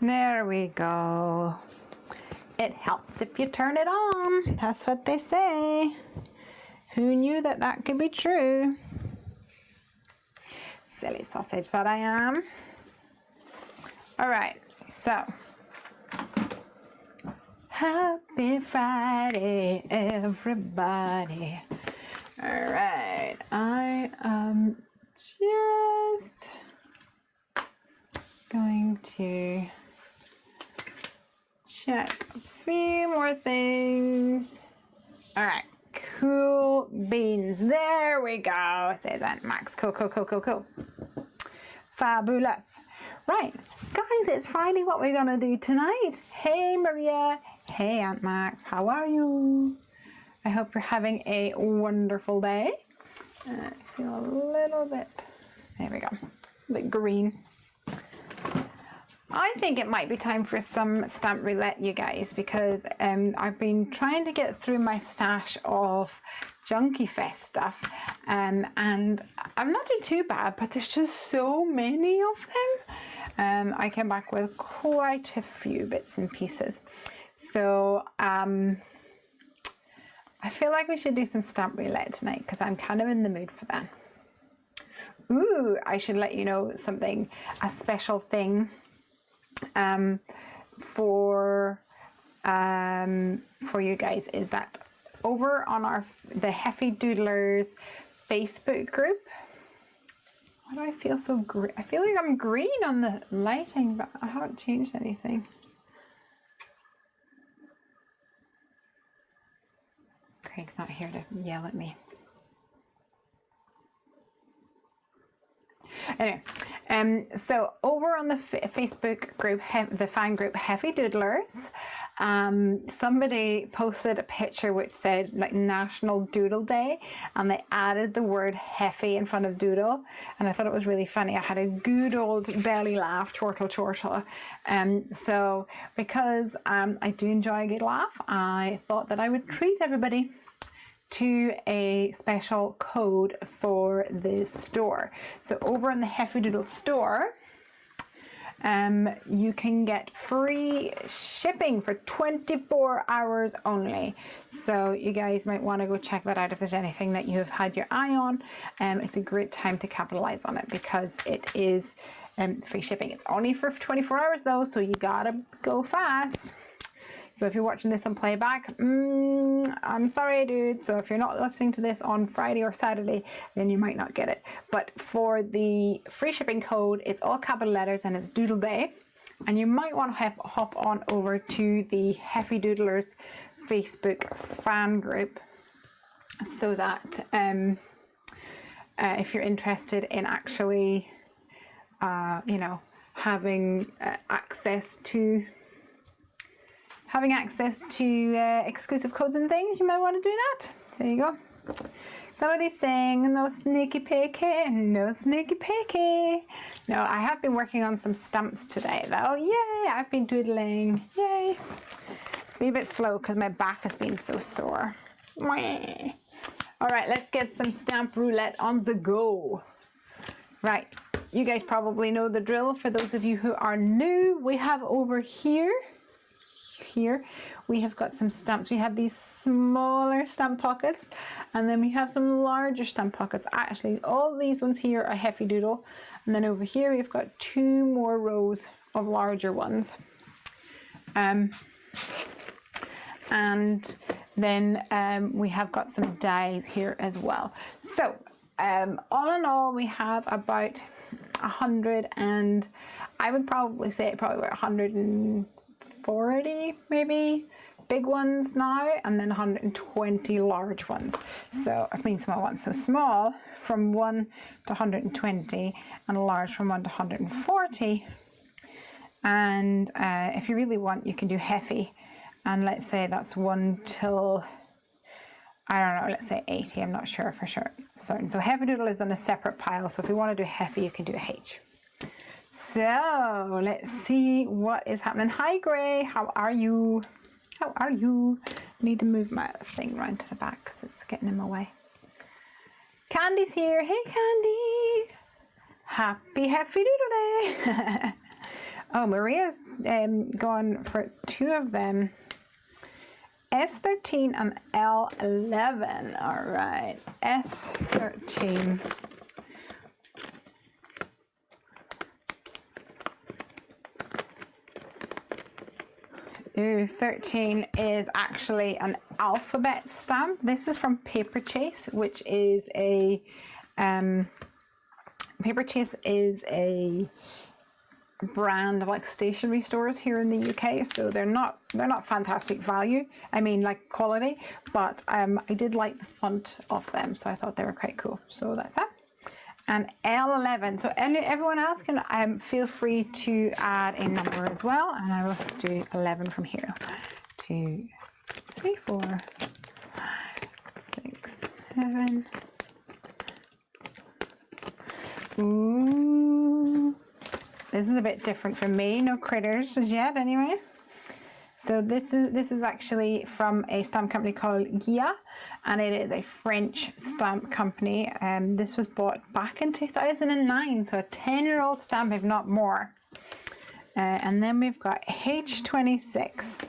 There we go. It helps if you turn it on. That's what they say. Who knew that that could be true? Silly sausage that I am. All right, so. Happy Friday, everybody. All right, I am just going to check a few more things. All right, cool beans. There we go. Say that, Max. Cool. Fabulous. Right, guys, it's Friday. What we're gonna do tonight? Hey, Maria. Hey, Aunt Max. How are you? I hope you're having a wonderful day. I feel a little bit. There we go. A bit green. I think it might be time for some stamp roulette, you guys, because I've been trying to get through my stash of Junkie Fest stuff, and I'm not doing too bad, but there's just so many of them. I came back with quite a few bits and pieces, so I feel like we should do some stamp roulette tonight because I'm kind of in the mood for that. Ooh, I should let you know something, a special thing for you guys is that over on the Heffy Doodlers Facebook group. Why do I feel so green? I feel like I'm green on the lighting, but I haven't changed anything. Craig's not here to yell at me. Anyway, so over on the Facebook group, the fan group Heffy Doodlers, somebody posted a picture which said like National Doodle Day, and they added the word Heffy in front of doodle, and I thought it was really funny. I had a good old belly laugh, chortle. So because I do enjoy a good laugh, I thought that I would treat everybody to a special code for the store. So over in the Heffy Doodle store, you can get free shipping for 24 hours only. So you guys might want to go check that out if there's anything that you have had your eye on. It's a great time to capitalize on it because it is free shipping. It's only for 24 hours though, so you gotta go fast. So if you're watching this on playback, I'm sorry, dude. So if you're not listening to this on Friday or Saturday, then you might not get it. But for the free shipping code, it's all capital letters and it's Doodle Day. And you might want to hop on over to the Heffy Doodlers Facebook fan group so that if you're interested in actually, having access to exclusive codes and things, you might want to do that. There you go. Somebody's saying no sneaky peeky, no sneaky peeky. No, I have been working on some stamps today though. Yay, I've been doodling. Yay. It's been a bit slow because my back has been so sore. All right, let's get some stamp roulette on the go. Right, you guys probably know the drill. For those of you who are new, we have over here we have got some stamps. We have these smaller stamp pockets, and then we have some larger stamp pockets. Actually, all these ones here are Heffy Doodle, and then over here we've got 2 more rows of larger ones. And then we have got some dies here as well. So all in all, we have about 100, and I would probably say probably about 140 maybe big ones now, and then 120 large ones. So I mean small ones. So small from 1 to 120 and large from 1 to 140. And if you really want, you can do Heffy, and let's say that's 1 till, I don't know, let's say 80. I'm not sure for sure certain. So Heffy Doodle is on a separate pile. So if you want to do Heffy, you can do a H. So let's see what is happening. Hi Gray, how are you? How are you? I need to move my thing round to the back because it's getting in my way. Candy's here. Hey Candy. Happy Doodle Day. Oh, Maria's gone for 2 of them. S13 and L11. All right, S13. Ooh, 13 is actually an alphabet stamp. This is from Paper Chase, which is a Paper Chase is a brand of like stationery stores here in the UK, so they're not fantastic value, I mean like quality, but I did like the font of them, so I thought they were quite cool. So that's that. And L11, so everyone else can feel free to add a number as well, and I will do 11 from here. 2, 3, 4, 5, 6, 7. Ooh, this is a bit different from me. No critters as yet, anyway. So this is actually from a stamp company called Gia, and it is a French stamp company. This was bought back in 2009, so a 10-year-old stamp, if not more. And then we've got H26.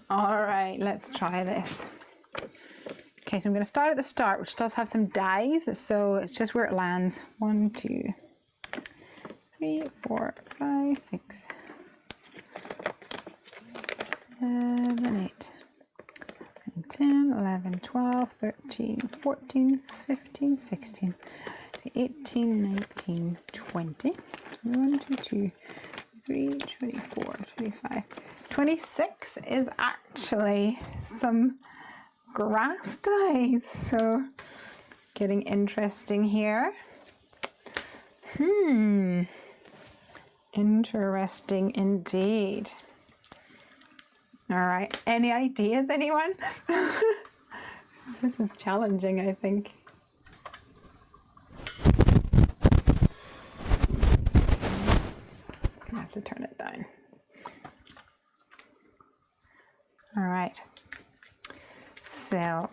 All right, let's try this. Okay, so I'm going to start at the start, which does have some dies, so it's just where it lands. 1, 2, 3, 4, 5, 6, 7, 8, 9, 10, 11, 12, 13, 14, 15, 16, 18, 19, 20, 1, 2, 2, 3, 24, 25. 26 is actually some grass dies, so getting interesting here. Interesting indeed. All right, any ideas, anyone? This is challenging, I think. I'm gonna have to turn it down. All right, so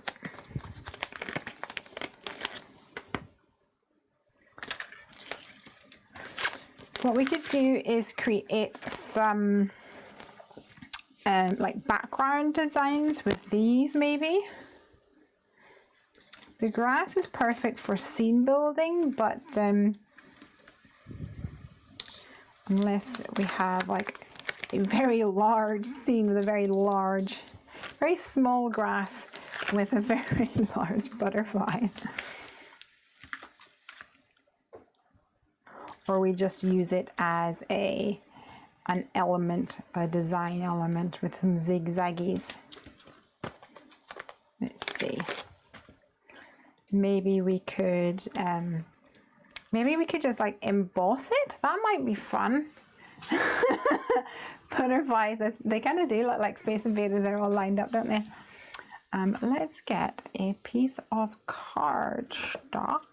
what we could do is create some like background designs with these maybe. The grass is perfect for scene building, but unless we have like a very large scene with a very small grass with a very large butterfly. Or we just use it as an element, a design element with some zigzaggies. Let's see. Maybe we could just like emboss it. That might be fun. Butterflies, they kind of do look like Space Invaders. They're all lined up, don't they? Let's get a piece of cardstock.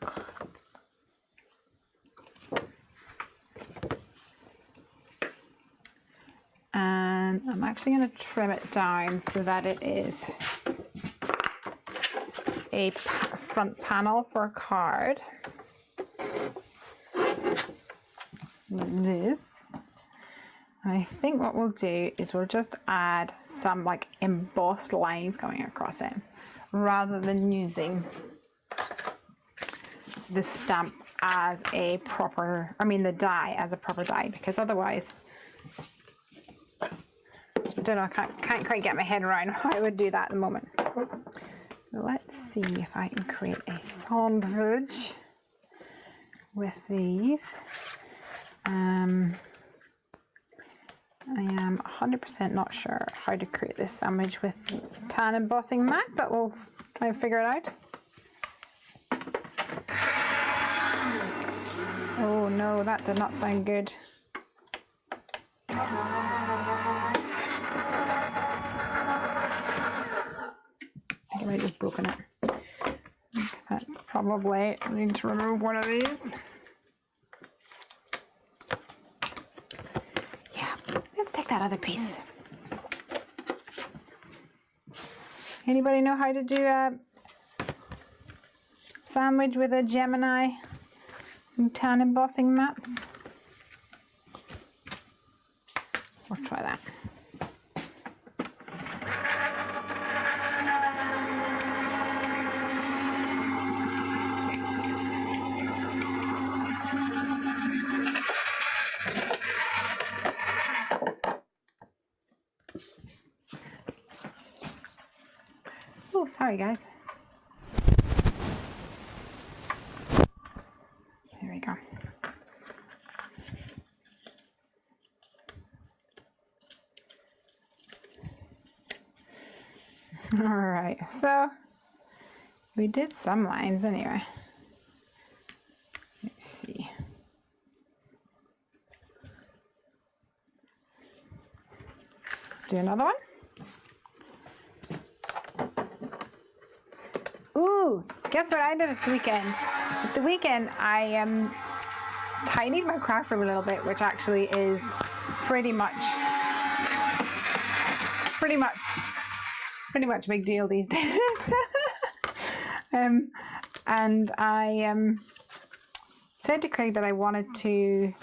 And I'm actually going to trim it down so that it is a front panel for a card. Like this. And I think what we'll do is we'll just add some like embossed lines going across it, rather than using the stamp as a proper, the die as a proper die, because otherwise, I don't know, I can't quite get my head around how I would do that at the moment. So let's see if I can create a sandwich with these. I am 100% not sure how to create this sandwich with tan embossing mat, but we'll try and figure it out. Oh no, that did not sound good. I might have broken it. That's probably, I need to remove one of these. Yeah, let's take that other piece. Anybody know how to do a sandwich with a Gemini and tan embossing mats? We'll try that. Oh, sorry guys. Here we go. All right, so we did some lines anyway. Let's see. Let's do another one. Ooh, guess what I did at the weekend? At the weekend, I tidied my craft room a little bit, which actually is pretty much a big deal these days. And I said to Craig that I wanted to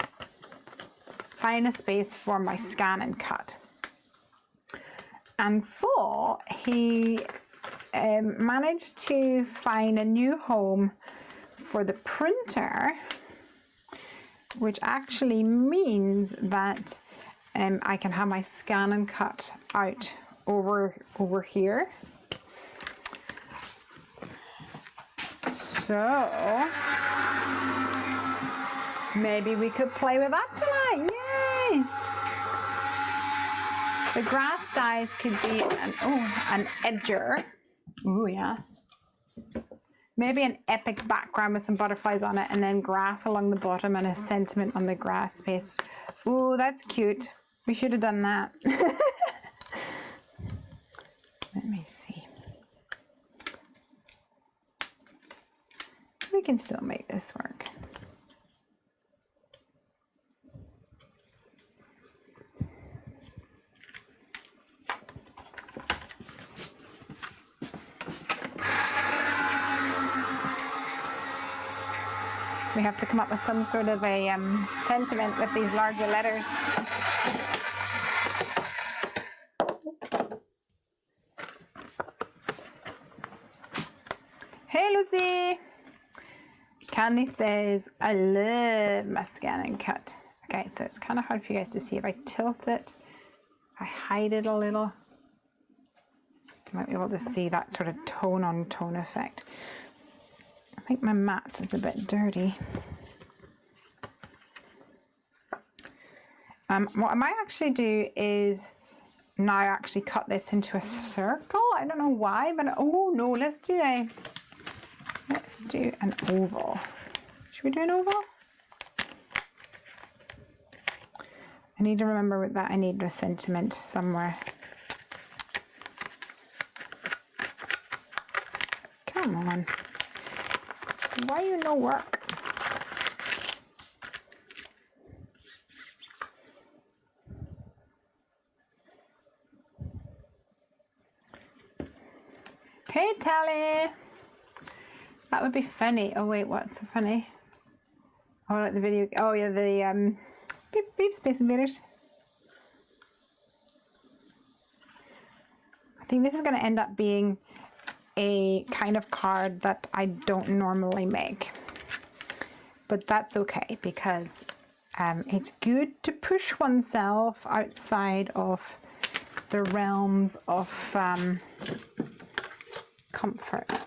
find a space for my scan and cut. And so he managed to find a new home for the printer, which actually means that I can have my scan and cut out over here. So maybe we could play with that tonight. Yay! The grass dies could be an edger. Oh yeah. Maybe an epic background with some butterflies on it, and then grass along the bottom and a sentiment on the grass space. Ooh, that's cute. We should have done that. Let me see. We can still make this work. We have to come up with some sort of a sentiment with these larger letters. Hey Lucy! Candy says, I love my scan and cut. Okay, so it's kind of hard for you guys to see. If I tilt it, I hide it a little, you might be able to see that sort of tone on tone effect. I think my mat is a bit dirty. What I might actually do is now actually cut this into a circle. I don't know why, but oh no, let's do an oval. Should we do an oval? I need to remember that I need a sentiment somewhere. Come on. Why you no work? Hey Tally! That would be funny. Oh wait, what's so funny? Oh, like the video. Oh yeah, the beep beep Space Invaders. I think this is going to end up being a kind of card that I don't normally make, but that's okay because it's good to push oneself outside of the realms of comfort.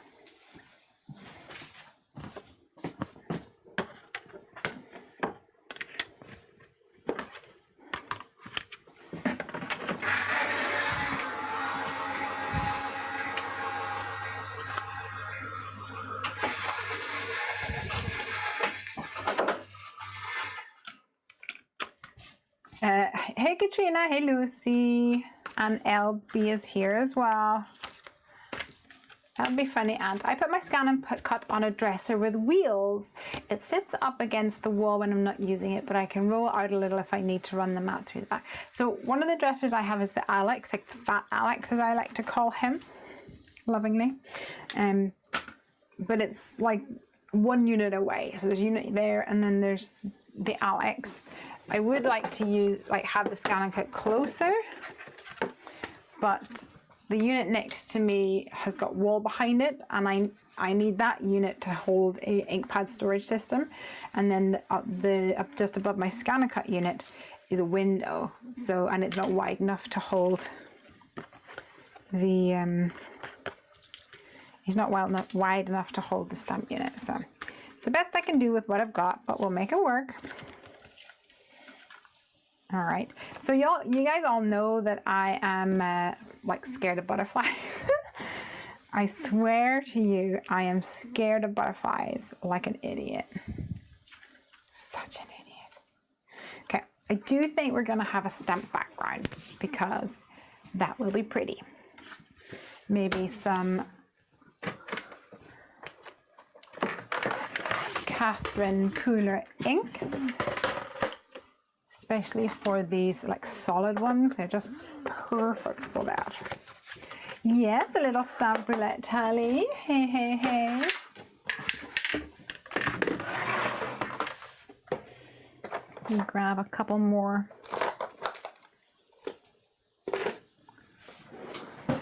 Hey Katrina, hey Lucy, and LB is here as well. That'll be funny. And I put my scan and cut on a dresser with wheels. It sits up against the wall when I'm not using it, but I can roll out a little if I need to run the mat through the back. So one of the dressers I have is the Alex, like Fat Alex as I like to call him, lovingly. But it's like one unit away. So there's a unit there and then there's the Alex. I would like to use, like, have the Scan and Cut closer, but the unit next to me has got wall behind it, and I need that unit to hold a ink pad storage system, and then just above my Scan and Cut unit is a window. So, and it's not wide enough to hold the it's not wide enough to hold the stamp unit. So it's the best I can do with what I've got, but we'll make it work. All right, so you guys all know that I am like scared of butterflies. I swear to you, I am scared of butterflies like an idiot. Such an idiot. Okay, I do think we're gonna have a stamp background because that will be pretty. Maybe some Catherine Pooler inks. Especially for these like solid ones, they're just perfect for that. Yes, a little stamp roulette tally. Hey, hey, hey. Let me grab a couple more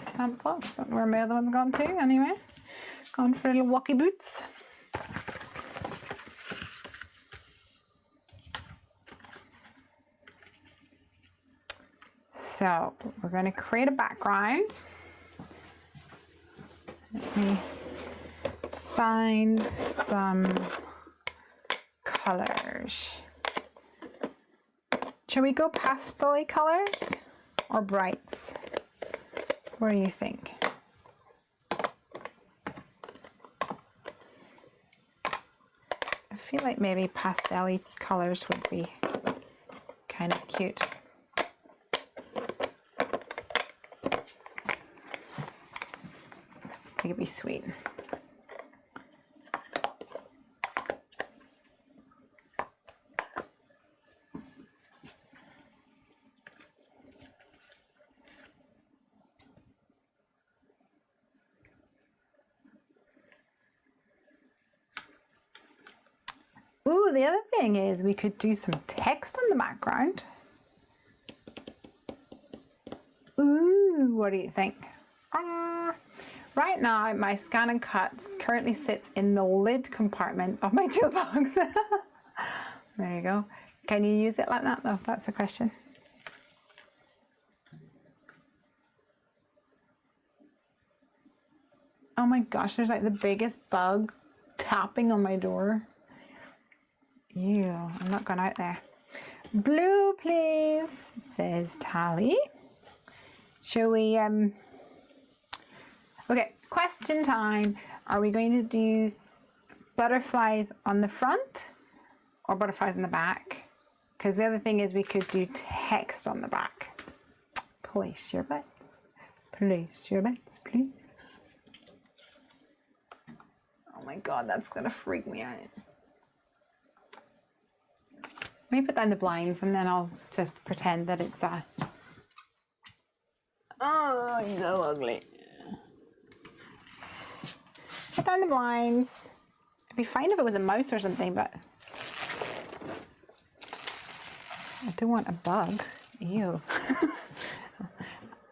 stamp blocks. Don't know where my other one's gone to. Anyway, gone for little walkie boots. So we're going to create a background. Let me find some colors. Shall we go pastel-y colors or brights? What do you think? I feel like maybe pastel-y colors would be kind of cute. I think it'd be sweet. Ooh, the other thing is we could do some text on the background. Ooh, what do you think? Right now, my Scan and Cut currently sits in the lid compartment of my toolbox. There you go. Can you use it like that though? That's the question. Oh my gosh, there's like the biggest bug tapping on my door. Ew, I'm not going out there. Blue, please, says Tally. Shall we, okay, question time. Are we going to do butterflies on the front or butterflies on the back? Because the other thing is we could do text on the back. Place your bets. Place your bets, please. Oh my God, that's going to freak me out. Let me put down the blinds and then I'll just pretend that it's a... Oh, you're so ugly. Put down the blinds. It'd be fine if it was a mouse or something, but I don't want a bug. Ew.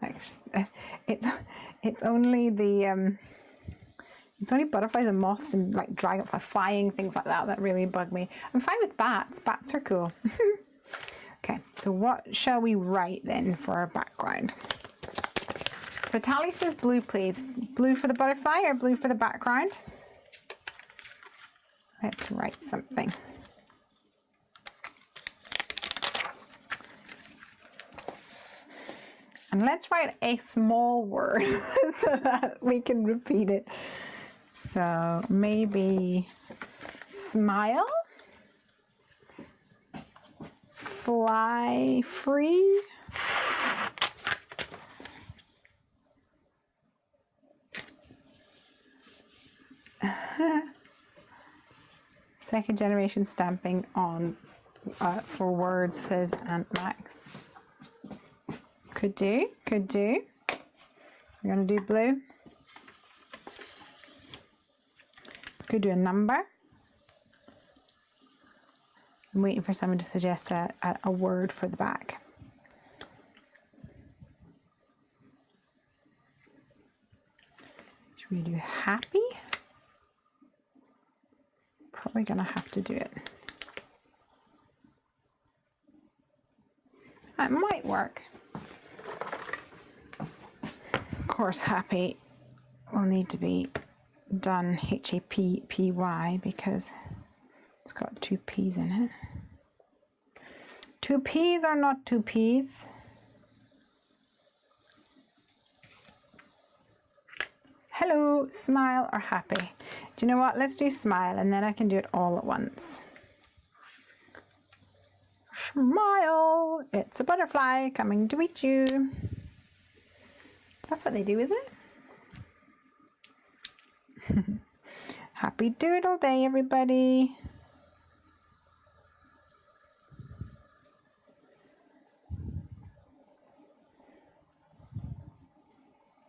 Actually, it's only the it's only butterflies and moths and like dragonflies, flying things like that really bug me. I'm fine with bats. Bats are cool. Okay, so what shall we write then for our background? So Tally says blue, please. Blue for the butterfly or blue for the background? Let's write something. And let's write a small word so that we can repeat it. So maybe smile, fly free, second generation stamping on for words, says Aunt Max. Could do, could do. We're going to do blue. Could do a number. I'm waiting for someone to suggest a word for the back. Should we do happy? Probably gonna have to do it. That might work. Of course, happy will need to be done Happy because it's got 2 P's in it. 2 P's are not 2 P's. Hello, smile or happy? Do you know what? Let's do smile and then I can do it all at once. Smile! It's a butterfly coming to eat you. That's what they do, isn't it? Happy Doodle Day, everybody.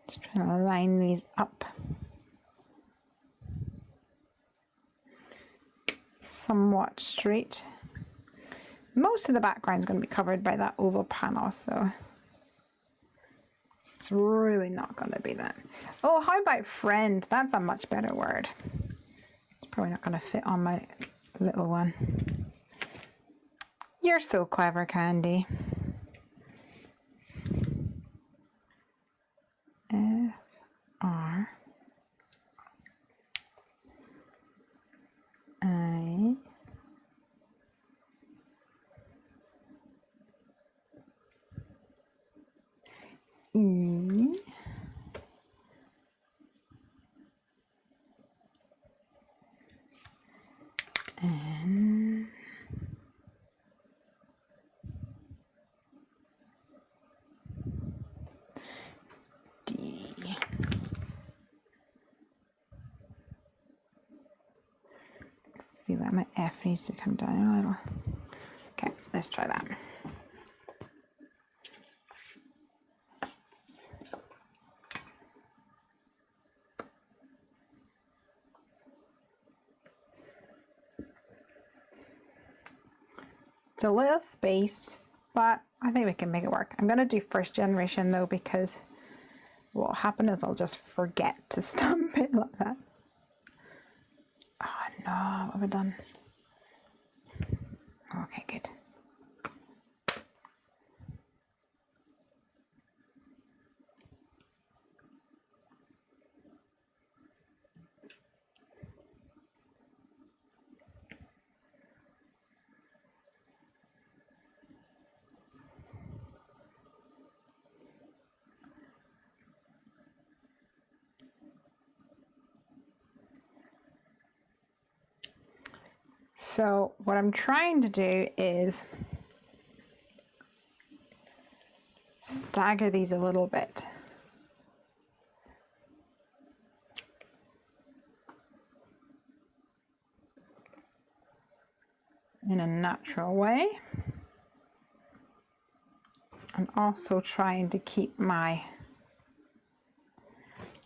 Just trying to line these up. Somewhat straight. Most of the background is going to be covered by that oval panel, so it's really not going to be that. Oh, how about friend? That's a much better word. It's probably not going to fit on my little one. You're so clever, Candy. F R I E N D. I feel like my F needs to come down a little. Okay, let's try that. It's a little spaced, but I think we can make it work. I'm going to do first generation though, because what will happen is I'll just forget to stamp it like that. Oh no, what have I done? Okay, good. So what I'm trying to do is stagger these a little bit. In a natural way. I'm also trying to keep my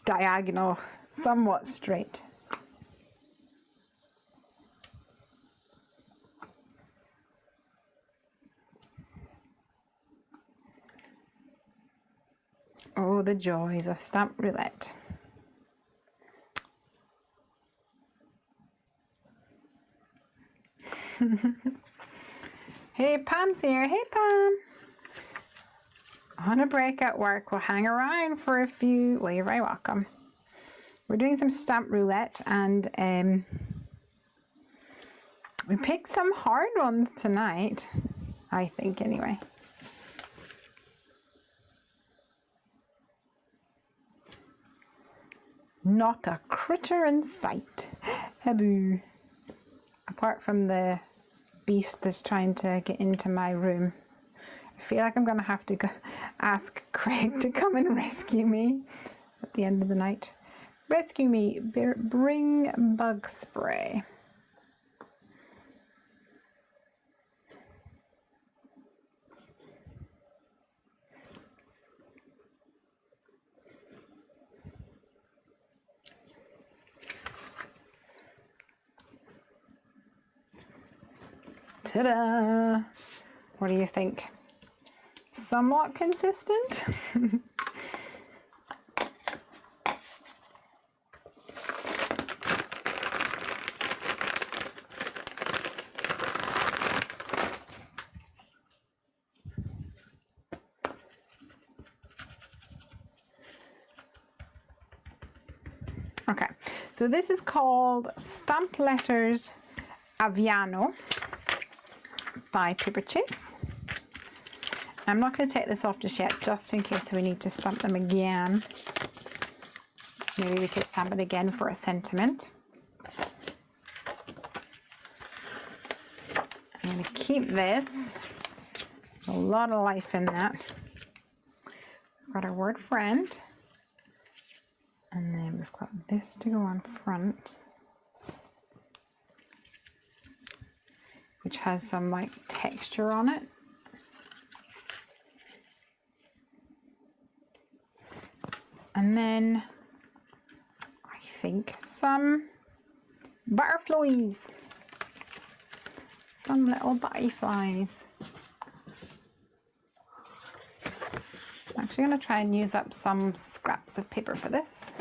diagonal somewhat straight. Oh, the joys of stamp roulette. Hey, Pam's here. Hey, Pam. On a break at work, we'll hang around for a few. Well, you're very welcome. We're doing some stamp roulette and we picked some hard ones tonight, I think anyway. Not a critter in sight. Haboo. Apart from the beast that's trying to get into my room. I feel like I'm going to have to go ask Craig to come and rescue me at the end of the night. Rescue me. Bring bug spray. Ta-da! What do you think? Somewhat consistent? Okay, so this is called Stamp Letters Aviano by Paper Chase. I'm not going to take this off just yet, just in case we need to stamp them again. Maybe we could stamp it again for a sentiment. I'm going to keep this. A lot of life in that. We've got our word friend. And then we've got this to go on front, which has some like texture on it. And then I think some butterflies, some little butterflies. I'm actually going to try and use up some scraps of paper for this.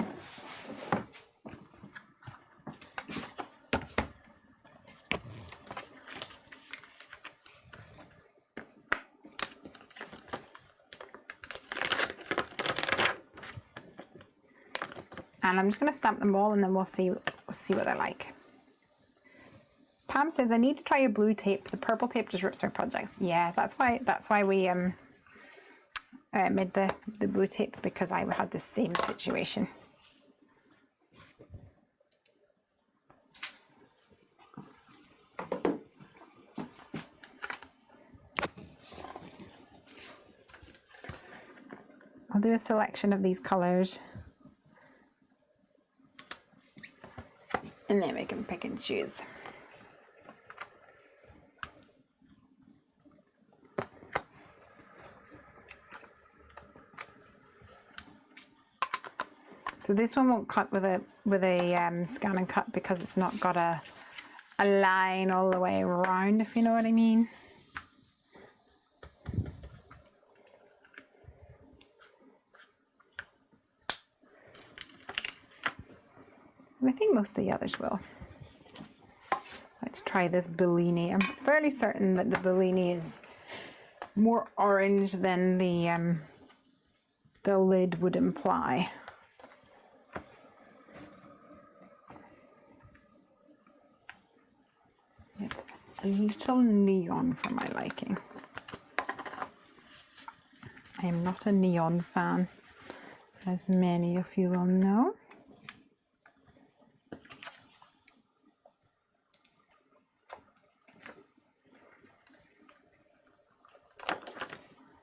And I'm just going to stamp them all, and then we'll see what they're like. Pam says, I need to try your blue tape. The purple tape just rips our projects. Yeah, that's why we made the blue tape, because I had the same situation. I'll do a selection of these colors, and then we can pick and choose. So this one won't cut with a scan and cut, because it's not got a line all the way around, if you know what I mean. And I think most of the others will. Let's try this Bellini. I'm fairly certain that the Bellini is more orange than the lid would imply. It's a little neon for my liking. I am not a neon fan, as many of you will know.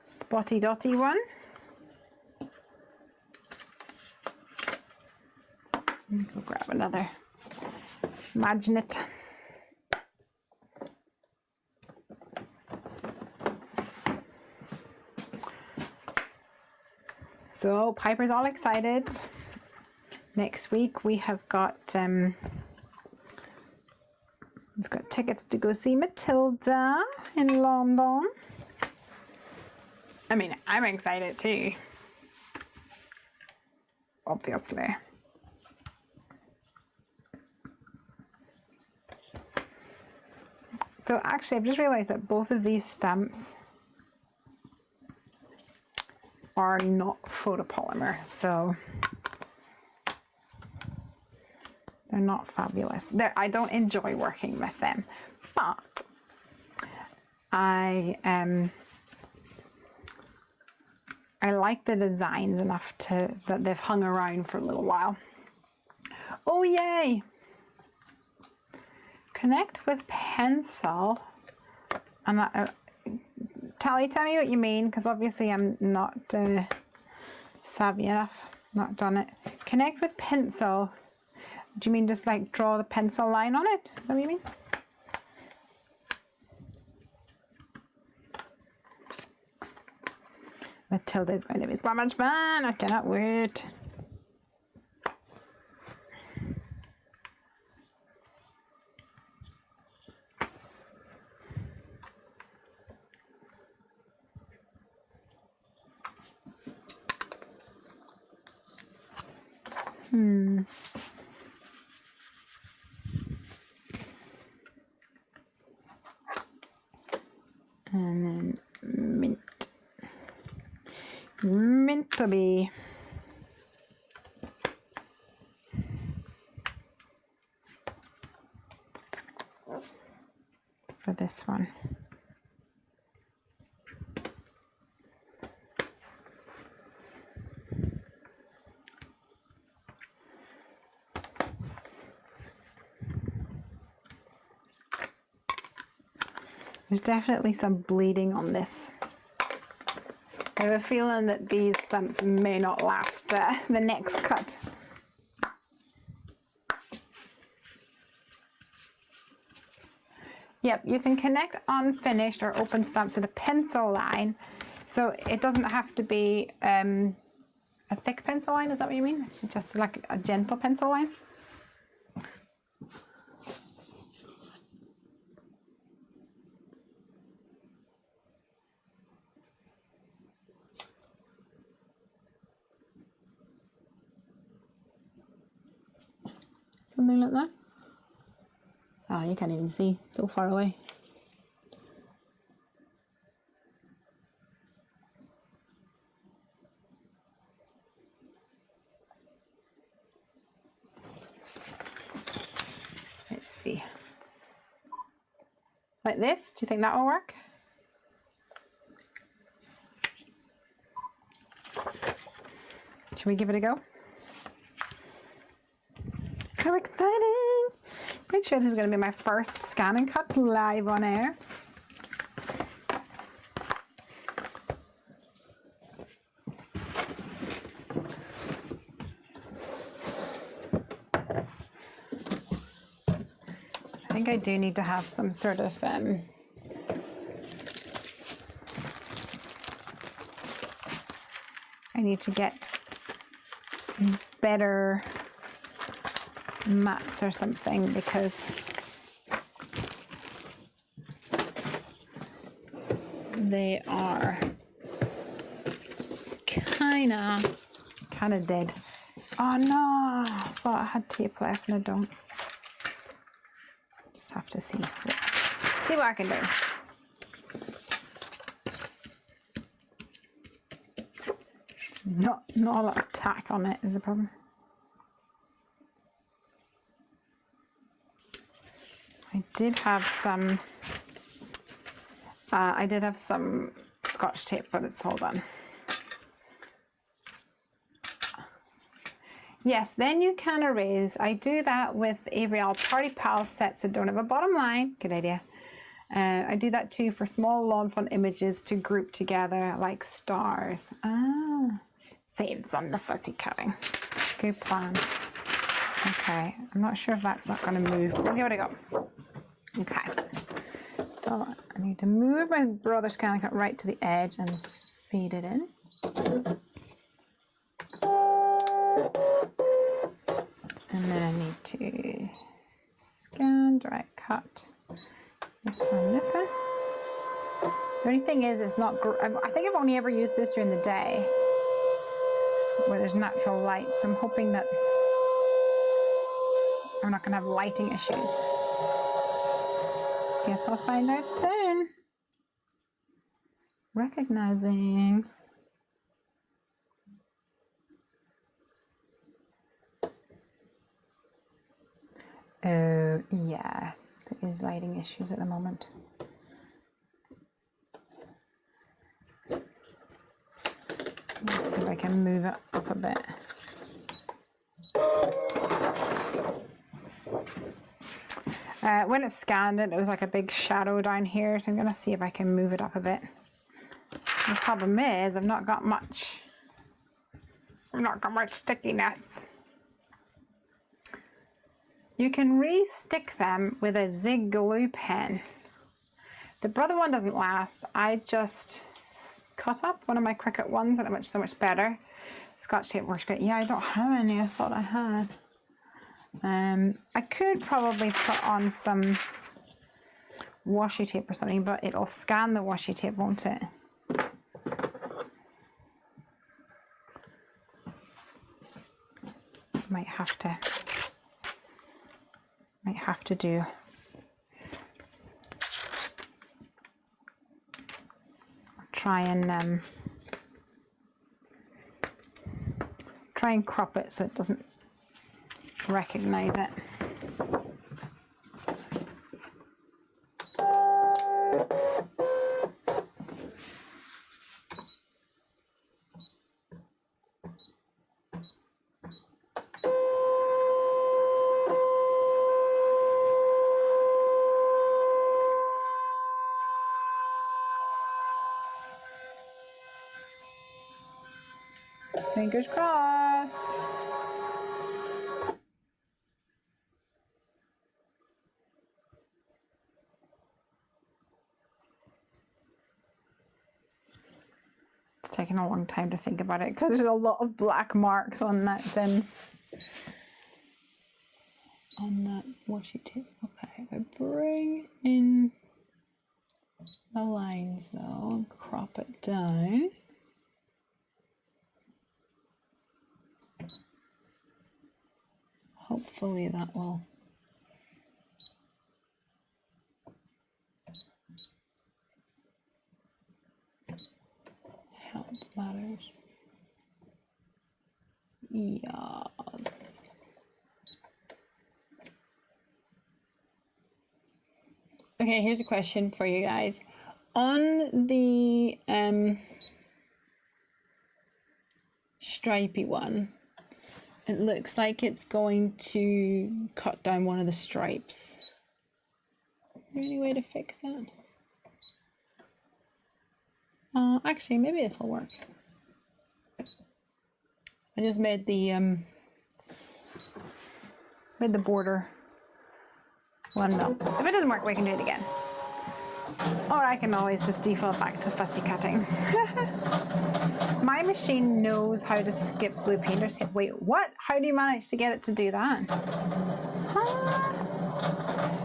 Spotty dotty one. Let me go grab another magnet. So Piper's all excited. Next week we have got we've got tickets to go see Matilda in London. I mean, I'm excited too, obviously. So actually, I've just realized that both of these stamps are not photopolymer, so they're not fabulous. I don't enjoy working with them, but I like the designs enough that they've hung around for a little while. Oh yay! Connect with pencil. And Tally, tell me what you mean, because obviously I'm not savvy enough. Not done it. Connect with pencil. Do you mean just like draw the pencil line on it? Is that what you mean? Matilda is going to be so much fun. I cannot wait. And then mint. Mint to be. For this one. There's definitely some bleeding on this. I have a feeling that these stumps may not last the next cut. Yep, you can connect unfinished or open stumps with a pencil line. So it doesn't have to be a thick pencil line, is that what you mean? Just like a gentle pencil line? Something like that. Oh, you can't even see, so far away. Let's see. Like this, do you think that will work? Should we give it a go? How exciting! Pretty sure this is going to be my first scan and cut live on air. I think I do need to have some sort of I need to get better mats or something, because they are kind of dead. Oh no, I thought I had tape left and I don't. Just have to see what I can do. Not a lot of tack on it is the problem. I did have some Scotch tape, but it's all done. Yes, then you can erase. I do that with Avery Party Pal sets that don't have a bottom line. Good idea. I do that too for small lawn fun images to group together like stars. Ah, saves on the fussy cutting. Good plan. Okay, I'm not sure if that's not going to move, but we'll give it a go. Okay, so I need to move my brother's scan and cut right to the edge and feed it in. And then I need to scan, dry cut this one. The only thing is it's not, I think I've only ever used this during the day where there's natural light, so I'm hoping that I'm not going to have lighting issues. Guess I'll find out soon. Recognizing. Oh, yeah, there is lighting issues at the moment. Let's see if I can move it up a bit. When it scanned it, it was like a big shadow down here, so I'm going to see if I can move it up a bit. The problem is I've not got much stickiness. You can re-stick them with a Zig glue pen. The brother one doesn't last. I just cut up one of my Cricut ones and it went so much better. Scotch tape works great. Yeah, I don't have any. I thought I had. I could probably put on some washi tape or something, but it'll scan the washi tape, won't it? Might have to do try and crop it so it doesn't recognize it. Fingers crossed. It's taking a long time to think about it because there's a lot of black marks on that washi tape. Okay, if I bring in the lines though and crop it down. Hopefully that will help matters. Yes. Okay, here's a question for you guys. On the stripy one, it looks like it's going to cut down one of the stripes. Is there any way to fix that? Actually, maybe this will work. I just made the border one mil. If it doesn't work, we can do it again. Or I can always just default back to fussy cutting. My machine knows how to skip blue painter's tape. Wait, what? How do you manage to get it to do that?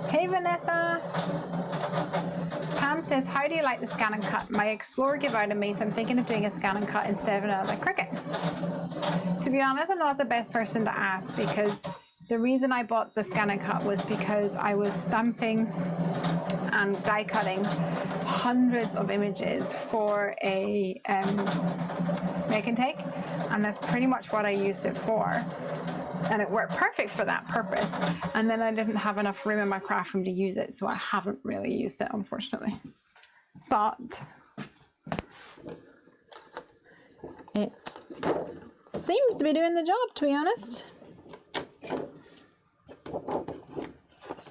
Hey Vanessa. Pam says, how do you like the scan and cut? My Explorer gave out on me, so I'm thinking of doing a scan and cut instead of another Cricut. To be honest, I'm not the best person to ask because the reason I bought the scan and cut was because I was stamping and die cutting hundreds of images for a make and take, and that's pretty much what I used it for, and it worked perfect for that purpose. And then I didn't have enough room in my craft room to use it, so I haven't really used it, unfortunately. But it seems to be doing the job, to be honest.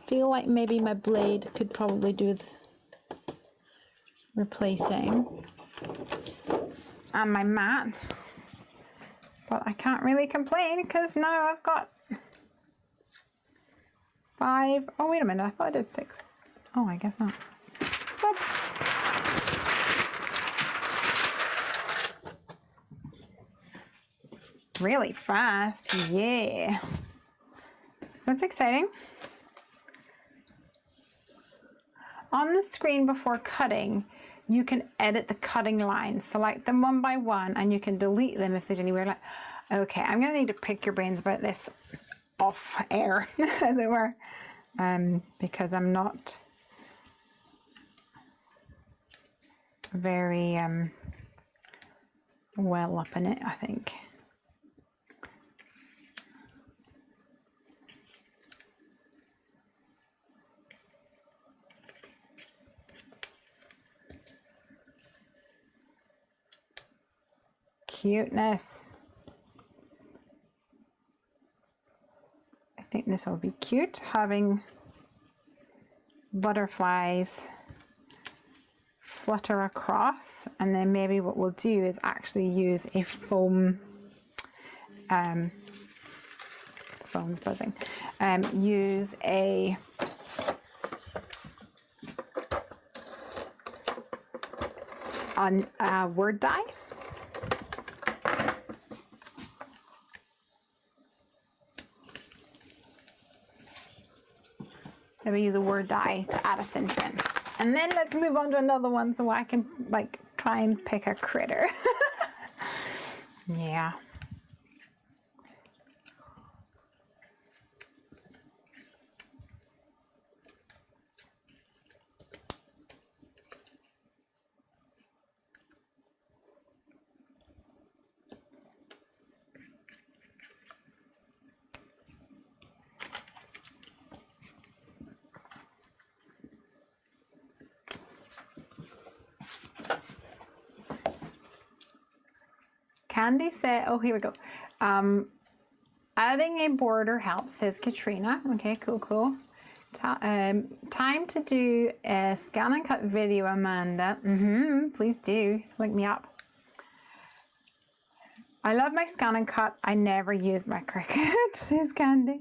Feel like maybe my blade could probably do with replacing, and my mat, but I can't really complain because now I've got 5. Oh wait a minute, I thought I did 6. Oh, I guess not. Whoops. Really fast, yeah. So that's exciting. On the screen before cutting, you can edit the cutting lines. Select them one by one and you can delete them if there's anywhere like, okay, I'm gonna need to pick your brains about this off air, as it were, because I'm not very well up in it, I think. Cuteness. I think this will be cute, having butterflies flutter across, and then maybe what we'll do is actually use a foam, phone's buzzing, use a word die. Maybe use a word die to add a sentiment. And then let's move on to another one so I can like try and pick a critter. Yeah. Candy said, oh, here we go. Adding a border helps, says Katrina. Okay, cool, cool. Time to do a scan and cut video, Amanda. Please do. Link me up. I love my scan and cut. I never use my Cricut, says Candy.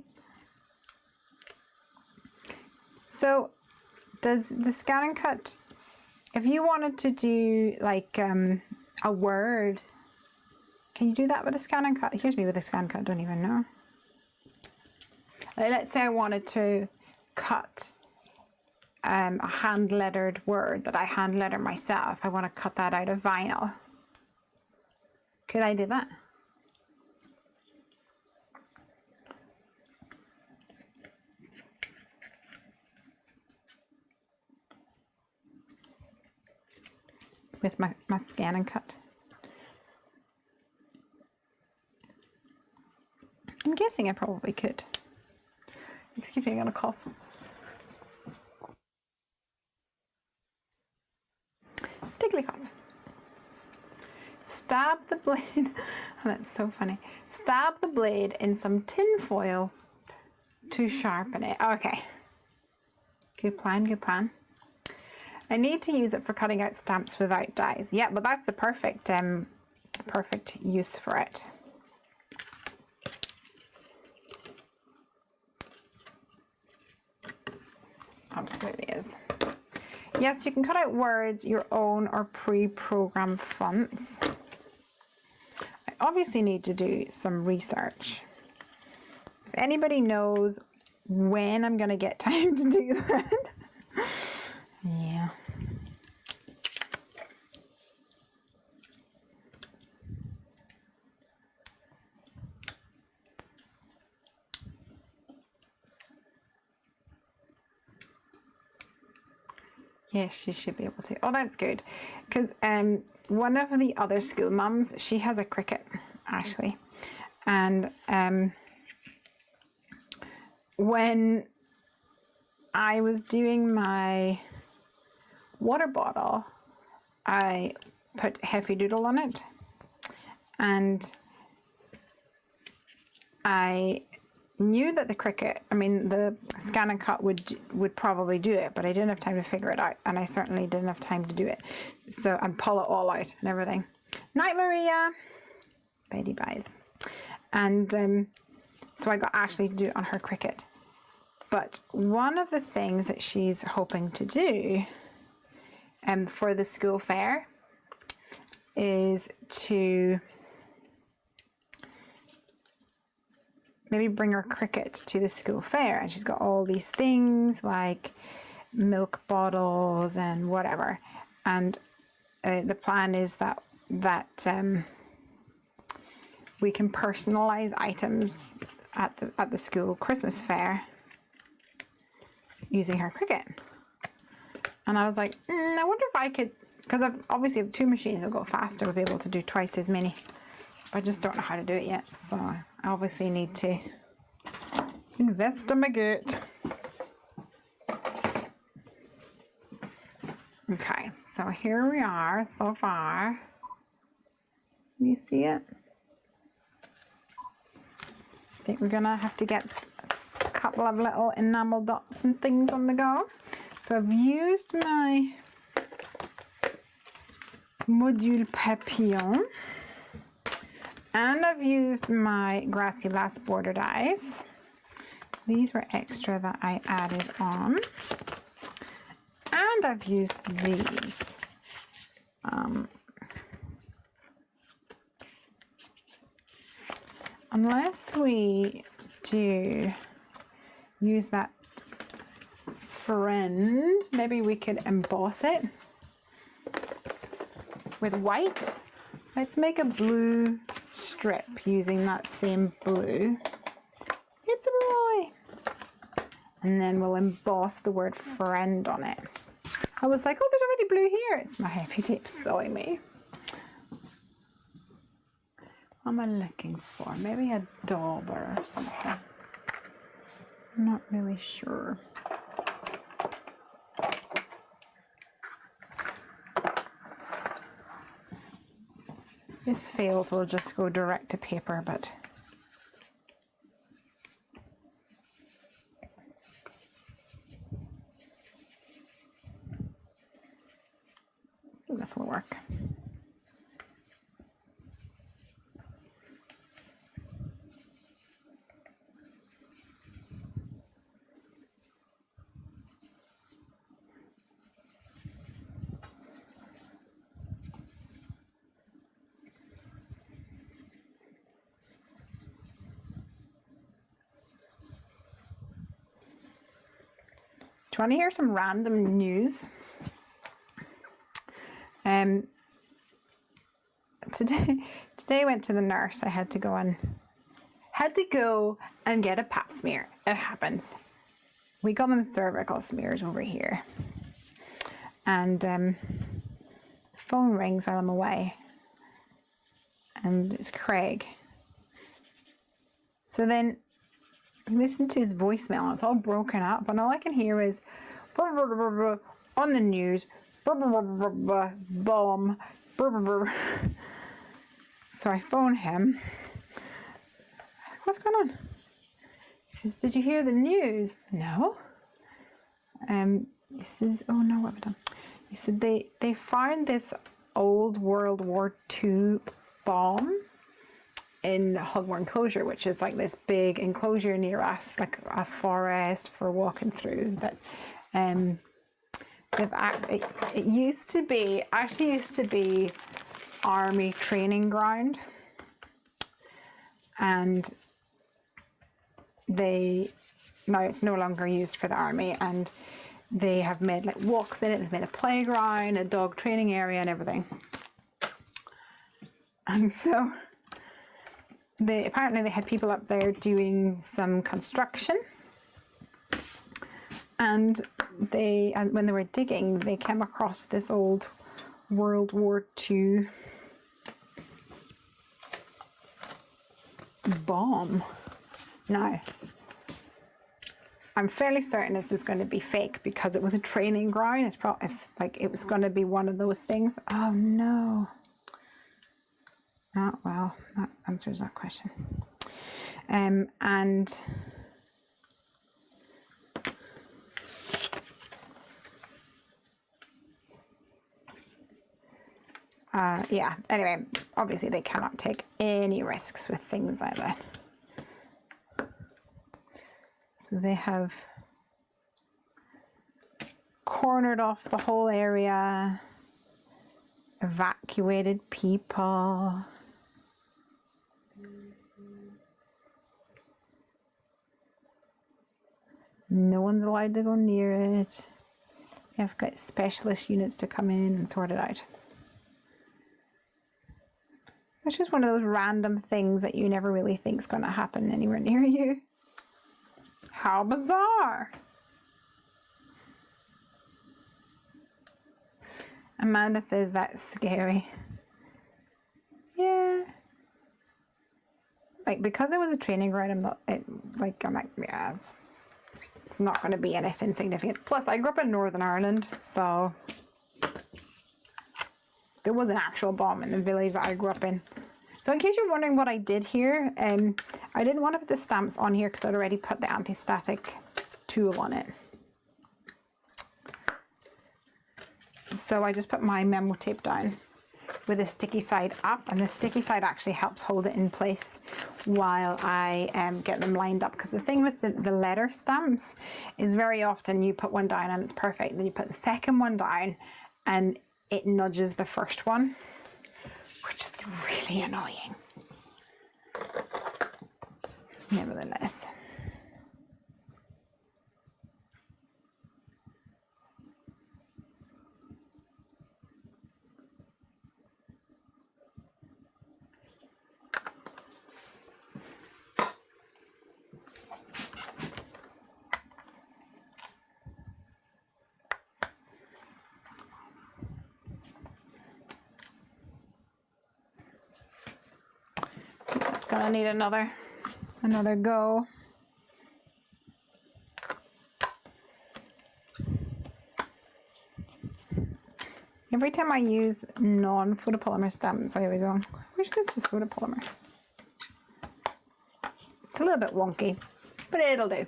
So, does the scan and cut, if you wanted to do like a word, can you do that with a scan and cut? Here's me with a scan and cut, I don't even know. Like, let's say I wanted to cut a hand lettered word that I hand letter myself. I want to cut that out of vinyl. Could I do that? With my scan and cut. I'm guessing I probably could. Excuse me, I'm gonna cough. Tickly cough. Stab the blade. That's so funny. Stab the blade in some tin foil to sharpen it. Okay. Good plan, good plan. I need to use it for cutting out stamps without dies. Yeah, but that's the perfect use for it. Absolutely is. Yes, you can cut out words, your own or pre-programmed fonts. I obviously need to do some research. If anybody knows when I'm going to get time to do that. Yeah. Yes, you should be able to. Oh, that's good. Because one of the other school mums, she has a Cricut, Ashley. And when I was doing my water bottle, I put Heffy Doodle on it. And I knew that the Cricut, I mean the scan and cut would probably do it, but I didn't have time to figure it out, and I certainly didn't have time to do it. So and pull it all out and everything. Night, Maria. Betty buys. And so I got Ashley to do it on her Cricut. But one of the things that she's hoping to do for the school fair is to maybe bring her Cricut to the school fair, and she's got all these things like milk bottles and whatever, and the plan is that we can personalize items at the school Christmas fair using her Cricut. And I was like, I wonder if I could, because I've obviously have two machines, it'll go faster, we'll be able to do twice as many. I just don't know how to do it yet, so I obviously need to investigate. Okay, so here we are so far. Can you see it? I think we're gonna have to get a couple of little enamel dots and things on the go. So I've used my module papillon. And I've used my Gracilas border dies. These were extra that I added on. And I've used these. Unless we do use that friend, maybe we could emboss it with white. Let's make a blue strip using that same blue. It's a boy. And then we'll emboss the word friend on it. I was like, oh, there's already blue here. It's my Heffy tape, silly me. What am I looking for? Maybe a dauber or something. I'm not really sure. this fails, we'll just go direct to paper, but this will work. Do you want to hear some random news? Today I went to the nurse. I had to go and get a pap smear. It happens. We call them cervical smears over here. And the phone rings while I'm away. And it's Craig. So then I listened to his voicemail and it's all broken up, and all I can hear is blah, blah, blah, blah, on the news, blah, blah, blah, blah, blah, bomb, blah, blah, blah. So I phone him. What's going on? He says, did you hear the news? No. He says, oh no, what have I done? He said they found this old World War II bomb in Hogmore Enclosure, which is like this big enclosure near us, like a forest for walking through. That it used to be army training ground, and now it's no longer used for the army, and they have made like walks in it, they've made a playground, a dog training area and everything. And so apparently they had people up there doing some construction, and when they were digging, they came across this old World War II bomb. Now, I'm fairly certain this is going to be fake because it was a training ground. It's like it was going to be one of those things. Oh no. Oh, well, that answers that question. Yeah, anyway, obviously they cannot take any risks with things like that. So they have cornered off the whole area, evacuated people. No one's allowed to go near it. They've got specialist units to come in and sort it out. It's just one of those random things that you never really think is going to happen anywhere near you. How bizarre. Amanda says that's scary. Yeah. Like, because it was a training ground, I'm like, yeah, it's not going to be anything significant. Plus, I grew up in Northern Ireland, so there was an actual bomb in the village that I grew up in. So in case you're wondering what I did here, I didn't want to put the stamps on here because I'd already put the anti-static tool on it. So I just put my memo tape down with the sticky side up, and the sticky side actually helps hold it in place while I get them lined up. Because the thing with the letter stamps is very often you put one down and it's perfect, then you put the second one down and it nudges the first one, which is really annoying. Nevertheless. Gonna need another go. Every time I use non-photopolymer stamps, I always go, I wish this was photopolymer. It's a little bit wonky, but it'll do.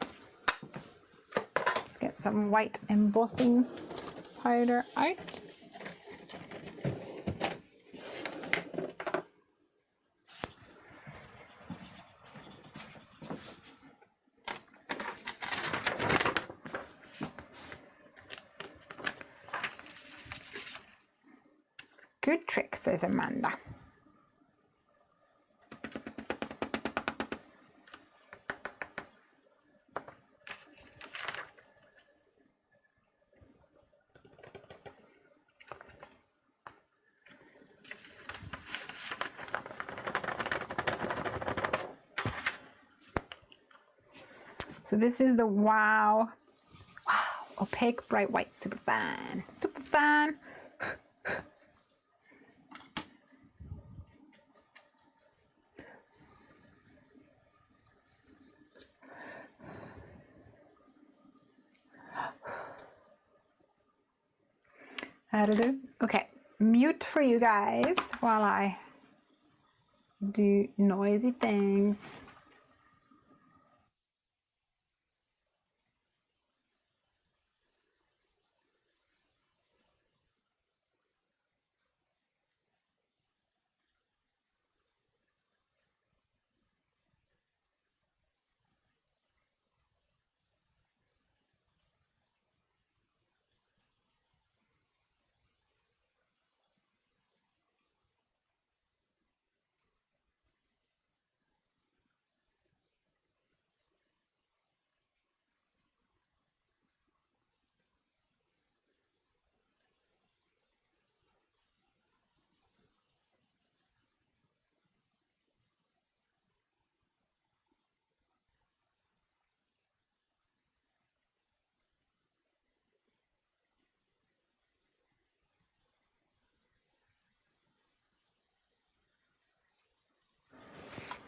Let's get some white embossing powder out. Good trick, says Amanda. So this is the Wow Opaque Bright White Superfine. Superfine. That'll do. Okay, mute for you guys while I do noisy things.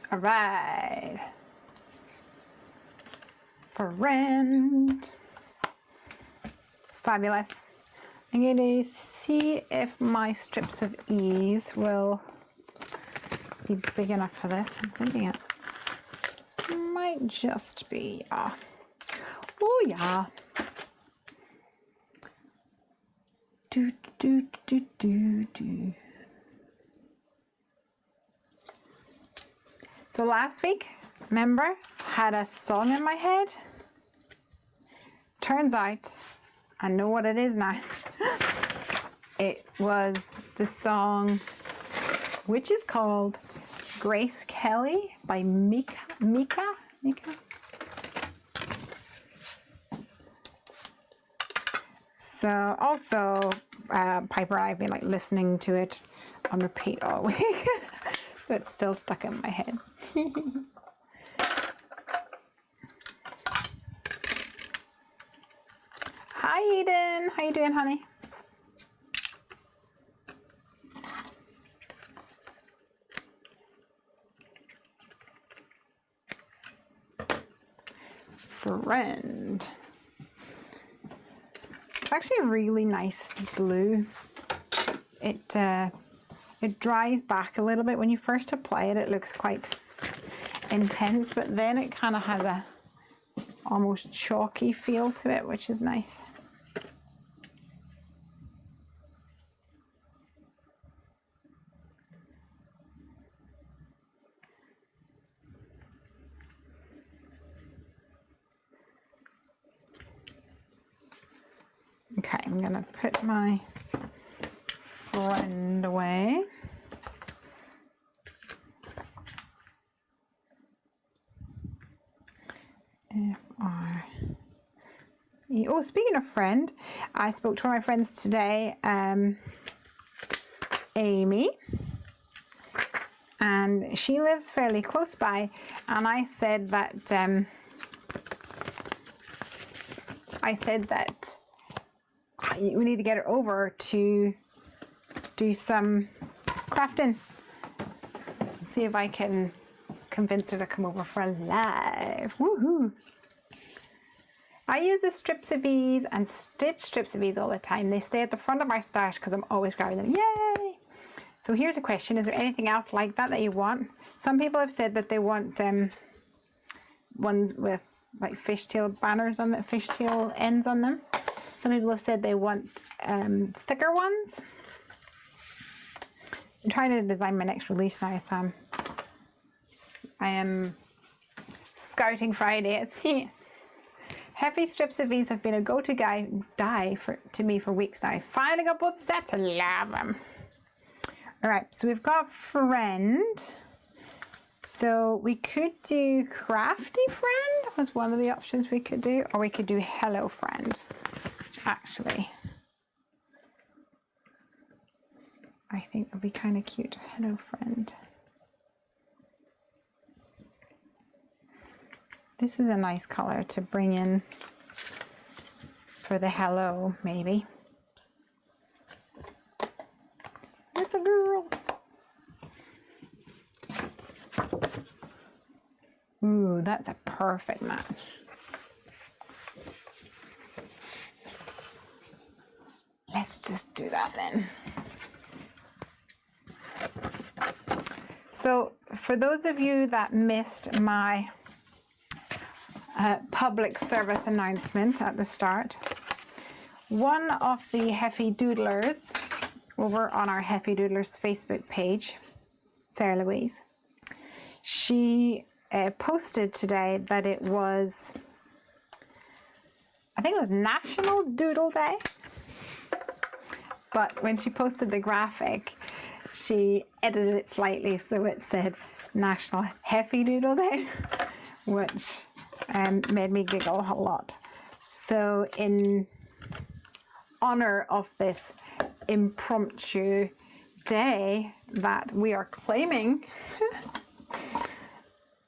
All right. Friend. Fabulous. I'm going to see if my strips of ease will be big enough for this. I'm thinking it might just be, yeah. Oh yeah. Do, do, do, do, do. So last week, remember, had a song in my head. Turns out, I know what it is now. It was the song, which is called Grace Kelly by Mika. So also, Piper and I have been like listening to it on repeat all week. So it's still stuck in my head. Hi Eden, how you doing, honey? Friend. It's actually a really nice blue. It dries back a little bit. When you first apply it, it looks quite intense, but then it kind of has a almost chalky feel to it, which is nice. Okay, I'm gonna put my friend away. Oh, speaking of friend, I spoke to one of my friends today, Amy, and she lives fairly close by, and I said that we need to get her over to do some crafting. See if I can convince her to come over for a live. Woohoo! I use the strips of bees and stitch strips of bees all the time. They stay at the front of my stash because I'm always grabbing them. Yay! So here's a question. Is there anything else like that you want? Some people have said that they want ones with like fishtail banners on them, fishtail ends on them. Some people have said they want thicker ones. I'm trying to design my next release now, Sam. I am scouting Fridays. Heffy strips of bees have been a go-to dye to me for weeks now. Finally got both sets. I love them. All right, so we've got friend. So we could do crafty friend was one of the options we could do, or we could do hello friend, actually. I think would be kind of cute. Hello friend. This is a nice color to bring in for the hello, maybe. It's a girl. Ooh, that's a perfect match. Let's just do that then. So for those of you that missed my public service announcement at the start, one of the Heffy Doodlers over on our Heffy Doodlers Facebook page, Sarah Louise, she posted today that it was, I think it was National Doodle Day, but when she posted the graphic, she edited it slightly so it said National Heffy Doodle Day, which made me giggle a lot. So in honor of this impromptu day that we are claiming,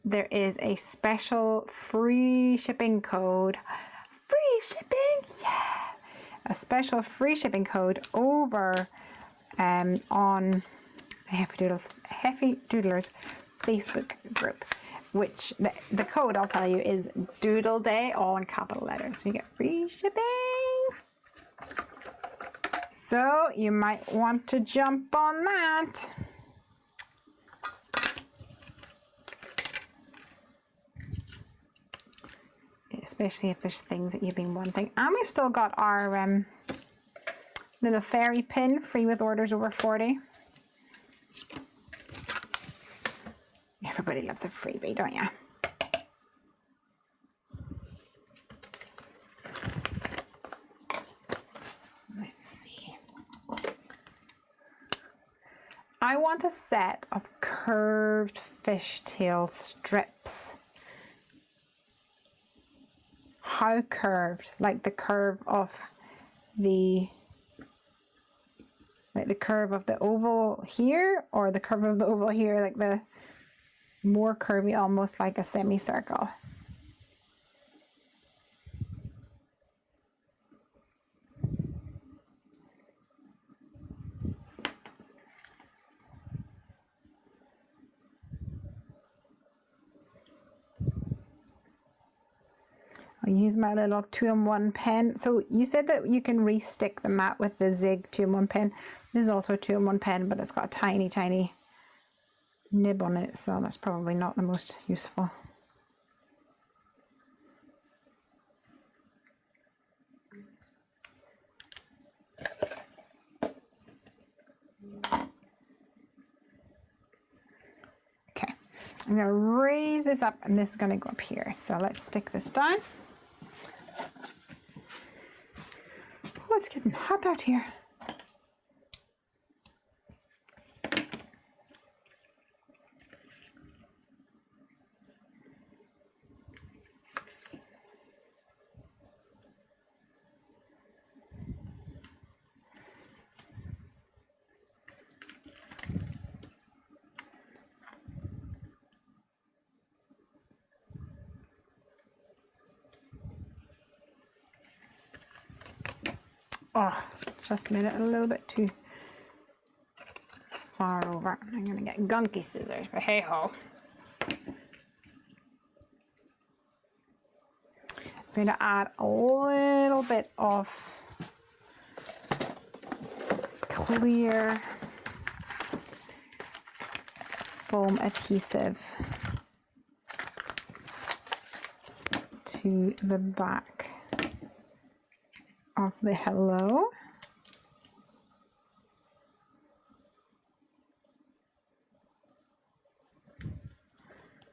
there is a special free shipping code. Free shipping, yeah! A special free shipping code over on the Heffy Doodlers Facebook group, which the code, I'll tell you, is Doodle Day, all in capital letters. So you get free shipping. So you might want to jump on that. Especially if there's things that you've been wanting. And we've still got our little fairy pin, free with orders over 40. Everybody loves a freebie, don't you? Let's see. I want a set of curved fishtail strips. How curved? Like the curve of the oval here, or the curve of the oval here, like the more curvy, almost like a semicircle. I'll use my little 2-in-1 pen. So you said that you can re-stick the mat with the Zig 2-in-1 pen. This is also a 2-in-1 pen, but it's got a tiny, tiny nib on it, so that's probably not the most useful. Okay, I'm going to raise this up, and this is going to go up here. So let's stick this down. Oh, it's getting hot out here. Oh, just made it a little bit too far over. I'm going to get gunky scissors, but hey ho. going to add a little bit of clear foam adhesive to the back of the hello.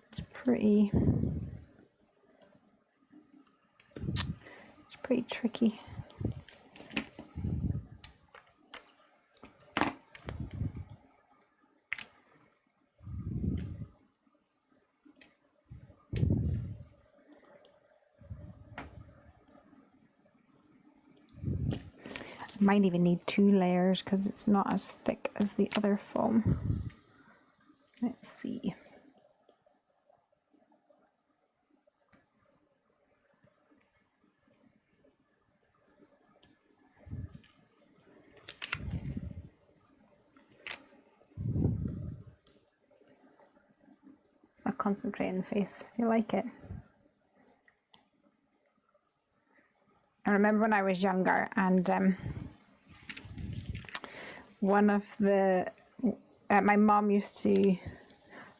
It's pretty tricky. Might even need 2 layers because it's not as thick as the other foam. Let's see. It's a concentrating face. Do you like it? I remember when I was younger and one of the my mom used to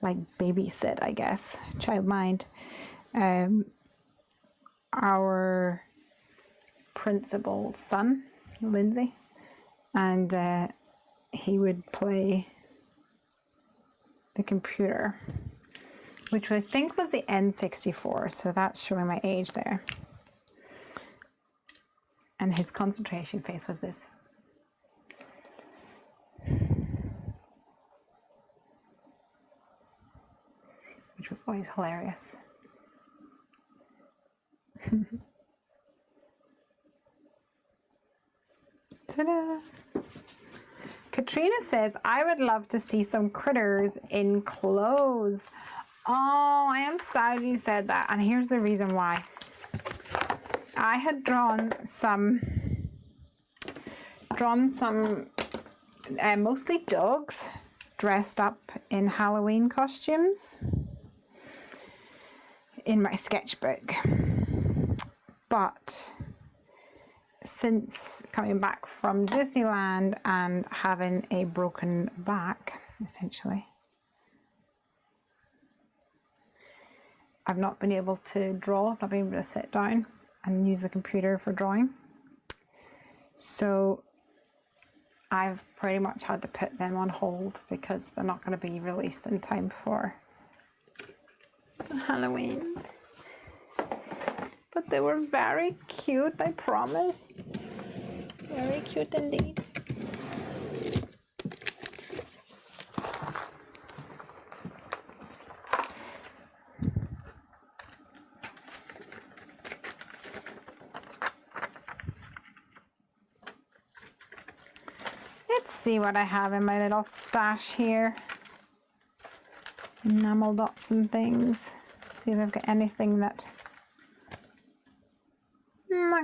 like babysit, I guess, childmind our principal's son, Lindsay, and he would play the computer, which I think was the N64, so that's showing my age there. And his concentration face was this. Which was always hilarious. Ta-da! Katrina says, I would love to see some critters in clothes. Oh, I am sad you said that. And here's the reason why. I had drawn some mostly dogs dressed up in Halloween costumes in my sketchbook, but since coming back from Disneyland and having a broken back, essentially, I've not been able to draw. I've not been able to sit down and use the computer for drawing. So I've pretty much had to put them on hold because they're not going to be released in time for Halloween. But they were very cute, I promise. Very cute indeed. Let's see what I have in my little stash here. Enamel dots and things. See if I've got anything that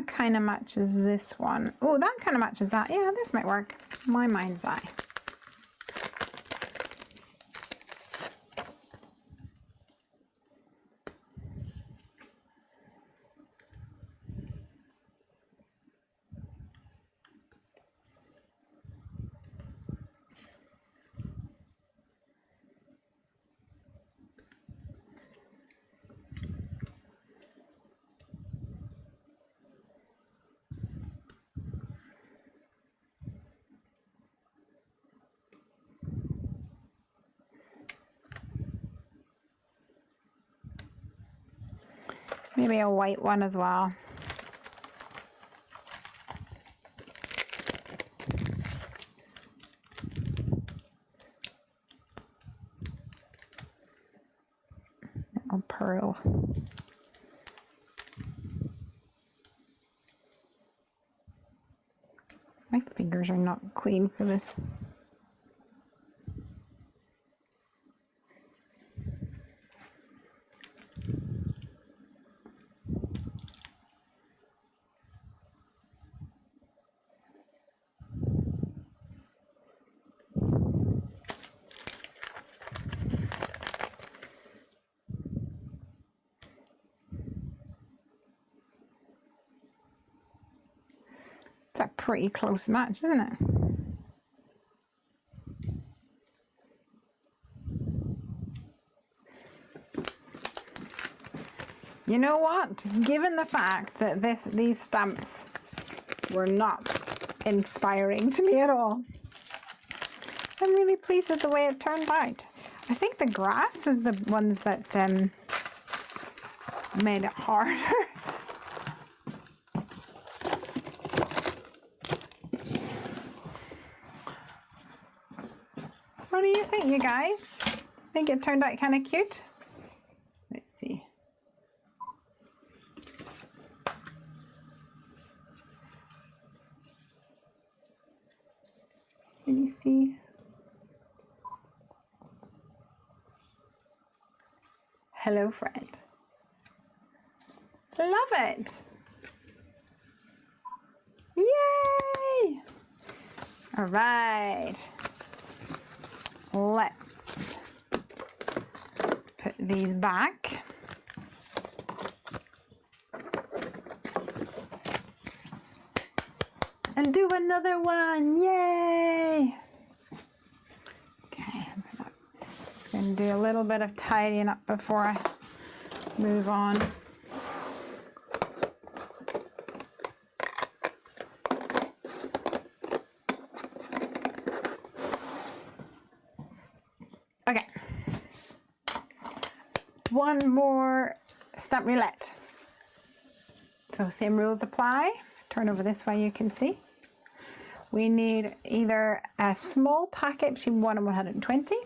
kind of matches this one. Oh, that kind of matches that. Yeah, this might work. My mind's eye. Maybe a white one as well. Little pearl. My fingers are not clean for this. a pretty close match, isn't it? You know what? Given the fact that these stamps were not inspiring to me at all, I'm really pleased with the way it turned out. I think the grass was the ones that made it harder. What do you think, you guys? Think it turned out kind of cute? Let's see. Can you see? Hello, friend. Love it. Yay! All right. Let's put these back. And do another one. Yay! Okay, just going to do a little bit of tidying up before I move on. Okay, one more stamp roulette. So same rules apply. Turn over this way, you can see. We need either a small packet between 1 and 120,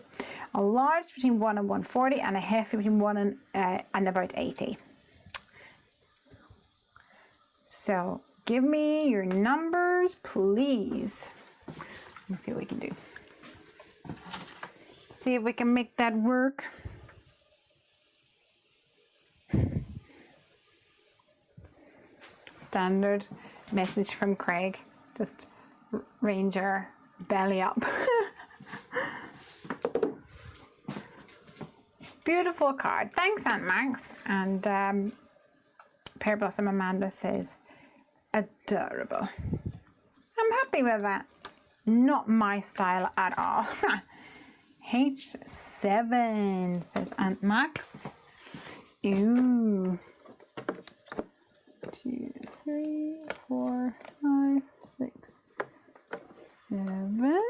a large between 1 and 140, and a Heffy between 1 and about 80. So give me your numbers, please. Let's see what we can do. See if we can make that work. Standard message from Craig. Just range your belly up. Beautiful card. Thanks, Aunt Max. And Pear Blossom Amanda says, adorable. I'm happy with that. Not my style at all. H7, says Aunt Max. Ooh. 2, 3, 4, 5, 6, 7.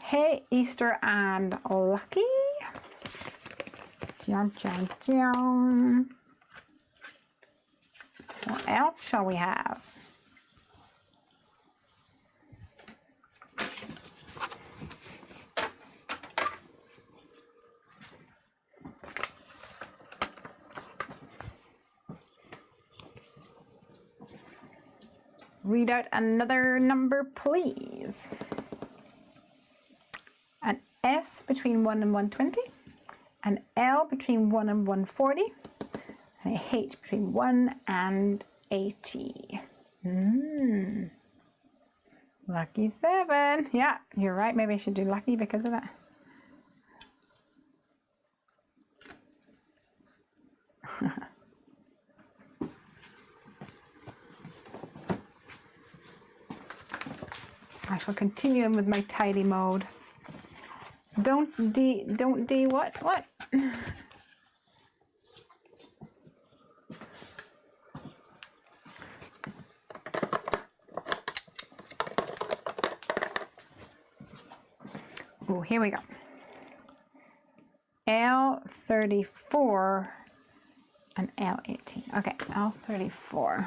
Hey, Easter and Lucky. Jum, jum, jum. What else shall we have? Read out another number, please. An S between 1 and 120, an L between 1 and 140, and a H between 1 and 80. Lucky 7. Yeah, you're right. Maybe I should do lucky because of that. I shall continue on with my tidy mode. Don't what? Oh, here we go. L34 and L18. Okay, L34.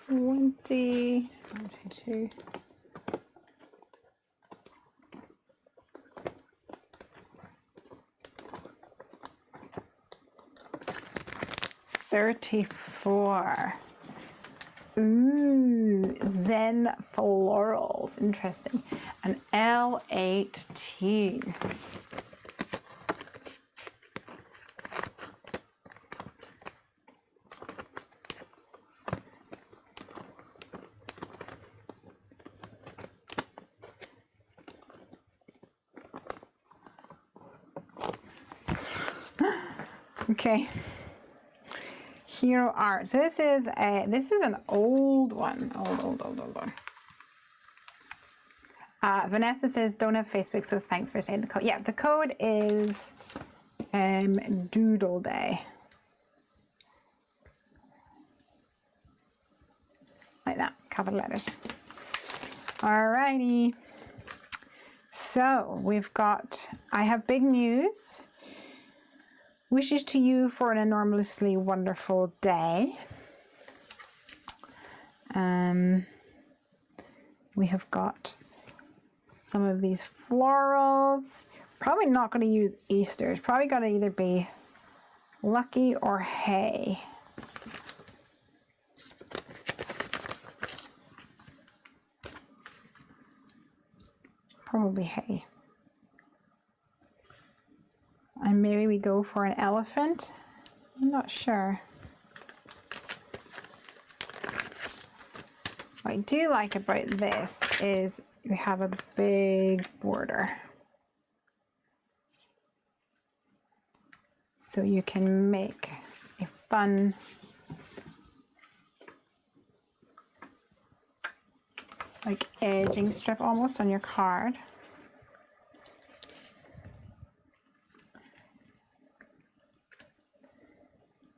$20, $22. $34. Ooh, Zen Florals. Interesting. An L18. Okay. Hero art. So this is an old one. Old one. Vanessa says don't have Facebook, so thanks for saying the code. Yeah, the code is Doodle Day. Like that, cover letters. Alrighty. So we've got, I have big news. Wishes to you for an enormously wonderful day. We have got some of these florals. Probably not going to use Easter. It's probably going to either be Lucky or Hay. Probably Hay. And maybe we go for an elephant. I'm not sure. What I do like about this is we have a big border. So you can make a fun like edging strip almost on your card.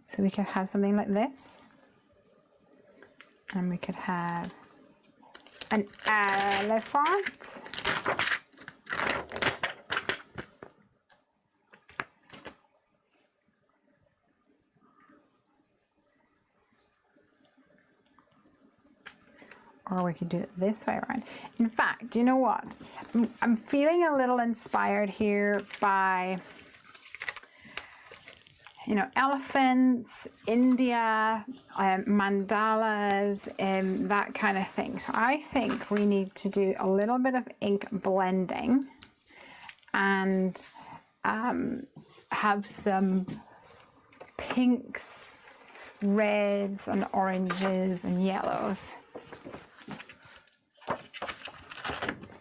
So we could have something like this. And we could have an elephant. Or we could do it this way around. In fact, do you know what? I'm feeling a little inspired here by, you know, elephants, India, mandalas, and that kind of thing. So I think we need to do a little bit of ink blending and have some pinks, reds, and oranges and yellows.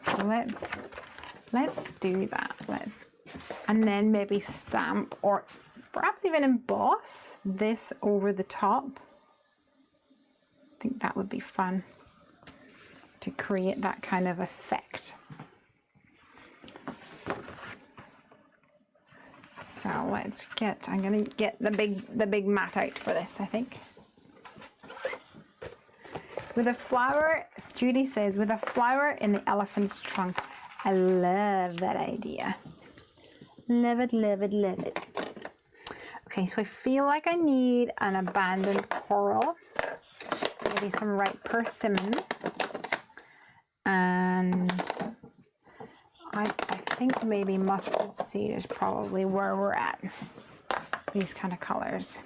So let's do that. And then maybe stamp or perhaps even emboss this over the top. I think that would be fun to create that kind of effect. So I'm gonna get the big mat out for this, I think. With a flower, Judy says, with a flower in the elephant's trunk. I love that idea. Love it, love it, love it. Okay, so I feel like I need an abandoned coral, maybe some ripe persimmon, and I think maybe mustard seed is probably where we're at. These kind of colors.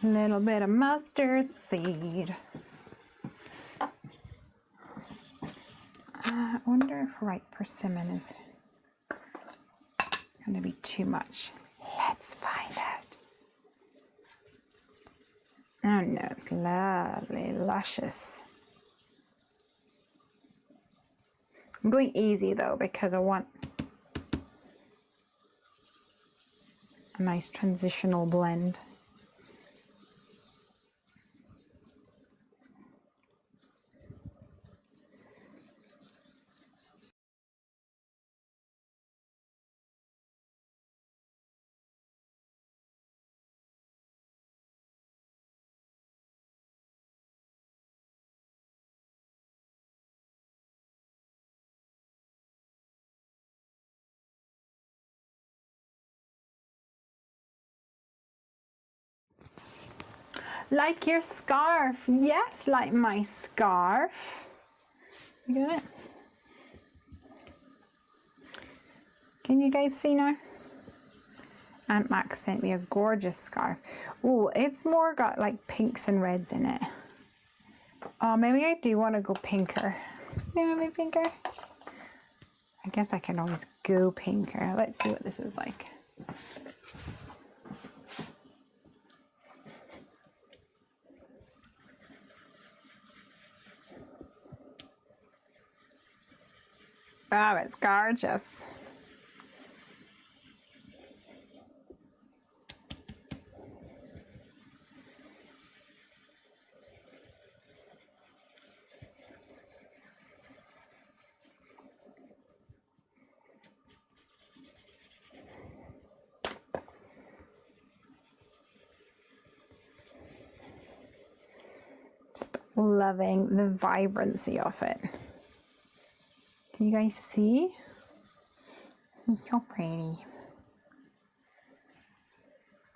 Little bit of mustard seed. I wonder if ripe persimmon is going to be too much. Let's find out. Oh no, it's lovely, luscious. I'm going easy though because I want a nice transitional blend. Like your scarf. Yes, like my scarf. You got it? Can you guys see now? Aunt Max sent me a gorgeous scarf. Oh, it's more got like pinks and reds in it. Oh, maybe I do want to go pinker. Yeah, maybe pinker. I guess I can always go pinker. Let's see what this is like. Oh, it's gorgeous. Just loving the vibrancy of it. Can you guys see? It's so pretty.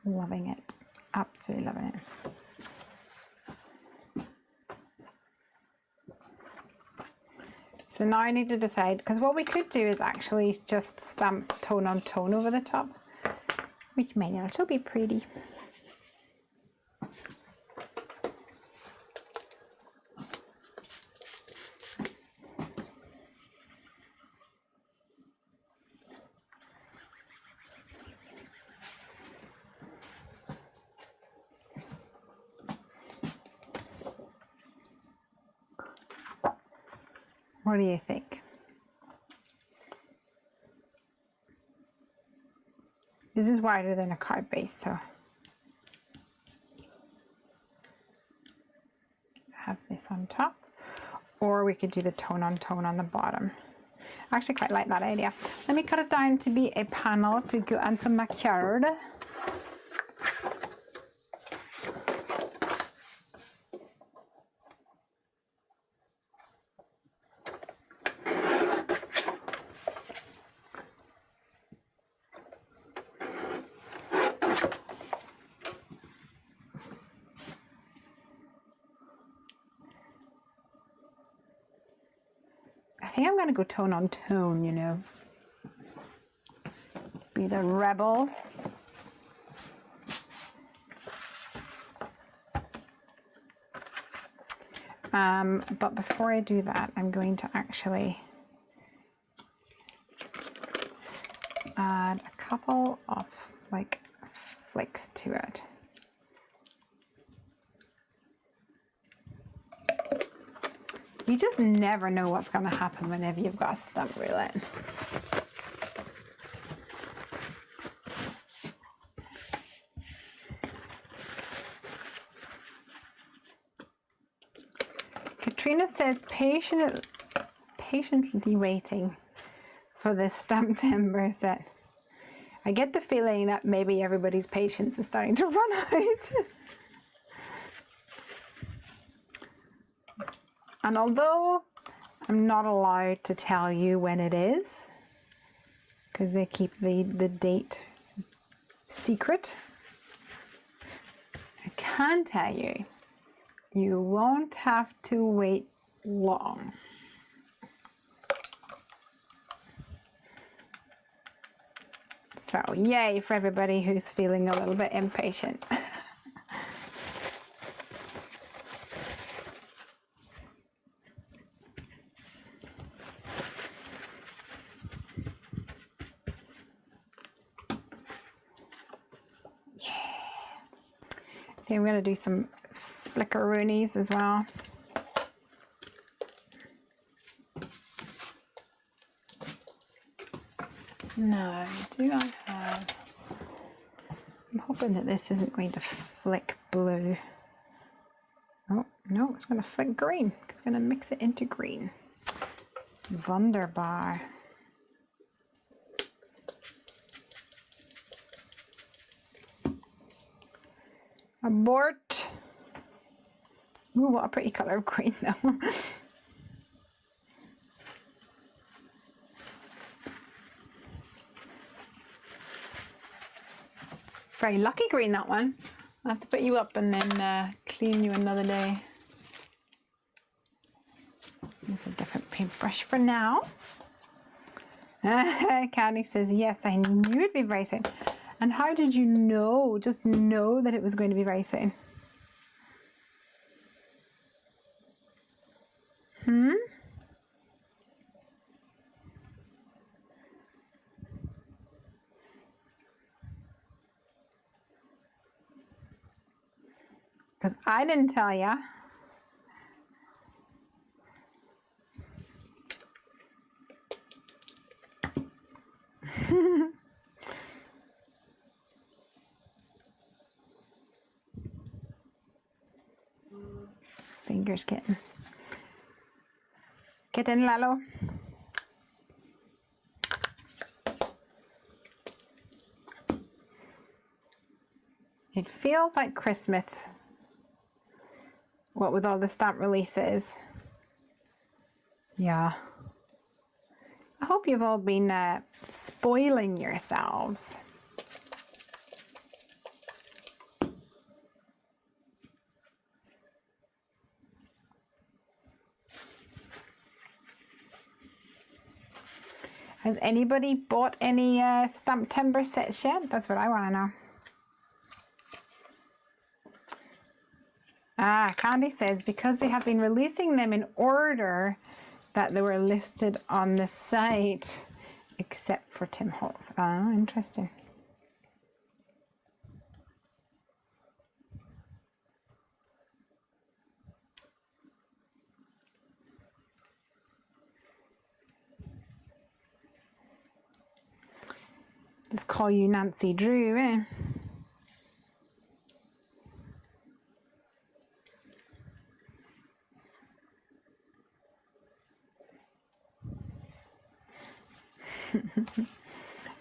Loving it. Absolutely loving it. So now I need to decide, because what we could do is actually just stamp tone on tone over the top, which may also be pretty. What do you think? This is wider than a card base, so have this on top, or we could do the tone on the bottom. I actually quite like that idea. Let me cut it down to be a panel to go onto my card. I think I'm going to go tone on tone, you know. Be the rebel. But before I do that, I'm going to actually add a couple of like flicks to it. You just never know what's going to happen whenever you've got a stamp roulette. Katrina says patiently waiting for this stamp timber set. I get the feeling that maybe everybody's patience is starting to run out. And although I'm not allowed to tell you when it is, because they keep the date secret, I can tell you, you won't have to wait long. So yay for everybody who's feeling a little bit impatient. I'm going to do some flickeroonies as well. No, do I have... I'm hoping that this isn't going to flick blue. Oh, no, it's going to flick green. It's going to mix it into green. Wunderbar. Abort. Ooh, what a pretty color of green though. Very lucky green, that one. I'll have to put you up and then clean you another day. Use a different paintbrush for now. Candy says, yes, I knew it'd be very soon. And how did you know? Just know that it was going to be very soon. because I didn't tell ya. Fingers kitten. Kitten, Lalo. It feels like Christmas, what with all the stamp releases. Yeah. I hope you've all been spoiling yourselves. Has anybody bought any stamp timber sets yet? That's what I want to know. Ah, Candy says because they have been releasing them in order that they were listed on the site, except for Tim Holtz. Oh, interesting. Just call you Nancy Drew, eh?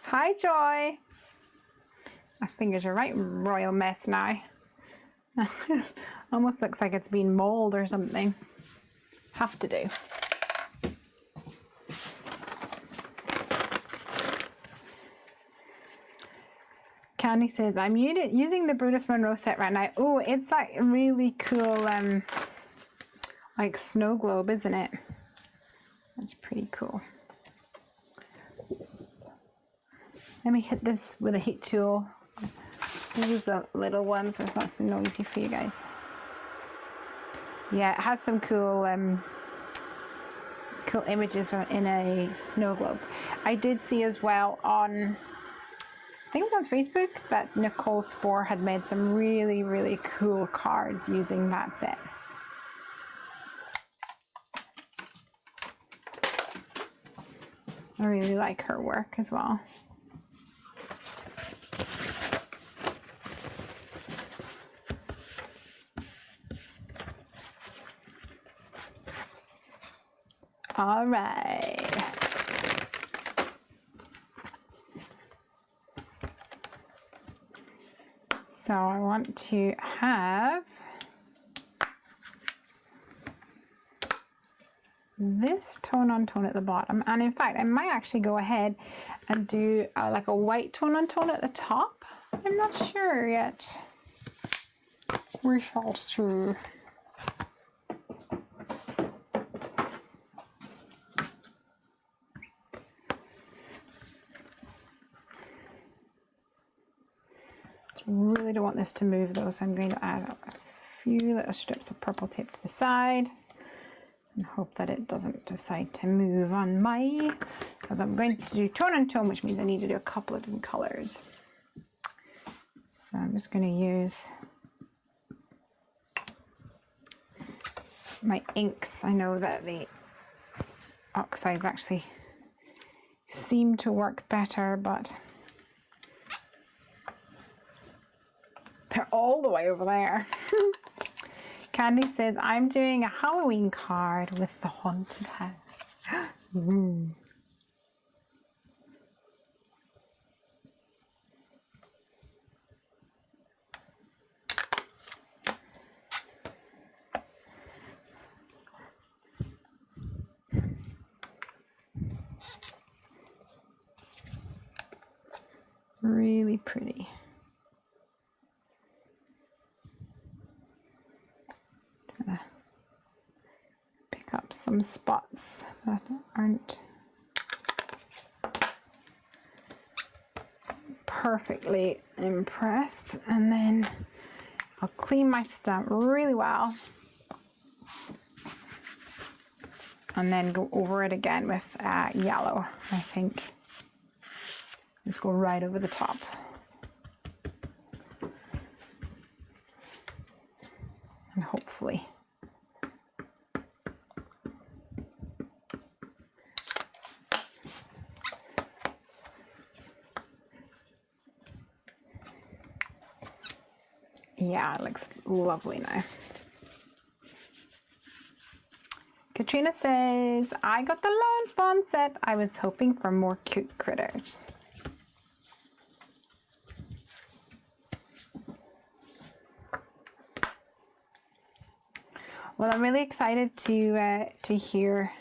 Hi, Joy. My fingers are right royal mess now. Almost looks like it's been mold or something. Have to do. Candy says, I'm using the Brutus Monroe set right now. Oh, it's like really cool, like snow globe, isn't it? That's pretty cool. Let me hit this with a heat tool. Use the little one so it's not so noisy for you guys. Yeah, it has some cool cool images in a snow globe. I did see as well on, I think it was on Facebook, that Nicole Spohr had made some really, really cool cards using that set. I really like her work as well. All right. So I want to have this tone on tone at the bottom, and in fact I might actually go ahead and do like a white tone on tone at the top. I'm not sure yet. We shall see. Really don't want this to move though, so I'm going to add a few little strips of purple tape to the side and hope that it doesn't decide to move on my, because I'm going to do tone and tone, which means I need to do a couple of different colors. So I'm just going to use my inks. I know that the oxides actually seem to work better, but they're all the way over there. Candy says, I'm doing a Halloween card with the haunted house. Ooh. Really pretty. Pick up some spots that aren't perfectly impressed, and then I'll clean my stamp really well and then go over it again with yellow. I think just go right over the top. Yeah, it looks lovely now. Katrina says, I got the Lawn Fawn set. I was hoping for more cute critters. Well, I'm really excited to hear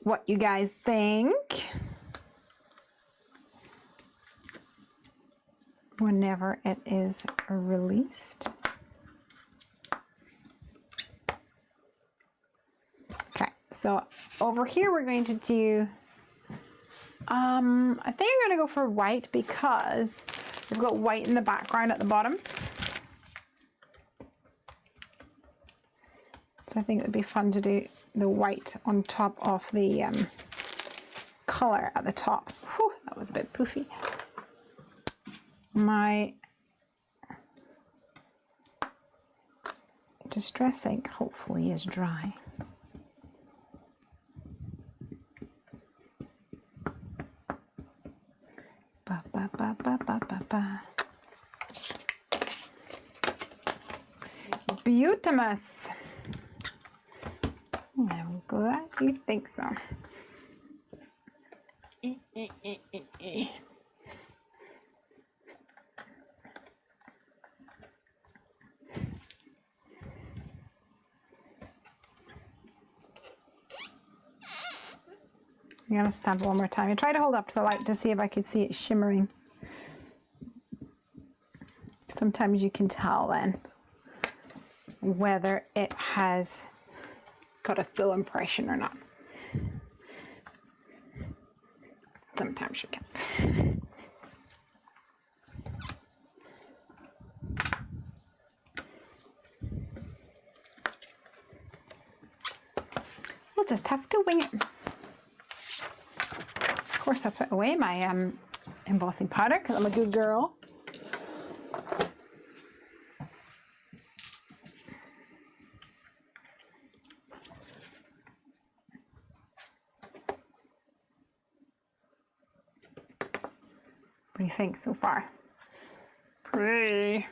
what you guys think whenever it is released. Okay, so over here we're going to do, I think I'm going to go for white because we've got white in the background at the bottom. So I think it would be fun to do the white on top of the color at the top. Whew, that was a bit poofy. My distress ink hopefully is dry. Ba, ba, ba, ba, ba, ba, ba. Beautimus. I'm glad you think so. I'm going to stamp it one more time. I tried to hold up to the light to see if I could see it shimmering. Sometimes you can tell then whether it has got a full impression or not. Sometimes you can't. We'll just have to wing it. Of course, I put away my embossing powder because I'm a good girl. What do you think so far? Pretty.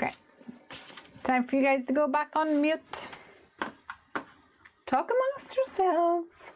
Okay. Time for you guys to go back on mute. Talk amongst yourselves.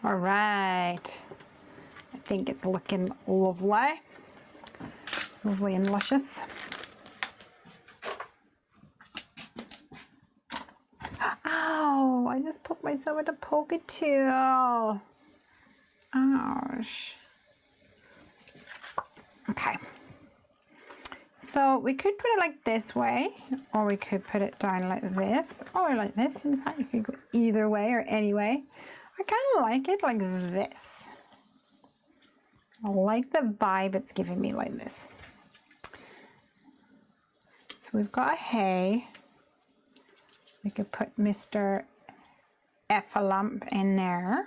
All right. I think it's looking lovely. Lovely and luscious. Ow, I just poked myself with a poke tool. Ouch. Okay. So we could put it like this way, or we could put it down like this, or like this. In fact, you could go either way or any way. I kind of like it like this. I like the vibe it's giving me like this. So we've got a hay. We could put Mr. Effalump in there.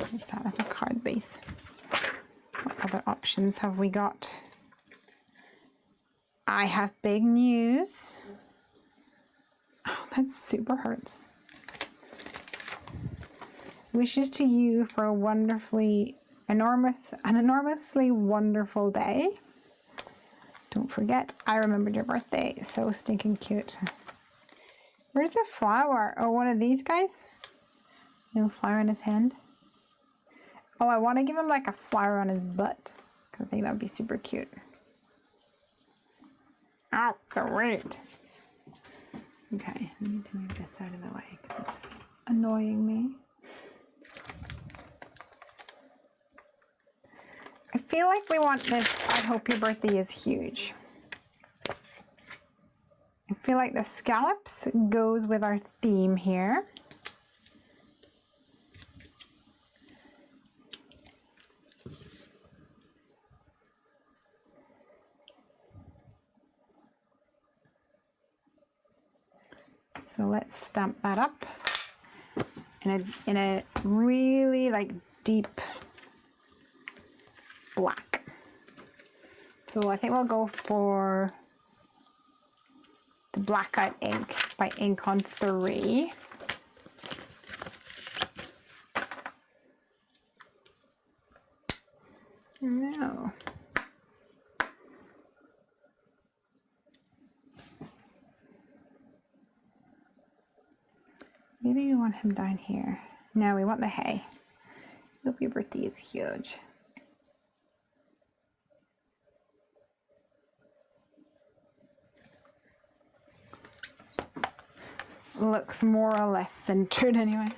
What's that? That's a card base. What other options have we got? I have big news. Oh, that super hurts. Wishes to you for a enormously wonderful day. Don't forget, I remembered your birthday. So stinking cute. Where's the flower? Oh, one of these guys? No flower in his hand. Oh, I want to give him like a flower on his butt. I think that would be super cute. Ah, great. Okay, I need to move this out of the way because it's annoying me. I feel like we want this, I hope your birthday is huge. I feel like the scallops goes with our theme here. So let's stamp that up in a really like deep black. So I think we'll go for the blackout ink by Ink on 3. No. Maybe we want him down here. No, we want the hay. Hope your birthday is huge. Looks more or less centered anyway.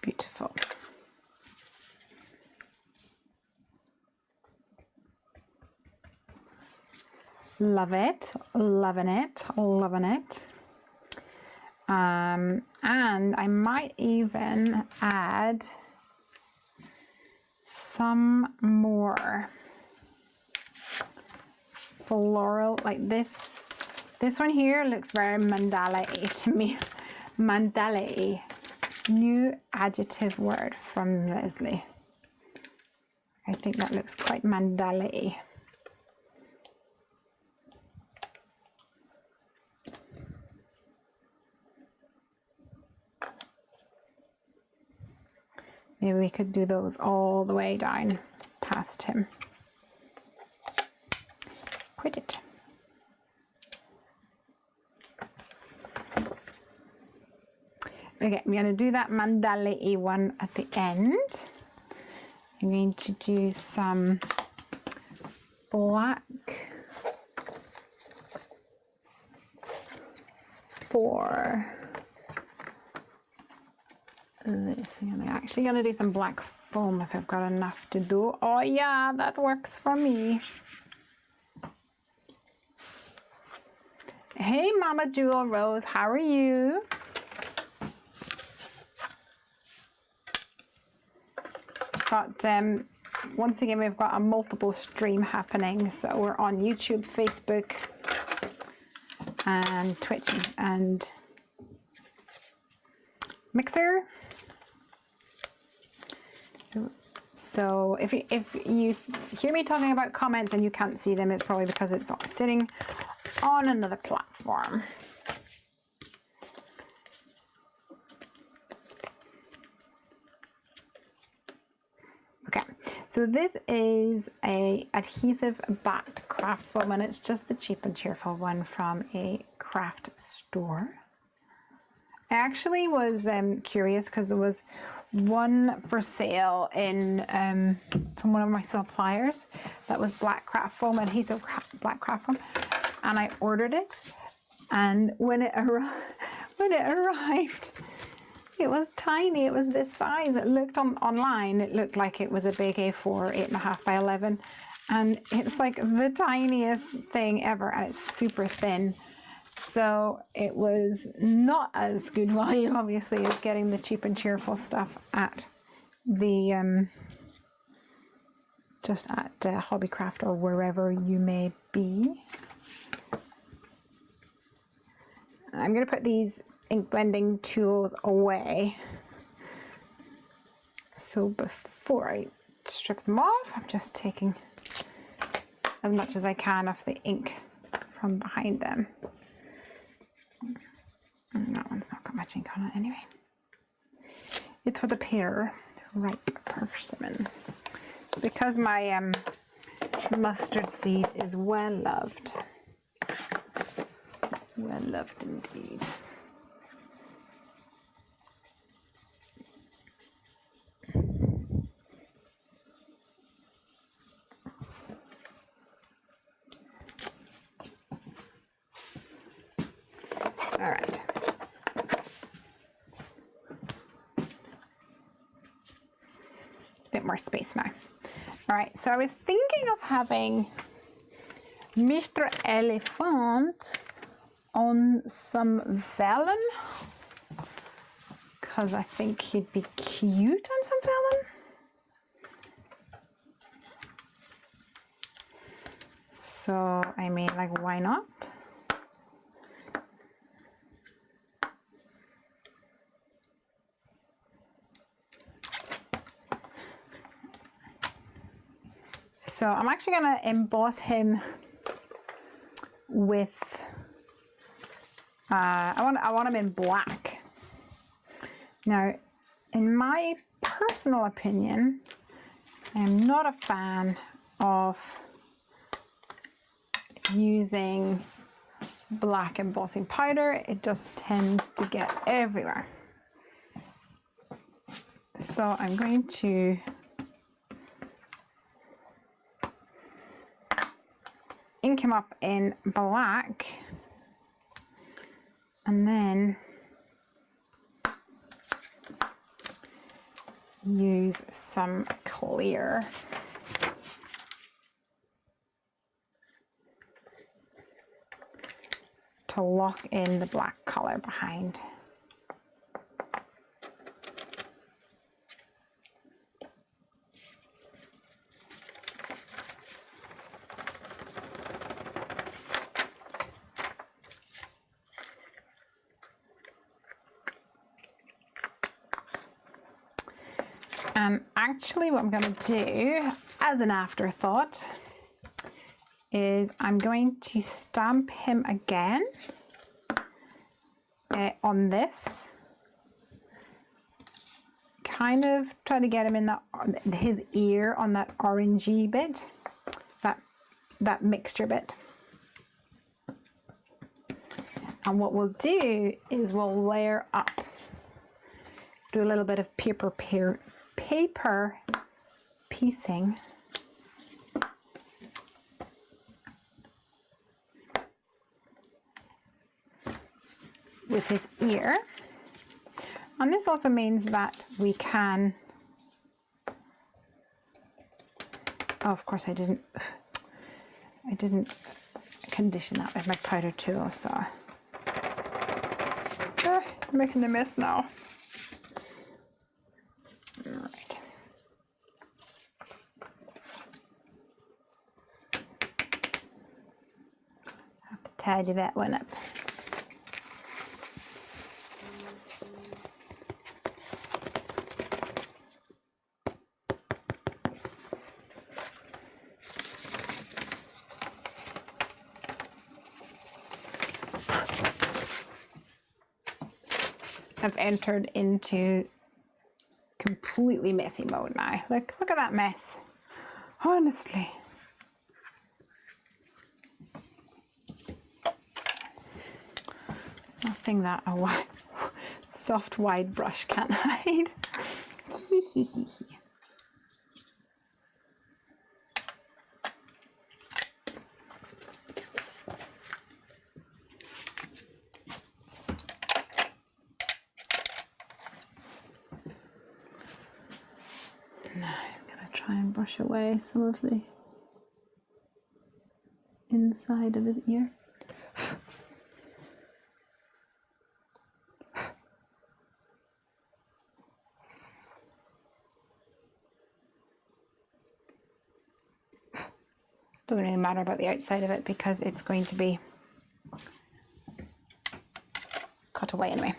Beautiful. Love it, loving it, loving it. And I might even add some more floral, like this. This one here looks very mandala-y to me. Mandala-y. New adjective word from Lesley. I think that looks quite mandala-y. Maybe we could do those all the way down past him. Quit it. Okay, I'm going to do that mandala-y one at the end. I'm going to do some black for this. I'm actually going to do some black foam if I've got enough to do. Oh yeah, that works for me. Hey Mama Jewel Rose, how are you? Got once again we've got a multiple stream happening, so we're on YouTube, Facebook and Twitch and Mixer. So if you hear me talking about comments and you can't see them, it's probably because it's sitting on another platform. Okay, so this is a adhesive backed craft foam, and it's just the cheap and cheerful one from a craft store. I actually was curious because there was one for sale in from one of my suppliers that was black craft foam, adhesive black craft foam, and I ordered it, and when it arrived, it was tiny. It was this size. It looked online, it looked like it was a big A4, 8.5 by 11, and it's like the tiniest thing ever, and it's super thin. So it was not as good value, obviously, as getting the cheap and cheerful stuff at the just at Hobbycraft or wherever you may be. I'm going to put these ink blending tools away. So before I strip them off, I'm just taking as much as I can of the ink from behind them. And that one's not got much ink on it anyway. It would appear ripe persimmon. Because my mustard seed is well loved. Well loved indeed. All right. Bit more space now. All right, so I was thinking of having Mr. Elephant on some vellum because I think he'd be cute on some vellum. So, I mean, like, why not? So I'm actually going to emboss him with, I want him in black. Now, in my personal opinion, I am not a fan of using black embossing powder. It just tends to get everywhere. So I'm going to ink him up in black and then use some clear to lock in the black color behind. Actually, what I'm going to do as an afterthought is I'm going to stamp him again on this. Kind of try to get him in his ear on that orangey bit, that mixture bit. And what we'll do is we'll layer up, do a little bit of paper piecing with his ear. And this also means that we can, oh, of course I didn't condition that with my powder tool, so I'm making a mess now. All right. Have to tidy that one up. I've entered into completely messy mode now. Look at that mess. Honestly. Nothing that a soft wide brush can't hide. Now I'm going to try and brush away some of the inside of his ear. Doesn't really matter about the outside of it because it's going to be cut away anyway.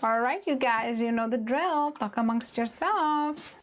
All right, you guys, you know the drill. Talk amongst yourselves.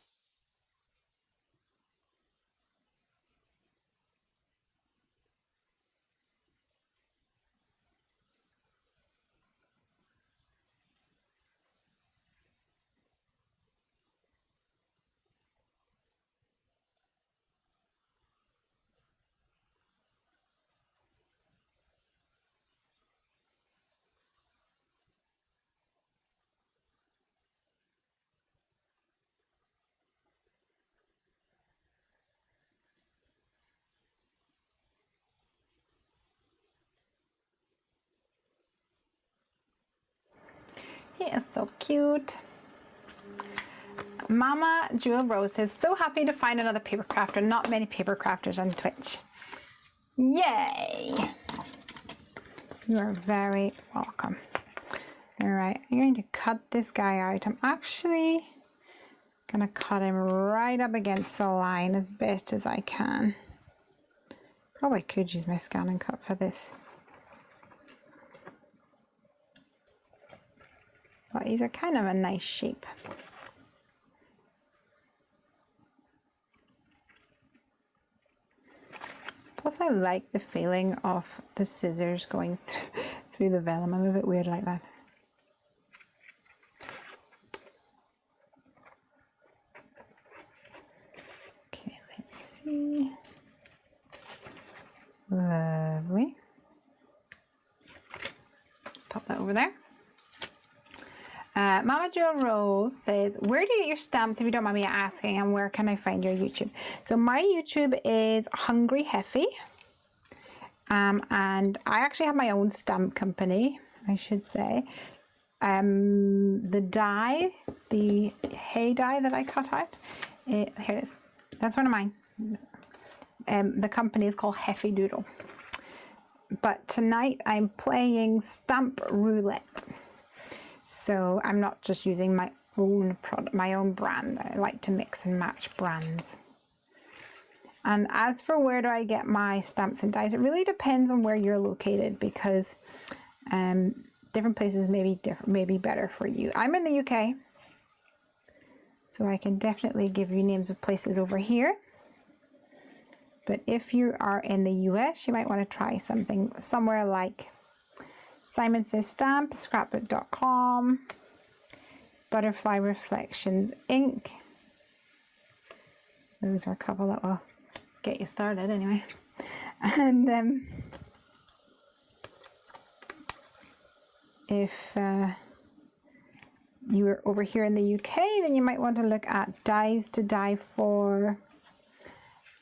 He is so cute. Mama Jewel Rose says, so happy to find another paper crafter. Not many paper crafters on Twitch. Yay! You are very welcome. All right, I'm going to cut this guy out. I'm actually gonna cut him right up against the line as best as I can. Probably could use my scan and cut for this. But he's a kind of a nice shape. Plus I like the feeling of the scissors going through the vellum. I'm a bit weird like that. Okay, let's see. Lovely. Pop that over there. Mama Jewel Rose says, where do you get your stamps, if you don't mind me asking, and where can I find your YouTube? So my YouTube is Hungry Heffy. And I actually have my own stamp company, I should say. The die, the hay die that I cut out, here it is. That's one of mine. The company is called Heffy Doodle. But tonight I'm playing Stamp Roulette. So I'm not just using my own product, my own brand. I like to mix and match brands. And as for where do I get my stamps and dies, it really depends on where you're located, because different places may be better for you. I'm in the UK, so I can definitely give you names of places over here. But if you are in the US, you might want to try something somewhere like Simon Says Stamp, scrapbook.com, Butterfly Reflections Inc. Those are a couple that will get you started anyway. And if you're over here in the UK, then you might want to look at Dies to Die For,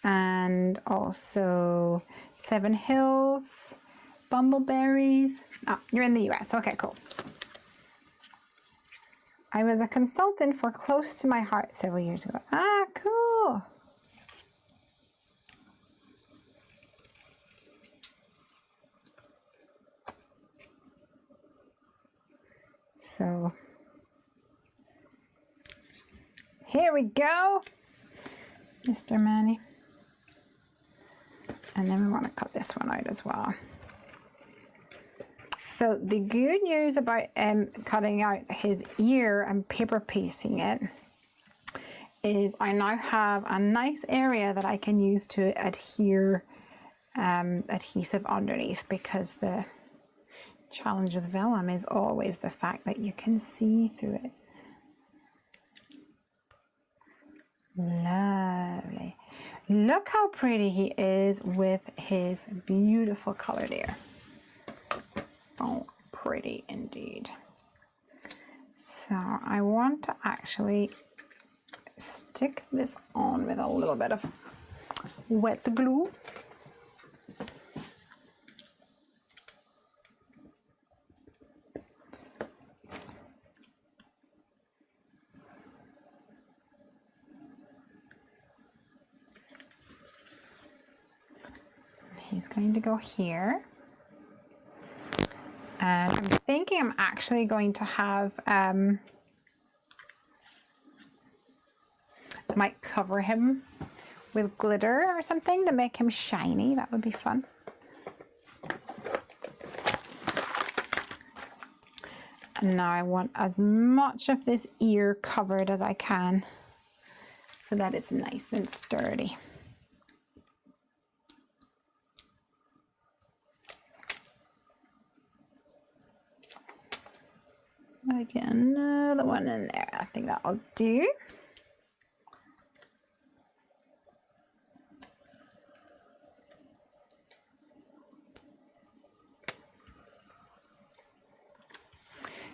and also Seven Hills, Bumbleberries. Ah, you're in the US. Okay, cool. I was a consultant for Close to My Heart several years ago. Ah, cool. So here we go, Mr. Manny. And then we want to cut this one out as well. So the good news about cutting out his ear and paper piecing it is I now have a nice area that I can use to adhere adhesive underneath, because the challenge with vellum is always the fact that you can see through it. Lovely. Look how pretty he is with his beautiful colored ear. Oh, pretty indeed. So I want to actually stick this on with a little bit of wet glue. He's going to go here. And I'm thinking I'm actually going to have, I might cover him with glitter or something to make him shiny. That would be fun. And now I want as much of this ear covered as I can so that it's nice and sturdy. I get another one in there. I think that'll do.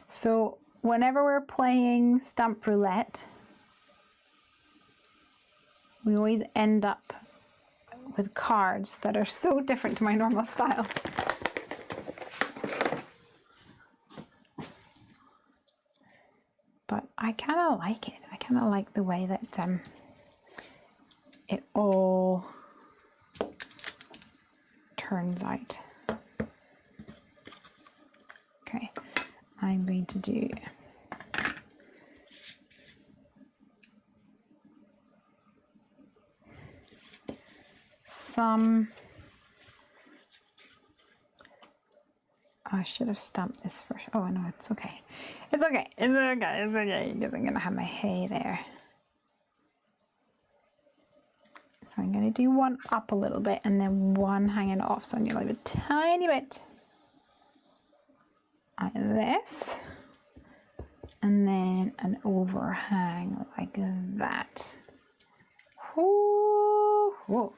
So whenever we're playing Stump Roulette, we always end up with cards that are so different to my normal style. But I kind of like it. I kind of like the way that it all turns out. Okay, I'm going to do some. I should have stamped this first. Oh no, it's okay. It's okay. It's okay. It's okay. Because I'm gonna have my hay there. So I'm gonna do one up a little bit and then one hanging off. So I'm gonna leave a tiny bit like this, and then an overhang like that. Whoa, whoa.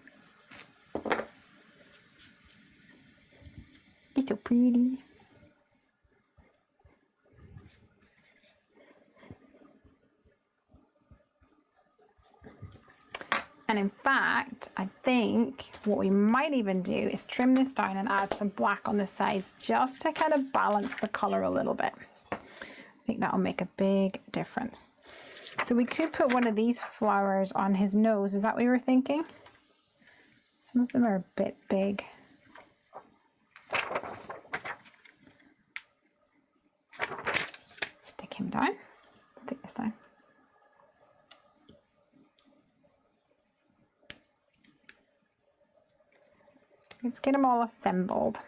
It's so pretty. And in fact, I think what we might even do is trim this down and add some black on the sides just to kind of balance the color a little bit. I think that'll make a big difference. So we could put one of these flowers on his nose. Is that what you were thinking? Some of them are a bit big. Stick him down. Stick this down. Let's get them all assembled.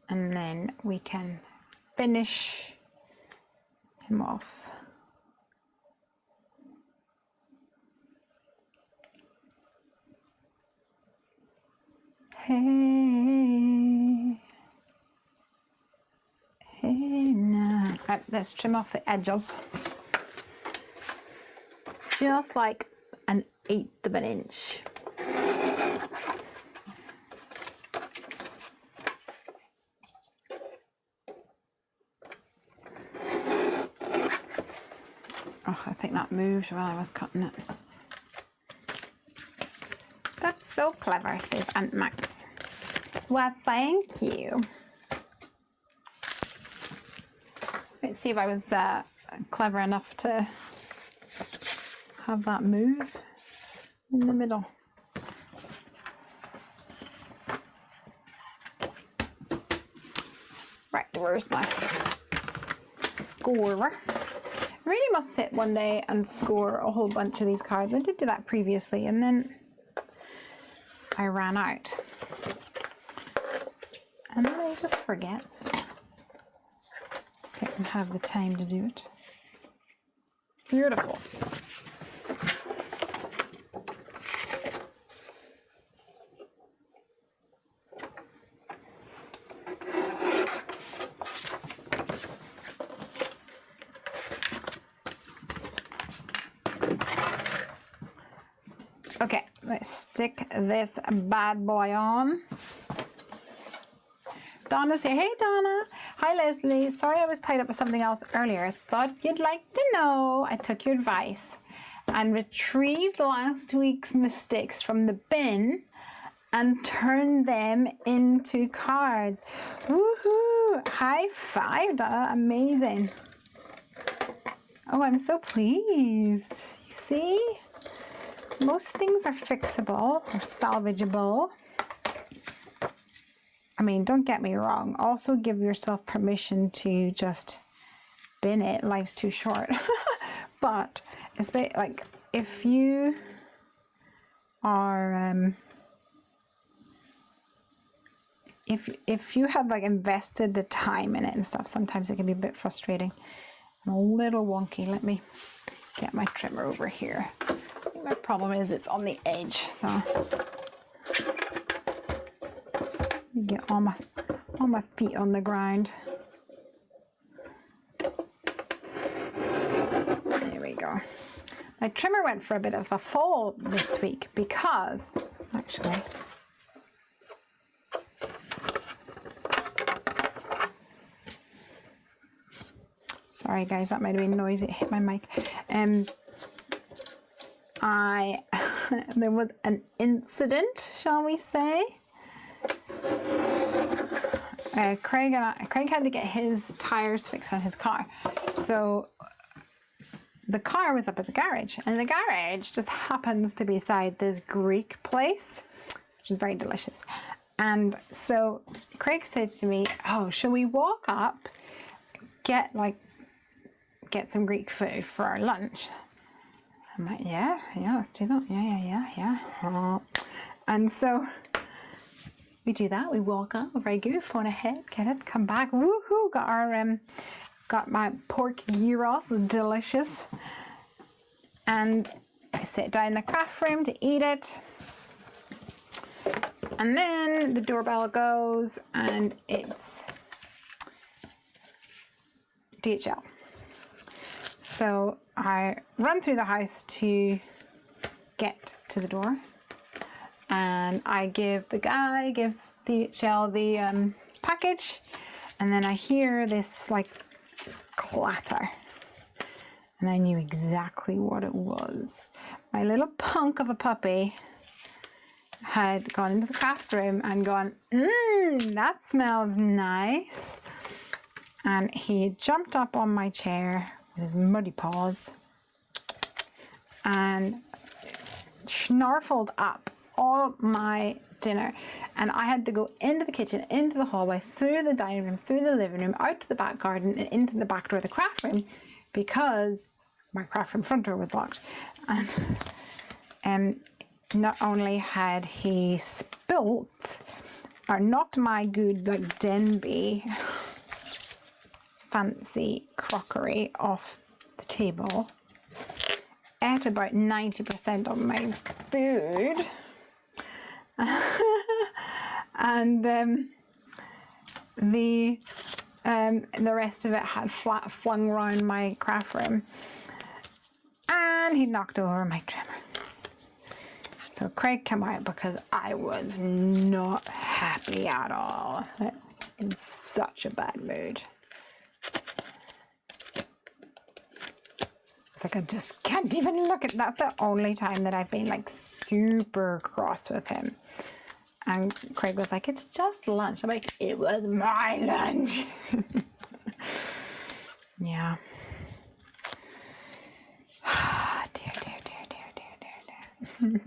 And then we can finish him off. Hey, hey now. Right, let's trim off the edges. Just like an 1/8 of an inch. Oh, I think that moved while I was cutting it. That's so clever, says Aunt Max. Well, thank you. Let's see if I was clever enough to have that move in the middle. Right, where's my score? I really must sit one day and score a whole bunch of these cards. I did do that previously and then I ran out. And then I just forget. Sit and have the time to do it. Beautiful. Okay, let's stick this bad boy on. Donna's here. Hey, Donna. Hi, Leslie. Sorry I was tied up with something else earlier. Thought you'd like to know. I took your advice and retrieved last week's mistakes from the bin and turned them into cards. Woohoo! High five, Donna. Amazing. Oh, I'm so pleased. You see? Most things are fixable or salvageable. I mean, don't get me wrong. Also give yourself permission to just bin it. Life's too short. But especially like if you are if you have like invested the time in it and stuff, sometimes it can be a bit frustrating and a little wonky. Let me get my trimmer over here. I think my problem is it's on the edge, so get all my feet on the ground. There we go. My trimmer went for a bit of a fall this week because, actually, sorry guys, that might have been noisy. It hit my mic. There was an incident, shall we say? Craig had to get his tires fixed on his car, so the car was up at the garage, and the garage just happens to be beside this Greek place, which is very delicious. And so Craig said to me, "Oh, shall we walk up, get some Greek food for our lunch?" I'm like, yeah, let's do that. Yeah. And so we do that. We walk up, we're very good, phone ahead, get it, come back, woohoo! Got my pork gyros, it's delicious. And I sit down in the craft room to eat it. And then the doorbell goes, and it's DHL. So I run through the house to get to the door, and I give DHL the package, and then I hear this like clatter, and I knew exactly what it was. My little punk of a puppy had gone into the craft room and gone, that smells nice. And he jumped up on my chair with his muddy paws and snarfled up all my dinner. And I had to go into the kitchen, into the hallway, through the dining room, through the living room, out to the back garden, and into the back door of the craft room, because my craft room front door was locked. And not only had he spilt or knocked my good like Denby fancy crockery off the table, ate about 90% of my food, and the rest of it had flung around my craft room, and he knocked over my trimmer. So Craig came out because I was not happy at all, in such a bad mood. It's like I just can't even look at. That's the only time that I've been like super cross with him. And Craig was like, "It's just lunch." I'm like, "It was my lunch." Yeah. dear.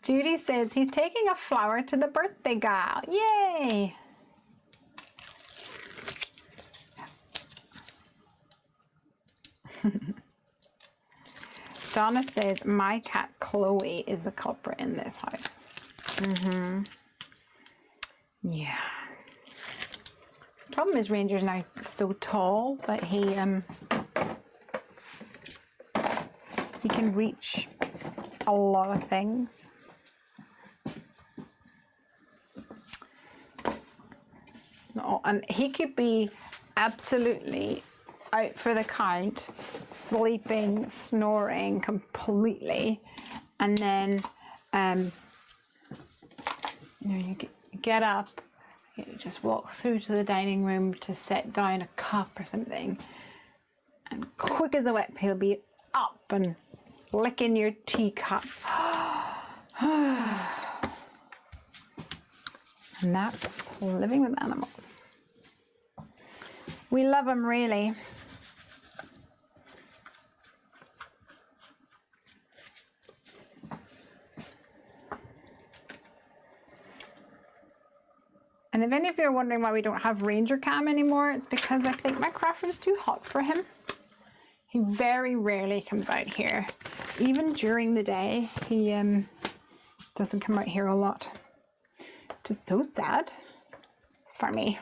Judy says he's taking a flower to the birthday gal. Yay! Donna says my cat Chloe is the culprit in this house. Yeah. The problem is Ranger's now so tall that he can reach a lot of things. And he could be absolutely out for the count, sleeping, snoring completely, and then you get up, you just walk through to the dining room to set down a cup or something, and quick as a whip he'll be up and licking your teacup. And that's living with animals. We love them, really. And if any of you are wondering why we don't have Ranger Cam anymore, it's because I think my craft room's too hot for him. He very rarely comes out here. Even during the day, he doesn't come out here a lot. Just so sad for me.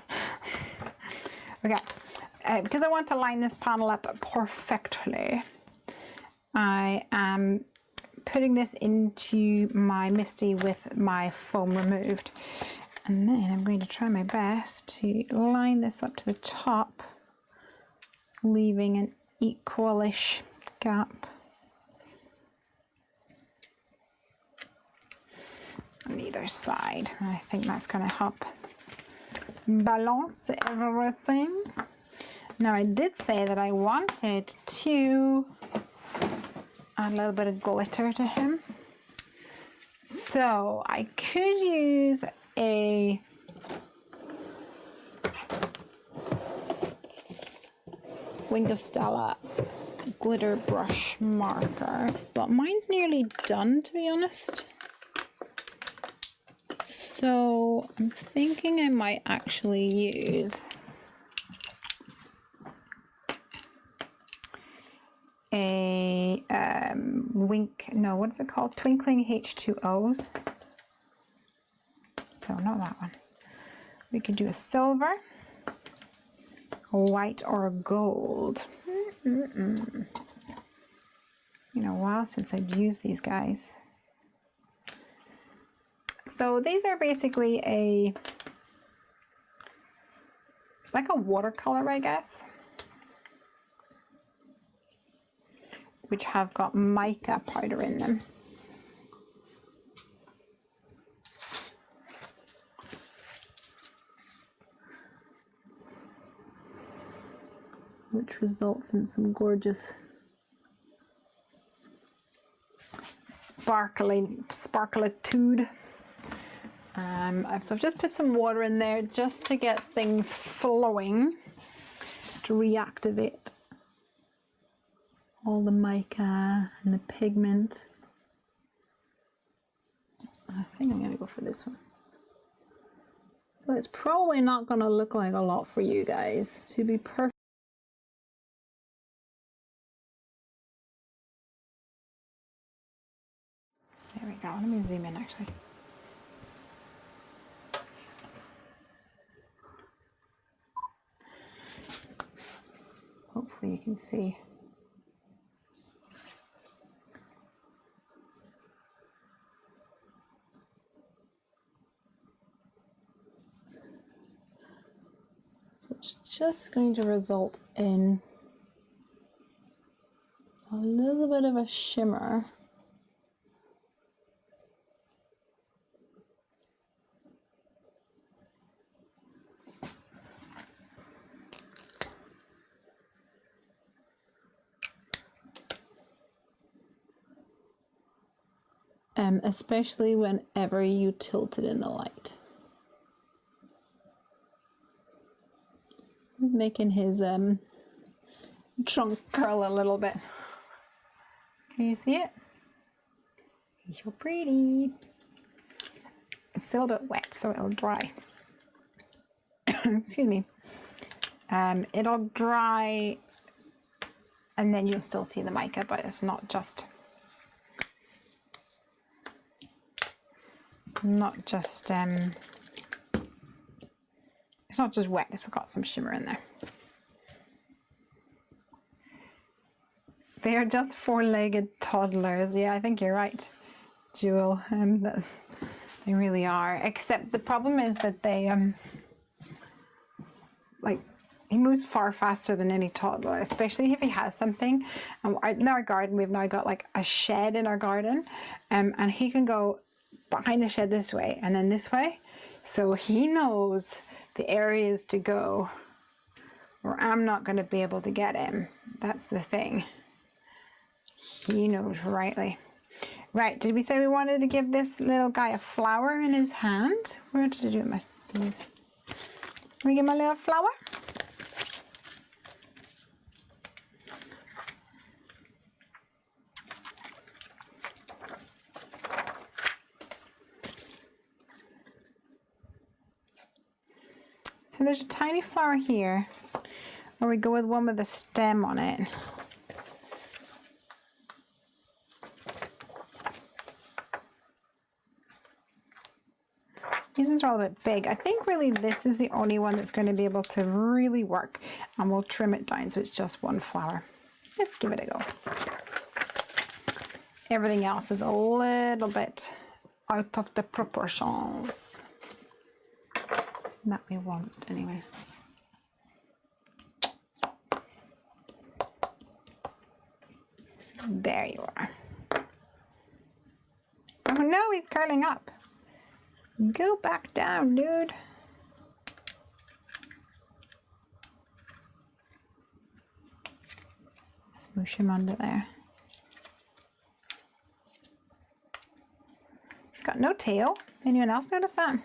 Okay, because I want to line this panel up perfectly, I am putting this into my Misty with my foam removed. And then I'm going to try my best to line this up to the top, leaving an equalish gap on either side. I think that's going to help balance everything. Now I did say that I wanted to add a little bit of glitter to him. So I could use a Wing of Stella glitter brush marker, but mine's nearly done, to be honest. So I'm thinking I might actually use a what is it called? Twinkling H2Os. So not that one. We could do a silver, a white, or a gold. Been a while since I've used these guys. So these are basically like a watercolor, I guess, which have got mica powder in them. Which results in some gorgeous sparklitude. So I've just put some water in there just to get things flowing, to reactivate all the mica and the pigment. I think I'm going to go for this one. So it's probably not going to look like a lot for you guys, to be perfect. There we go. Let me zoom in actually. Hopefully you can see. So it's just going to result in a little bit of a shimmer. Especially whenever you tilt it in the light. He's making his trunk curl a little bit. Can you see it? He's so pretty. It's still a bit wet, so it'll dry. Excuse me. It'll dry, and then you'll still see the mica, but it's not just it's not just wet, it's got some shimmer in there. They are just four-legged toddlers. Yeah, I think you're right, Jewel. They really are. Except the problem is that they he moves far faster than any toddler, especially if he has something. In our garden, we've now got like a shed in our garden, and he can go behind the shed this way and then this way. So he knows the areas to go where I'm not going to be able to get him. That's the thing. He knows rightly. Right, did we say we wanted to give this little guy a flower in his hand? Where did I do my things? Can we give him a little flower? So there's a tiny flower here, or we go with one with a stem on it. These ones are all a bit big. I think really this is the only one that's going to be able to really work, and we'll trim it down so it's just one flower. Let's give it a go. Everything else is a little bit out of the proportions that we want anyway. There you are. Oh no, he's curling up. Go back down, dude. Smoosh him under there. He's got no tail. Anyone else notice that?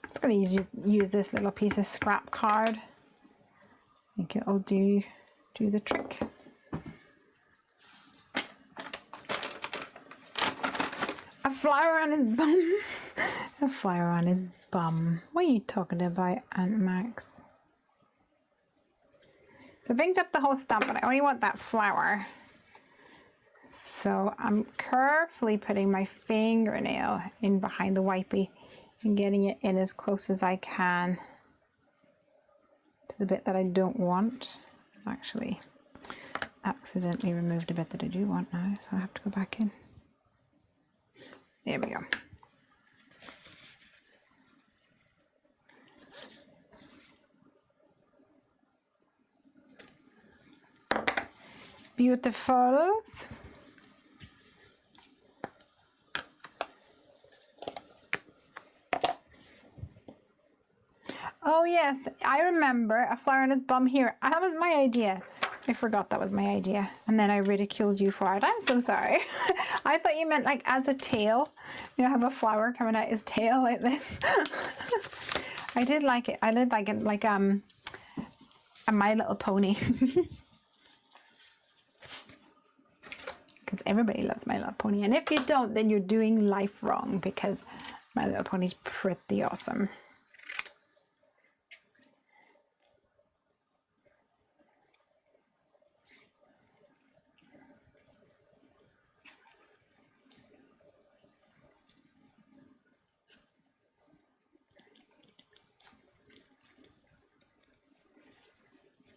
It's going to use this little piece of scrap card. I think it'll do the trick. A flower on his bum. A flower on his bum. What are you talking about, Aunt Max? So I picked up the whole stump, but I only want that flower. So I'm carefully putting my fingernail in behind the wipey and getting it in as close as I can to the bit that I don't want. Actually, accidentally removed a bit that I do want now, so I have to go back in. There we go. Beautifuls. Oh yes, I remember a flower on his bum here. That was my idea. I forgot that was my idea. And then I ridiculed you for it. I'm so sorry. I thought you meant like as a tail. You know, have a flower coming out his tail like this. I did like it. I did like it like a My Little Pony. Because everybody loves My Little Pony. And if you don't, then you're doing life wrong, because My Little Pony's pretty awesome.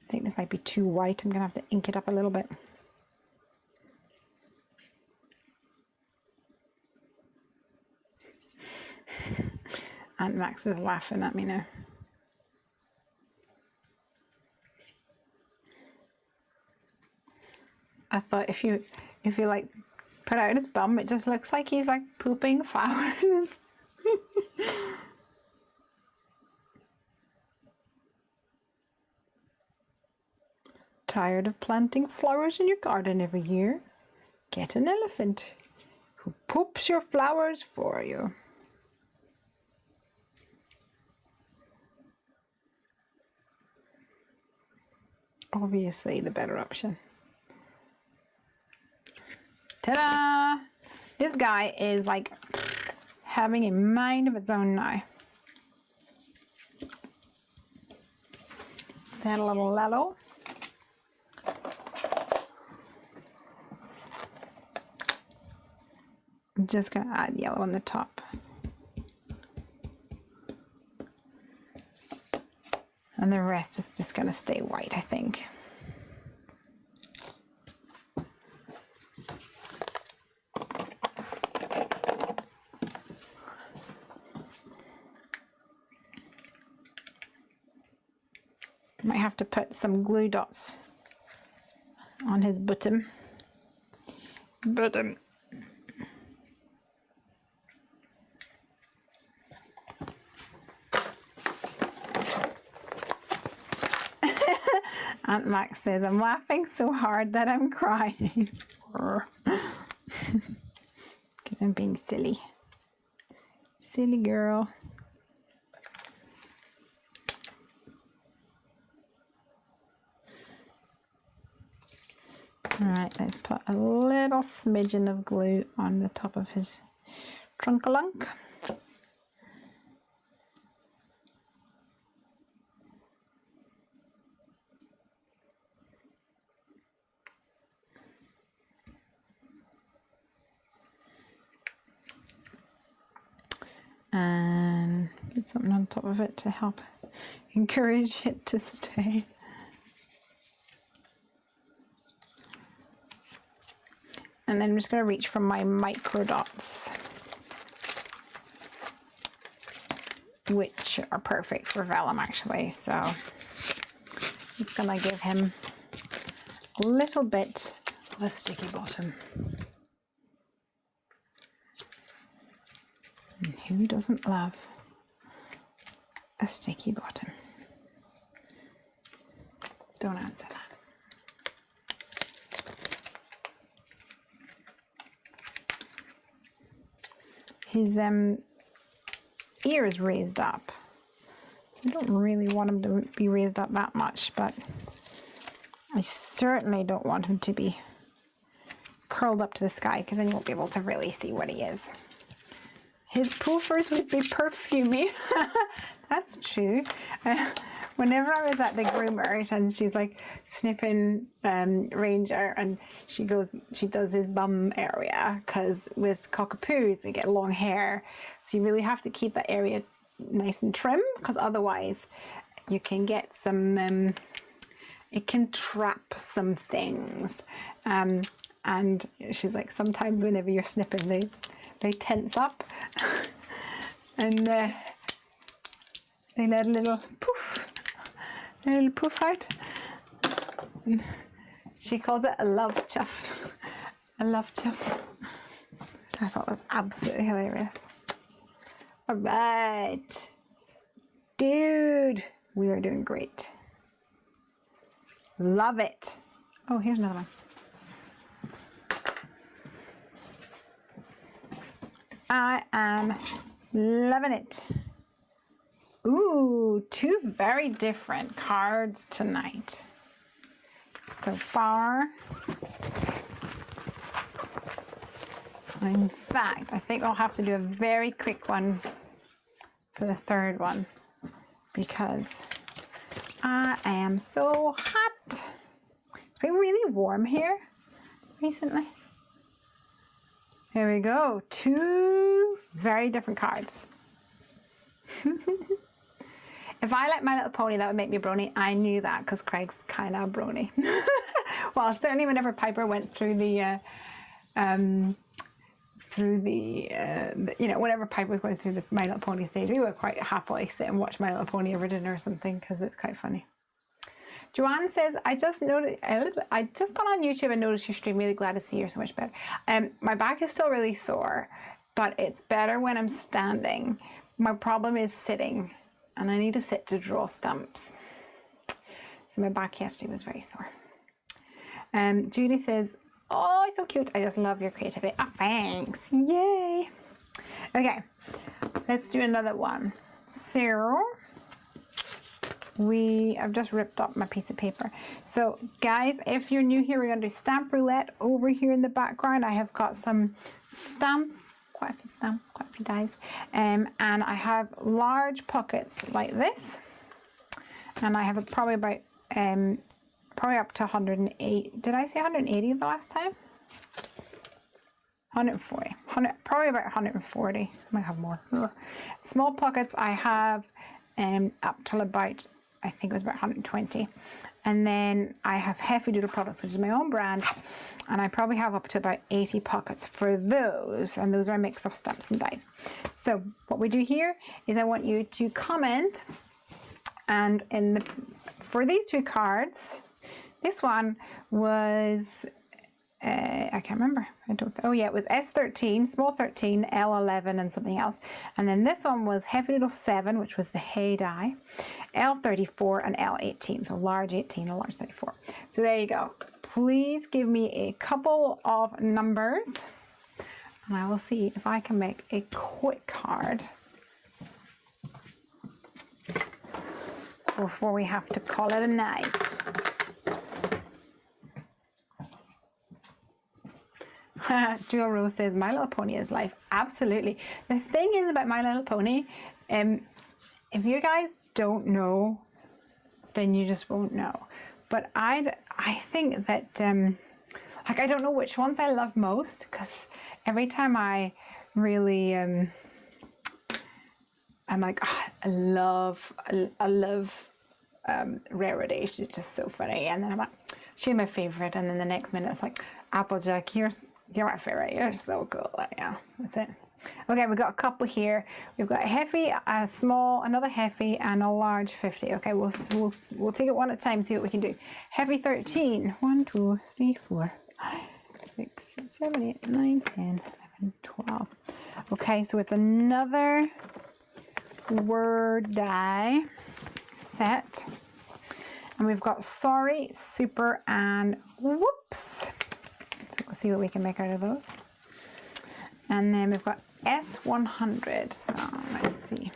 I think this might be too white. I'm going to have to ink it up a little bit. Aunt Max is laughing at me now. I thought if you like put out his bum, it just looks like he's like pooping flowers. Tired of planting flowers in your garden every year? Get an elephant who poops your flowers for you. Obviously the better option. Ta-da! This guy is like having a mind of its own now. Is that a little Lello? I'm just going to add yellow on the top. And the rest is just going to stay white, I think. Might have to put some glue dots on his bottom. Aunt Max says, I'm laughing so hard that I'm crying. Because I'm being silly. Silly girl. Alright, let's put a little smidgen of glue on the top of his trunk-a-lunk. and put something on top of it to help encourage it to stay. And then I'm just going to reach for my micro dots, which are perfect for vellum actually. So it's going to give him a little bit of a sticky bottom. And who doesn't love a sticky bottom? Don't answer that. His ear is raised up. I don't really want him to be raised up that much, but I certainly don't want him to be curled up to the sky, because then you won't be able to really see what he is. His poofers would be perfumey. That's true. Whenever I was at the groomers and she's like snipping Ranger, and she does his bum area, because with cockapoos they get long hair, so you really have to keep that area nice and trim, because otherwise you can get some it can trap some things, and she's like, sometimes whenever you're snipping they tense up and they let a little poof out. She calls it a love chuff. A love chuff. Which I thought was absolutely hilarious. All right. Dude, we are doing great. Love it. Oh, here's another one. I am loving it. Ooh, two very different cards tonight so far. In fact, I think I'll have to do a very quick one for the third one, because I am so hot. It's been really warm here recently. There we go. Two very different cards. If I like My Little Pony, that would make me brony. I knew that because Craig's kind of brony. Well, certainly whenever Piper went through the, whenever Piper was going through the My Little Pony stage, we would quite happily sit and watch My Little Pony over dinner or something, because it's quite funny. Joanne says, I just got on YouTube and noticed your stream. Really glad to see you're so much better. My back is still really sore, but it's better when I'm standing. My problem is sitting, and I need to sit to draw stumps. So my back yesterday was very sore. Judy says, oh, so cute. I just love your creativity. Ah, thanks. Yay. Okay, let's do another one. So I've just ripped up my piece of paper. So guys, if you're new here, we're going to do stamp roulette. Over here in the background I have got some stamps, quite a few dies, and I have large pockets like this, and I have probably about probably up to 108. Did I say 180 the last time? 140. Probably about 140. I might have more. Ugh. Small pockets I have up till about, I think it was about 120. And then I have Heffy Doodle products, which is my own brand, and I probably have up to about 80 pockets for those, and those are a mix of stamps and dies. So what we do here is I want you to comment, and for these two cards, this one was I can't remember. Oh yeah, it was S13, small 13, L11 and something else. And then this one was Heffy Doodle 7, which was the hay die, L34 and L18. So large 18 and large 34. So there you go. Please give me a couple of numbers, and I will see if I can make a quick card before we have to call it a night. Jewel Rose says, My Little Pony is life. Absolutely. The thing is about My Little Pony, if you guys don't know, then you just won't know. But I think that, like, I don't know which ones I love most, because every time I really I'm like, oh, I love Rarity. She's just so funny. And then I'm like, she's my favorite. And then the next minute it's like, Applejack, you're my favorite. You're so cool. Like, yeah, that's it. Okay, we've got a couple here. We've got a Heffy, a small, another Heffy, and a large 50. Okay, we'll take it one at a time, see what we can do. Heffy 13. 1, 2, 3, 4, 5, 6, 7, 8, 9, 10, 11, 12. Okay, so it's another word die set. And we've got sorry, super, and whoops. So we'll see what we can make out of those. And then we've got S100. So let's see.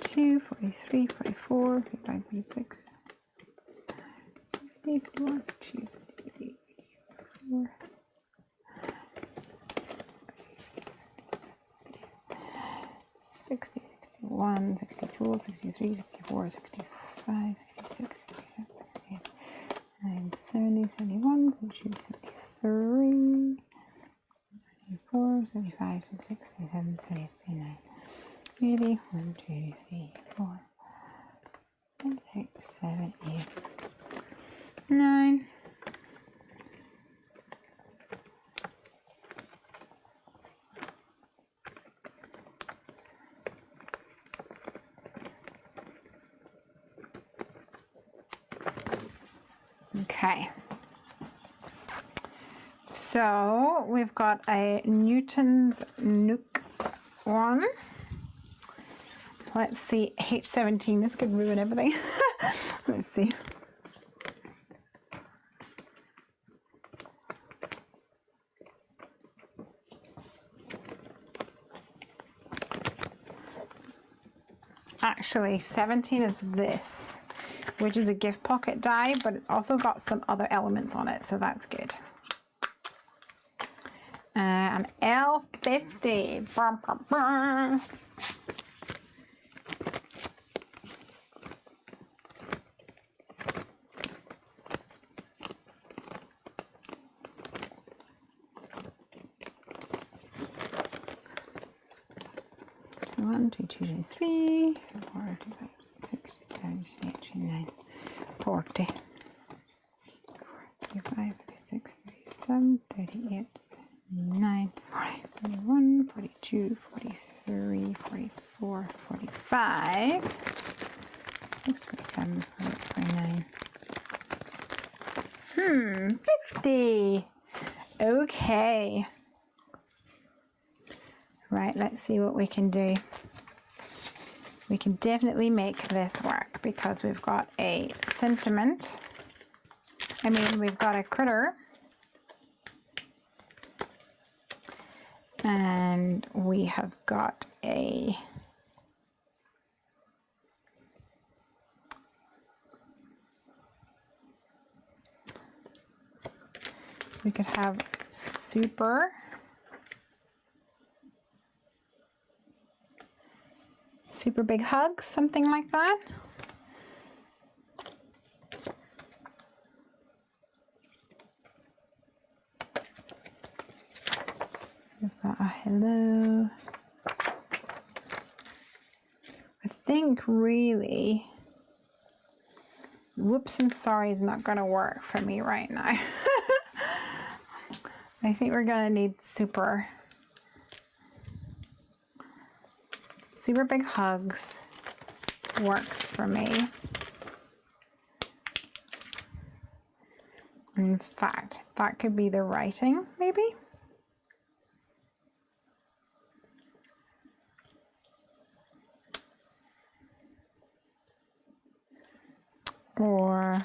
Two, 43, 44, 45, 46, 50, 51, 52, 53, 54, 60, 61, 62, 63, 64, 65, 66, 67, 68, 69, 70, 71, 72, 73, 74, 75, 76, 77, 78, 79. 80, 1, 2, 3, 4, 5, 6, 7, 8, 9. Okay. So we've got a Newton's Nook one. Let's see, H17, this could ruin everything. Let's see. Actually, 17 is this, which is a gift pocket die, but it's also got some other elements on it, so that's good. An L50. Brum, brum, brum. One, two, two, two, 3, 4, 5, 6, 7, 8, 9, 40, 35, 36, 37, 38, 39, 40, 41, 42, 43, 44, 45, 46, 47, 48, 49. 50. Okay. Right, let's see what we can do. We can definitely make this work because we've got a sentiment. We've got a critter. And we have got a we could have super. Super big hugs, something like that. We've got a hello. I think really whoops and sorry is not going to work for me right now. I think we're going to need super big hugs works for me. In fact, that could be the writing, maybe. Or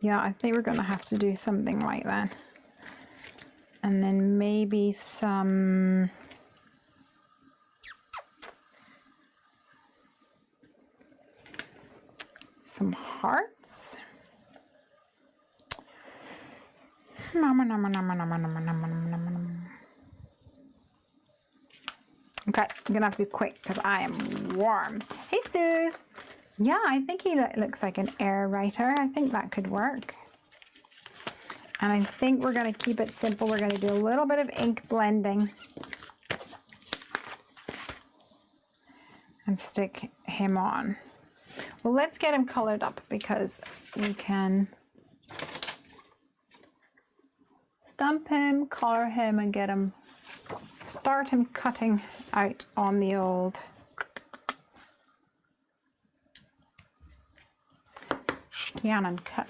yeah, I think we're going to have to do something like that. And then maybe some hearts. Okay, I'm gonna have to be quick because I am warm. Hey, Suze. Yeah, I think he looks like an air writer. I think that could work. And I think we're gonna keep it simple. We're gonna do a little bit of ink blending and stick him on. Well, let's get him colored up because we can stamp him, color him, and get him, start him cutting out on the old scan and cut.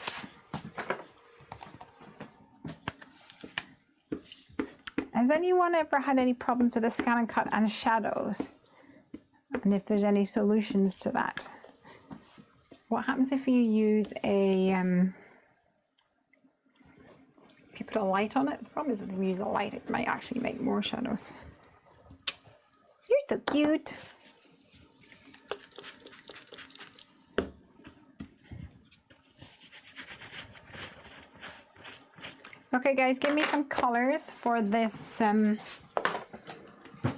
Has anyone ever had any problems with the scan and cut and shadows? And if there's any solutions to that? What happens if you use a, if you put a light on it? The problem is if you use a light, it might actually make more shadows. You're so cute. Okay guys, give me some colors for this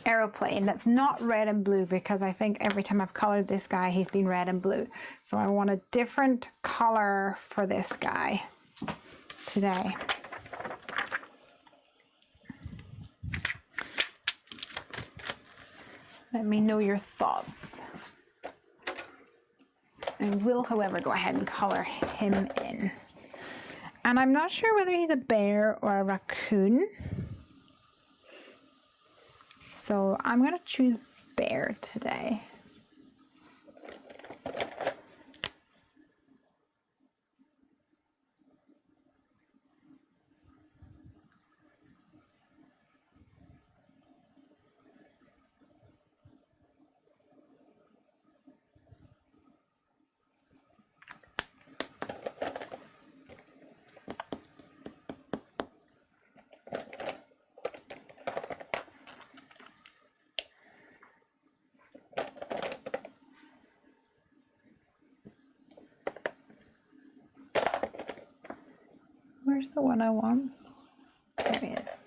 aeroplane that's not red and blue, because I think every time I've colored this guy he's been red and blue. So I want a different color for this guy today. Let me know your thoughts. I will, however, go ahead and color him in. And I'm not sure whether he's a bear or a raccoon. So I'm going to choose bear today. Where's the one I want? There he is.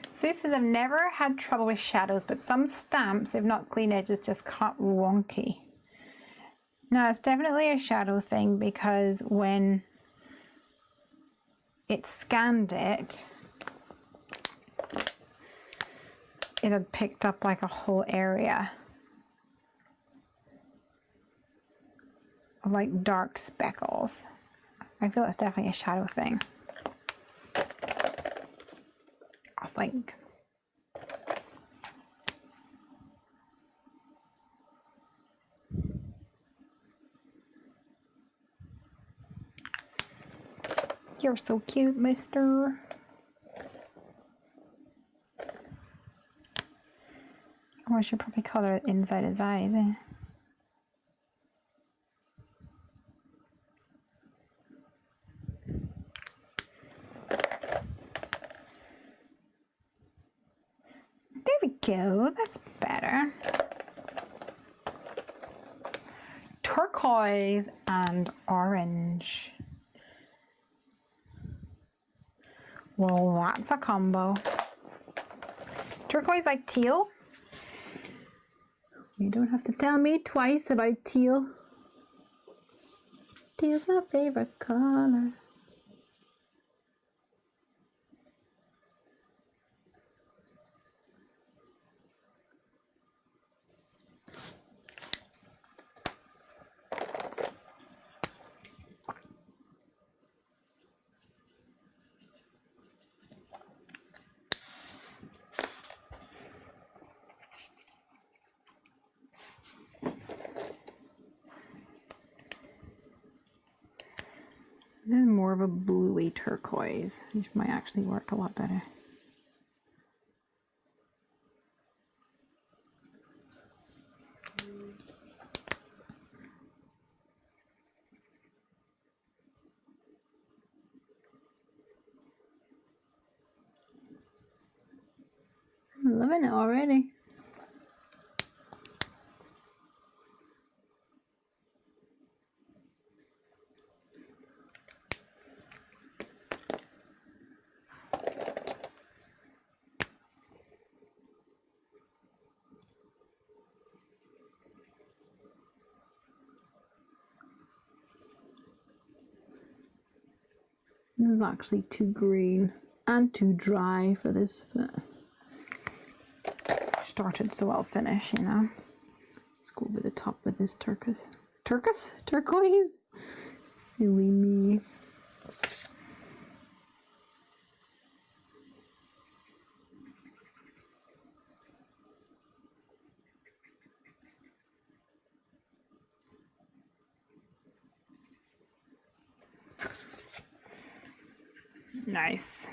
Sue says, I've never had trouble with shadows, but some stamps, if not clean edges, just cut wonky. Now, it's definitely a shadow thing, because when it scanned it, it had picked up like a whole area of like dark speckles. I feel it's definitely a shadow thing. I think. You're so cute, mister. Oh, I should probably color it inside his eyes, eh? There we go, that's better. Turquoise and orange. Well, that's a combo. Turquoise like teal. You don't have to tell me twice about teal. Teal's my favorite color. This is more of a bluey turquoise, which might actually work a lot better. loving it already. This is actually too green and too dry for this, but started so I'll finish, you know. Let's go over the top with this turquoise. Turquoise? Silly me. Nice.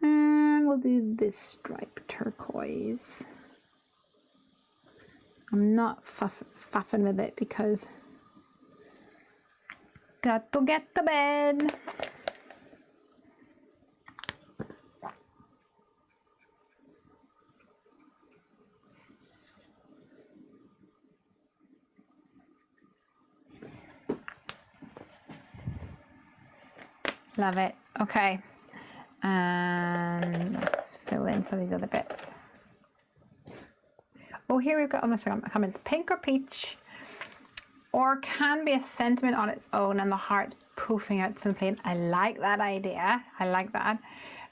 And we'll do this stripe turquoise. I'm not faffing with it because got to get to bed. Love it. Okay. And let's fill in some of these other bits. Oh, here we've got other comments. Pink or peach, or can be a sentiment on its own and the heart's poofing out from the plane. I like that idea. I like that.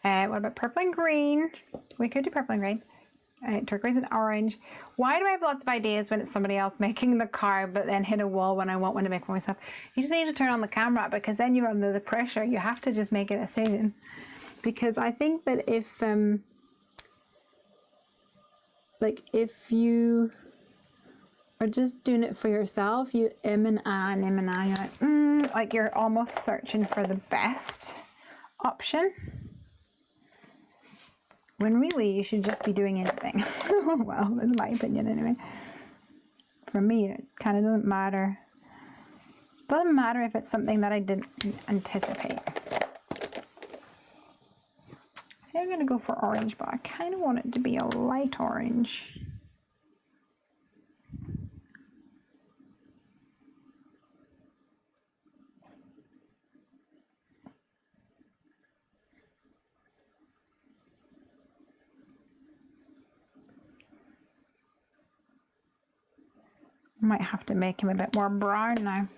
What about purple and green? We could do purple and green. Turquoise and orange. Why do I have lots of ideas when it's somebody else making the card, but then hit a wall when I want one to make for myself? You just need to turn on the camera, because then you're under the pressure. You have to just make a decision. Because I think that if you are just doing it for yourself, you you're like you're almost searching for the best option. When really you should just be doing anything. Well, that's my opinion anyway. For me, it kind of doesn't matter. It doesn't matter if it's something that I didn't anticipate. I think I'm going to go for orange, but I kind of want it to be a light orange. Might have to make him a bit more brown now.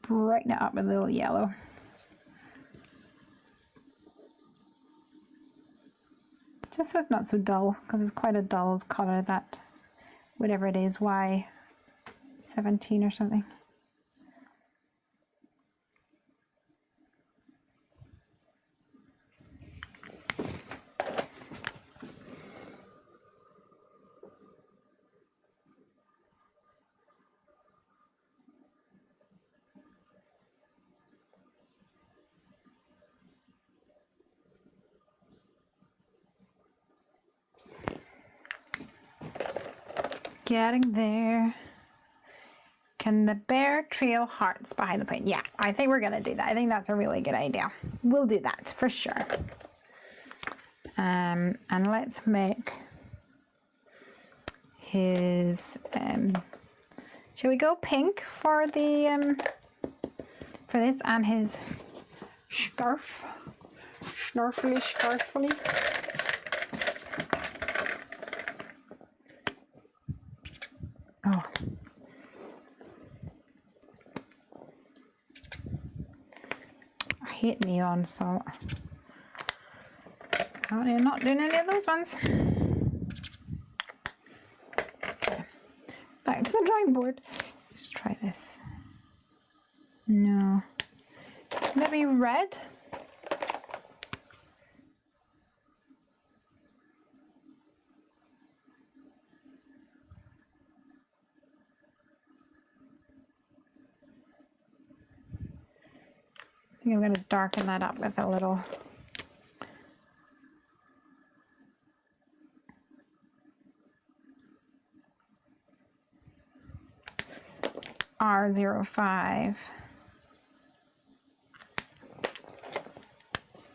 Brighten it up with a little yellow. Just so it's not so dull, because it's quite a dull colour, that whatever it is, Y17 or something. Getting there. Can the bear trail hearts behind the plane? Yeah, I think we're gonna do that. I think that's a really good idea. We'll do that for sure. And let's make his shall we go pink for the for this, and his scarf? Scarfly. Oh. I hate neon, so I'm not doing any of those ones. Okay. Back to the drawing board. Let's try this. No. Can that be red? I think I'm going to darken that up with a little R05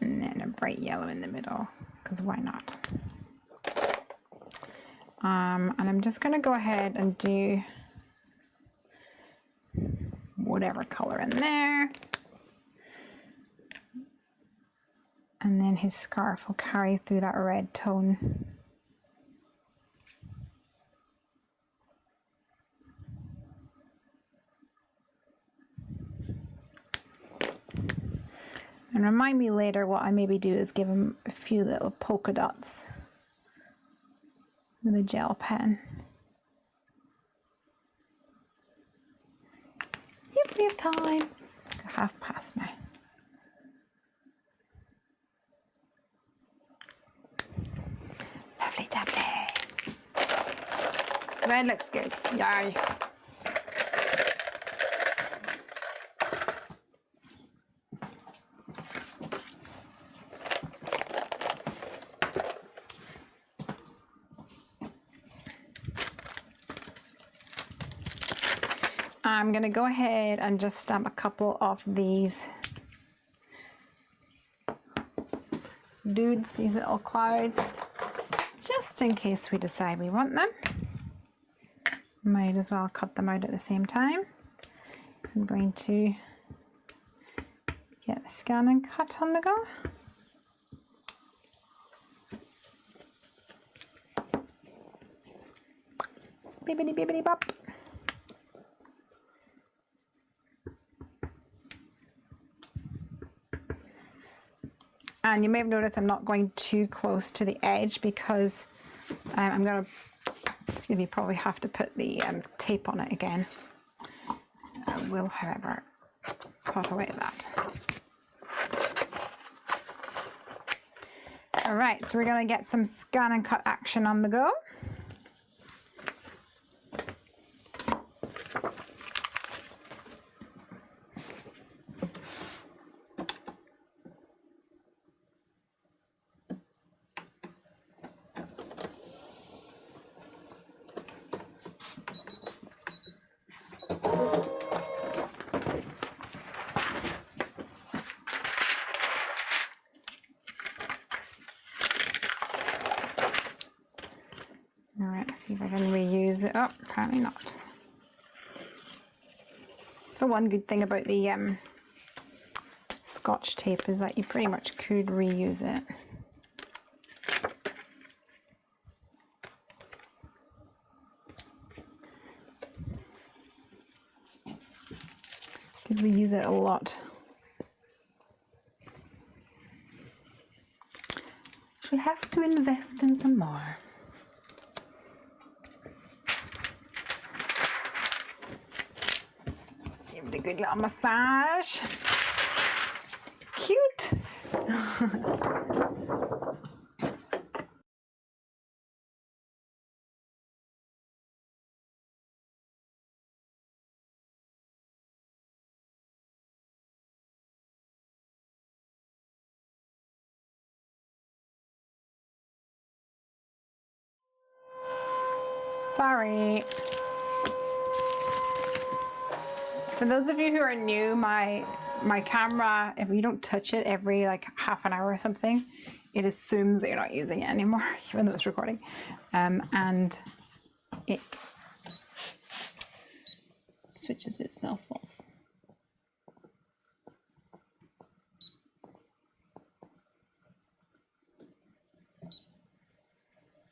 and then a bright yellow in the middle, because why not? And I'm just going to go ahead and do whatever color in there. And then his scarf will carry through that red tone. And remind me later what I maybe do is give him a few little polka dots with a gel pen. Yep, we have time. 1:30 now. Lovely jubbly. Red looks good. Yay. I'm going to go ahead and just stamp a couple of these dudes, these little clouds, just in case we decide we want them. Might as well cut them out at the same time. I'm going to get the scan and cut on the go. Bibbidi bibbidi bop. And you may have noticed I'm not going too close to the edge because I'm going to, excuse me, probably have to put the tape on it again. I will, however, cut away that. All right, so we're going to get some scan and cut action on the go. All right, let's see if I can reuse it. Oh, apparently not. The one good thing about the Scotch tape is that you pretty much could reuse it. Could reuse it a lot. She'll have to invest in some more. Give it a good little massage. Cute. Sorry. For those of you who are new, my camera, if you don't touch it every like half an hour or something, it assumes that you're not using it anymore, even though it's recording. And it switches itself off.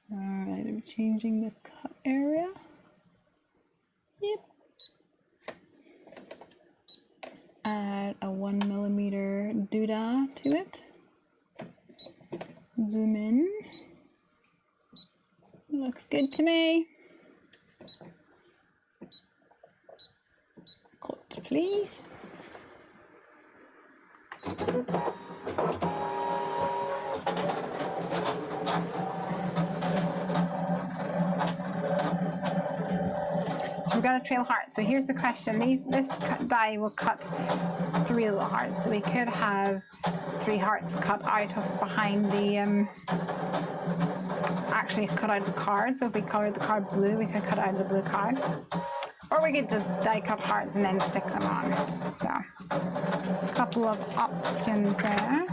All right, I'm changing the cut area. Yep. Add a 1mm doodah to it. Zoom in. Looks good to me. please. So we've got a trail heart. So here's the question. This die will cut 3 little hearts. So we could have 3 hearts cut out of behind the, actually cut out of the card. So if we colored the card blue, we could cut out of the blue card. Or we could just die cut hearts and then stick them on. So a couple of options there.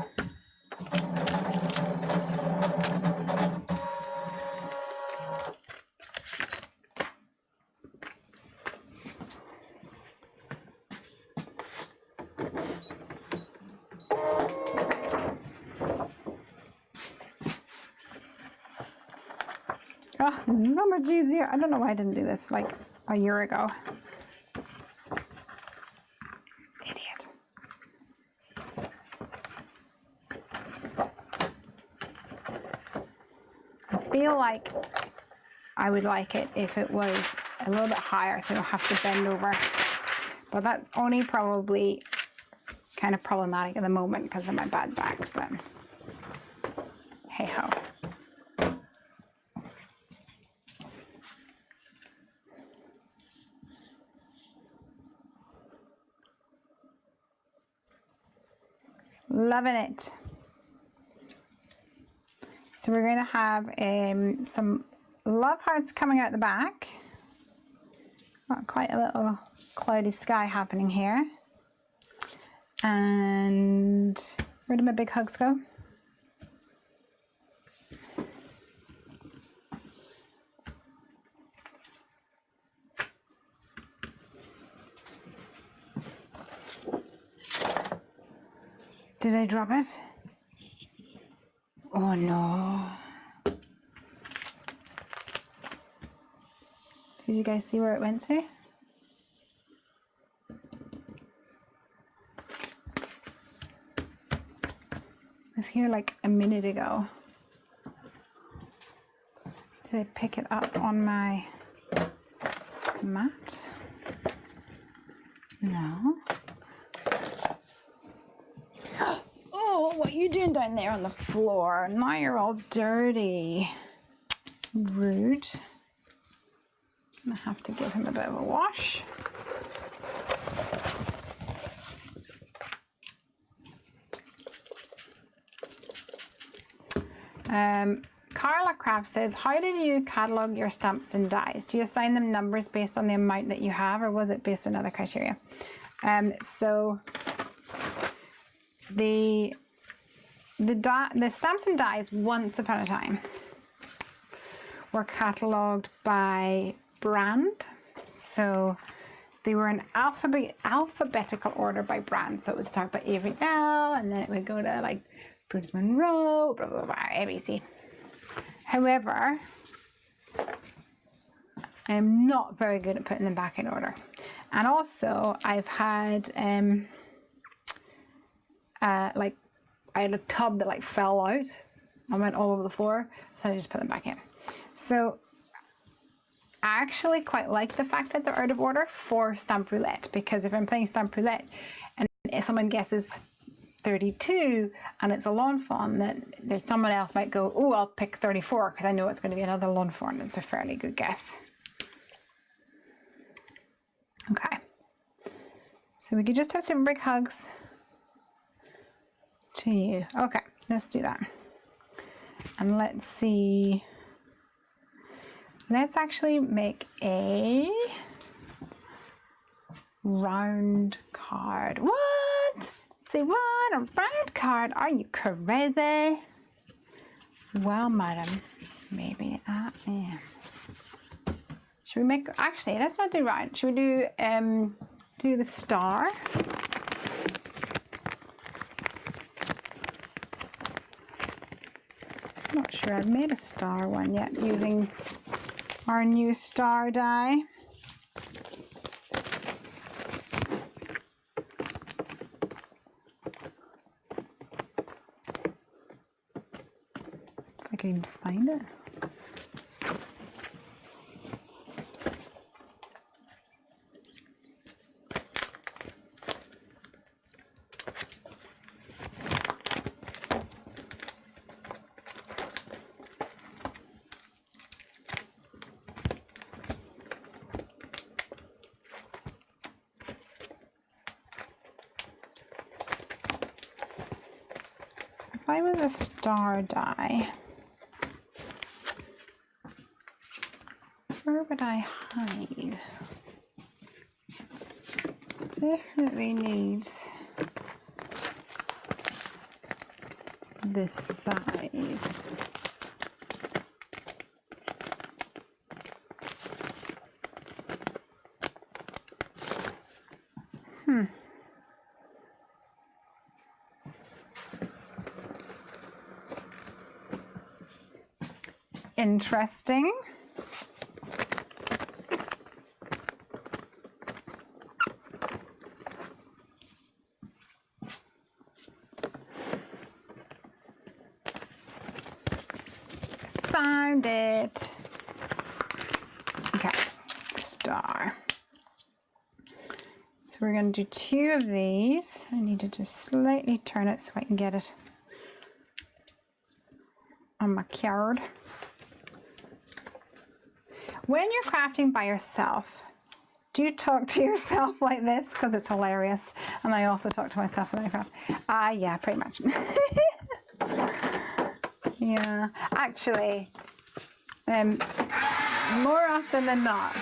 Oh, this is so much easier. I don't know why I didn't do this like a year ago. Idiot. I feel like I would like it if it was a little bit higher so I don't have to bend over. But that's only probably kind of problematic at the moment because of my bad back, but hey ho. Loving it. So we're going to have some love hearts coming out the back. Got quite a little cloudy sky happening here. And where did my big hugs go? Did I drop it? Oh no. Did you guys see where it went to? It was here like a minute ago. Did I pick it up on my mat? No. Oh, what are you doing down there on the floor? Now you're all dirty. Rude. I'm gonna have to give him a bit of a wash. Carla Craft says, how did you catalog your stamps and dies? Do you assign them numbers based on the amount that you have, or was it based on other criteria? So the stamps and dies once upon a time were catalogued by brand. So they were in alphabetical order by brand. So it would start by Avery L, and then it would go to like Bruce Monroe, blah, blah, blah, ABC. However, I am not very good at putting them back in order. And also I've had, like I had a tub that like fell out and went all over the floor. So I just put them back in. So I actually quite like the fact that they're out of order for stamp roulette, because if I'm playing stamp roulette and if someone guesses 32 and it's a lawn fawn, then there's someone else might go, oh, I'll pick 34 because I know it's going to be another lawn fawn. It's a fairly good guess. Okay, so we could just have some big hugs to you. Okay, let's do that. And let's see. Let's actually make a round card. What? Say what? A round card? Are you crazy? Well, madam, maybe I am. Should we make, actually, let's not do round. Should we do the star? I'm not sure I've made a star one yet using our new star die. If I can even find it. I was a star die, where would I hide? Definitely needs this size. Interesting. Found it. Okay, star. So we're going to do 2 of these. I need to just slightly turn it so I can get it on my card. When you're crafting by yourself, do you talk to yourself like this? Because it's hilarious. And I also talk to myself when I craft. Yeah, pretty much. Yeah, actually, more often than not,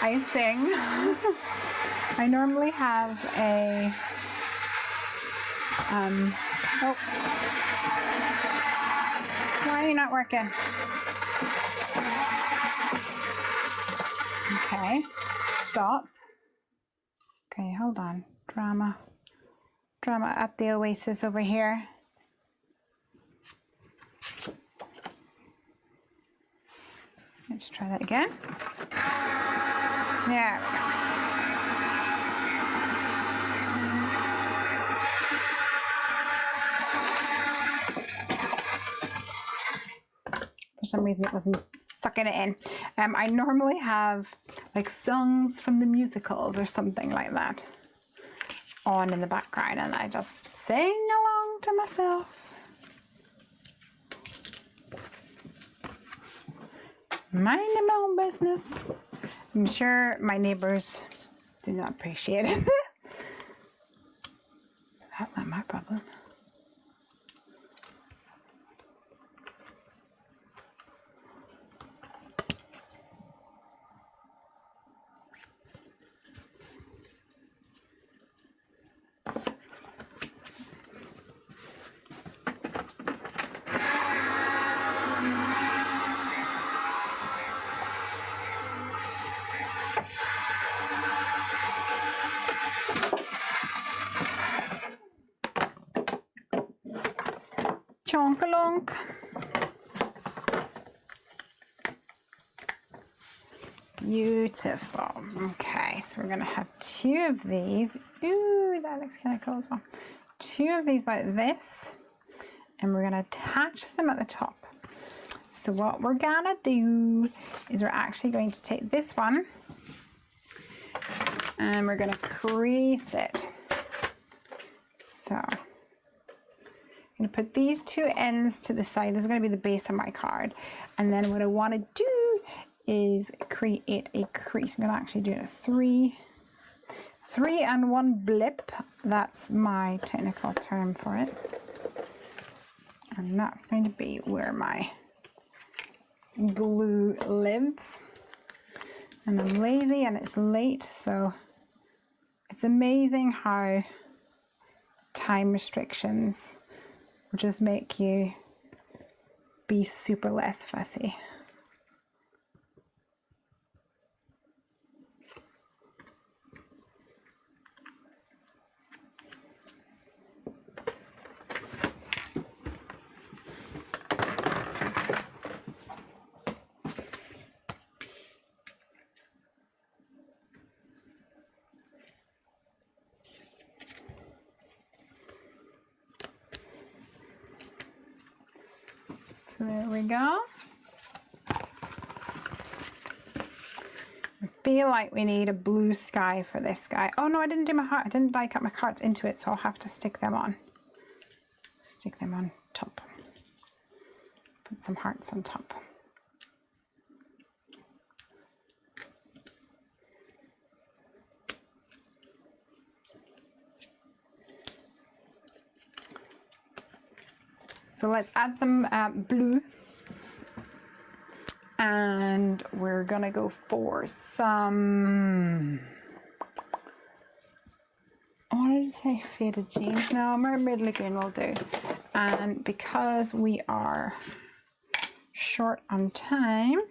I sing. I normally have a, oh, why are you not working? Okay, stop. Okay, hold on. Drama at the Oasis over here. Let's try that again. There we go. For some reason it wasn't sucking it in. I normally have like songs from the musicals or something like that on in the background, and I just sing along to myself. Minding my own business. I'm sure my neighbors do not appreciate it. That's not my problem. Chonk-a-lonk. Beautiful. Okay, so we're gonna have 2 of these. Ooh, that looks kind of cool as well. 2 of these like this, and we're gonna attach them at the top. So what we're gonna do is we're actually going to take this one and we're gonna crease it. So I'm going to put these 2 ends to the side. This is going to be the base of my card. And then what I want to do is create a crease. I'm going to actually do a 3 and 1 blip. That's my technical term for it. And that's going to be where my glue lives. And I'm lazy and it's late, so it's amazing how time restrictions just make you be super less fussy. So there we go. I feel like we need a blue sky for this guy. Oh no, I didn't do my heart. I didn't die cut my cards into it, so I'll have to stick them on. Stick them on top. Put some hearts on top. So let's add some blue. And we're gonna go for some, I wanted to say faded jeans. No, mermaid lagoon will do. And because we are short on time,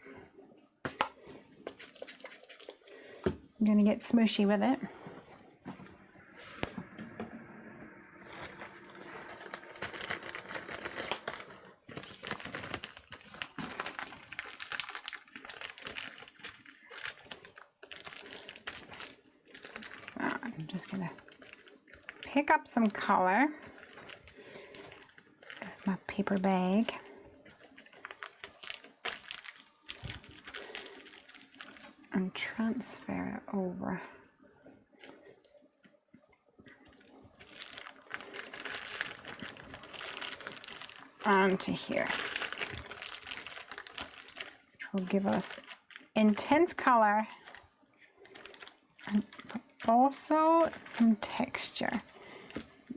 I'm gonna get smooshy with it. I'm just gonna pick up some color with my paper bag. And transfer it over. Onto here. Which will give us intense color. And also some texture.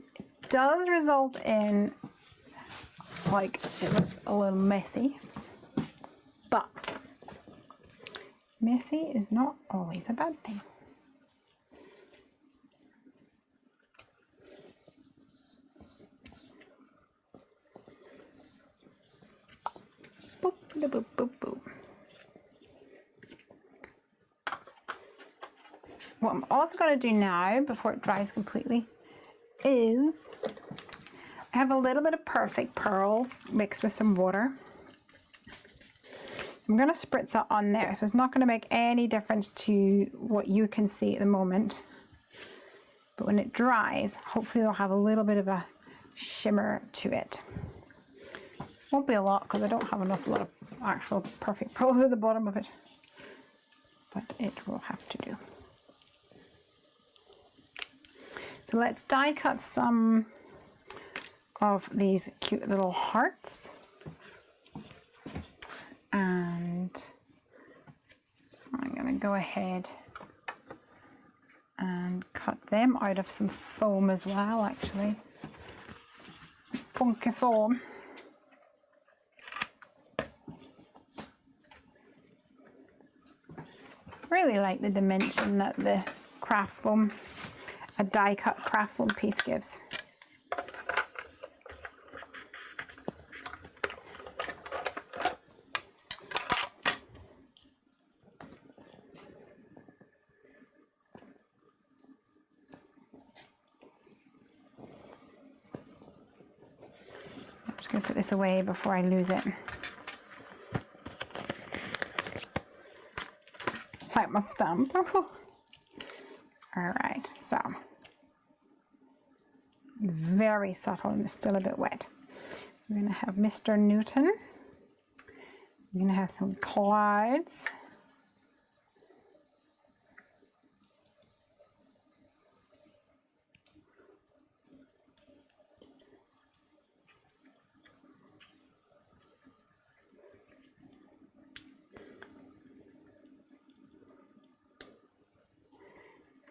It does result in, like, it looks a little messy, but messy is not always a bad thing. Boop, boop, boop, boop. What I'm also going to do now, before it dries completely, is I have a little bit of Perfect Pearls mixed with some water. I'm going to spritz that on there, so it's not going to make any difference to what you can see at the moment. But when it dries, hopefully it'll have a little bit of a shimmer to it. Won't be a lot because I don't have a lot of actual Perfect Pearls at the bottom of it. But it will have to do. So let's die cut some of these cute little hearts. And I'm going to go ahead and cut them out of some foam as well, actually. Funky foam. Really like the dimension that the craft foam, a die cut craft foam piece gives. I'm just going to put this away before I lose it. Like my stamp. Alright, so very subtle and it's still a bit wet. We're going to have Mr. Newton. We're going to have some clouds.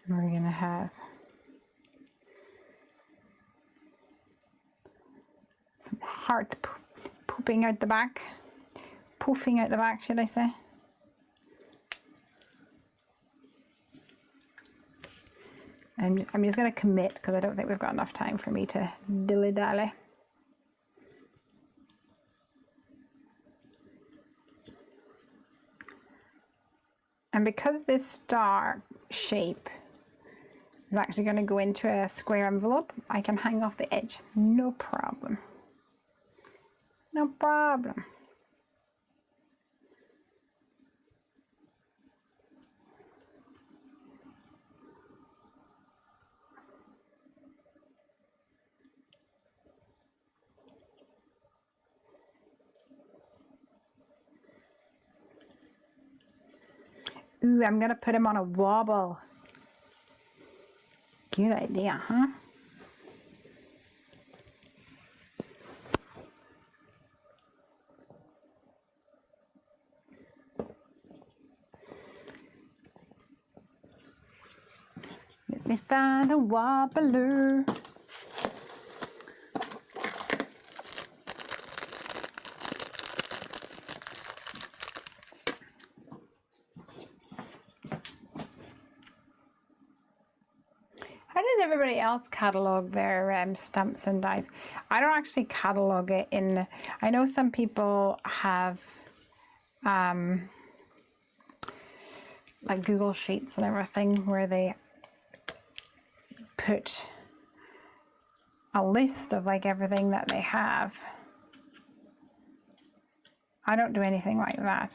We're going to have some heart pooping out the back. Poofing out the back, should I say. I'm just going to commit because I don't think we've got enough time for me to dilly-dally. And because this star shape is actually going to go into a square envelope, I can hang off the edge. No problem. No problem. Ooh, I'm going to put him on a wobble. Good idea, huh? Let me find a wobbler. does everybody else catalog their stamps and dies? I don't actually catalog it in. I know some people have like Google Sheets and everything where they put a list of like everything that they have. I don't do anything like that.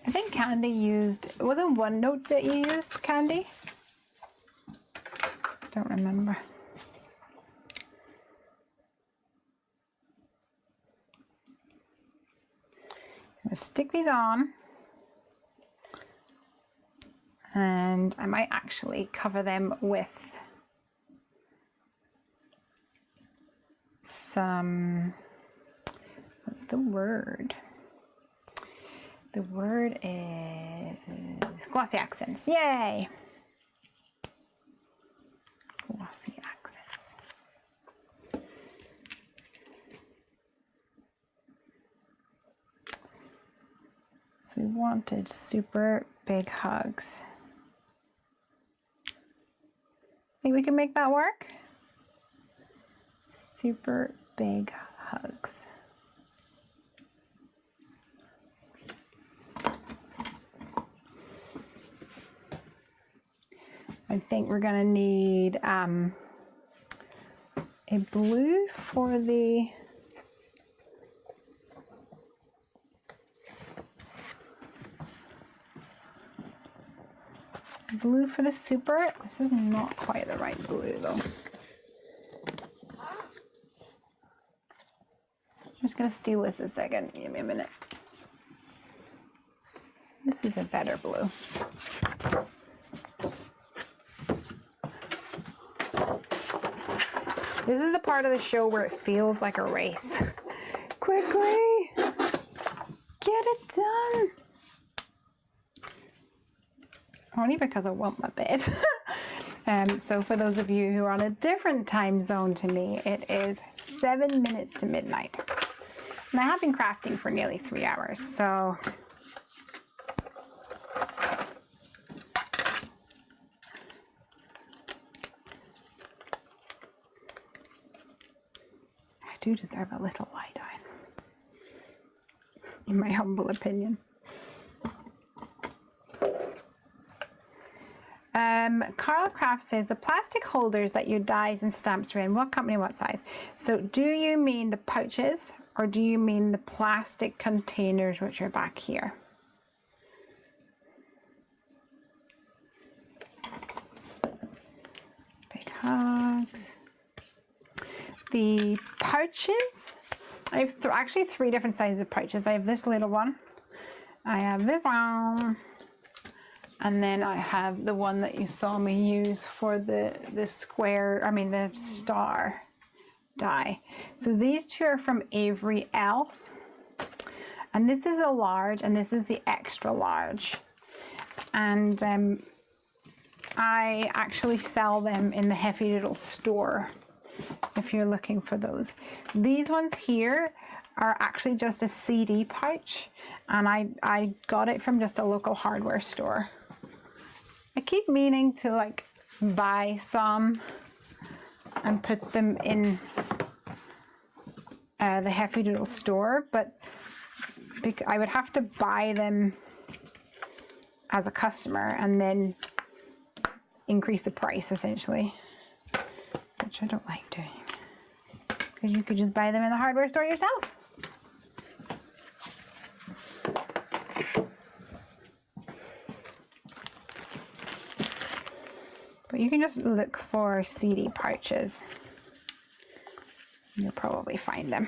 I think Candy used, it wasn't OneNote that you used, Candy? Don't remember. I'm gonna stick these on. And I might actually cover them with some, what's the word? The word is glossy accents. Yay! Glossy accents. So we wanted super big hugs. Think we can make that work? Super big hugs. I think we're gonna need a blue for the super. This is not quite the right blue though. I'm just gonna steal this a second. Give me a minute. This is a better blue. This is the part of the show where it feels like a race. Quickly! Get it done! Only because I want my bed. So for those of you who are on a different time zone to me, it is 7 minutes to midnight. And I have been crafting for nearly 3 hours, so... I do deserve a little lie-down, in my humble opinion. Carla Craft says, the plastic holders that your dies and stamps are in, what company, what size? So do you mean the pouches or do you mean the plastic containers which are back here? Big hugs. The pouches, I have actually 3 different sizes of pouches. I have this little one, I have this one, and then I have the one that you saw me use for the square, I mean the star die. So these 2 are from Avery L. And this is a large and this is the extra large. And I actually sell them in the Heffy little store if you're looking for those. These ones here are actually just a CD pouch and I got it from just a local hardware store. I keep meaning to like buy some and put them in the Heffy Doodle store, but I would have to buy them as a customer and then increase the price essentially, which I don't like doing because you could just buy them in the hardware store yourself. But you can just look for CD pouches. You'll probably find them.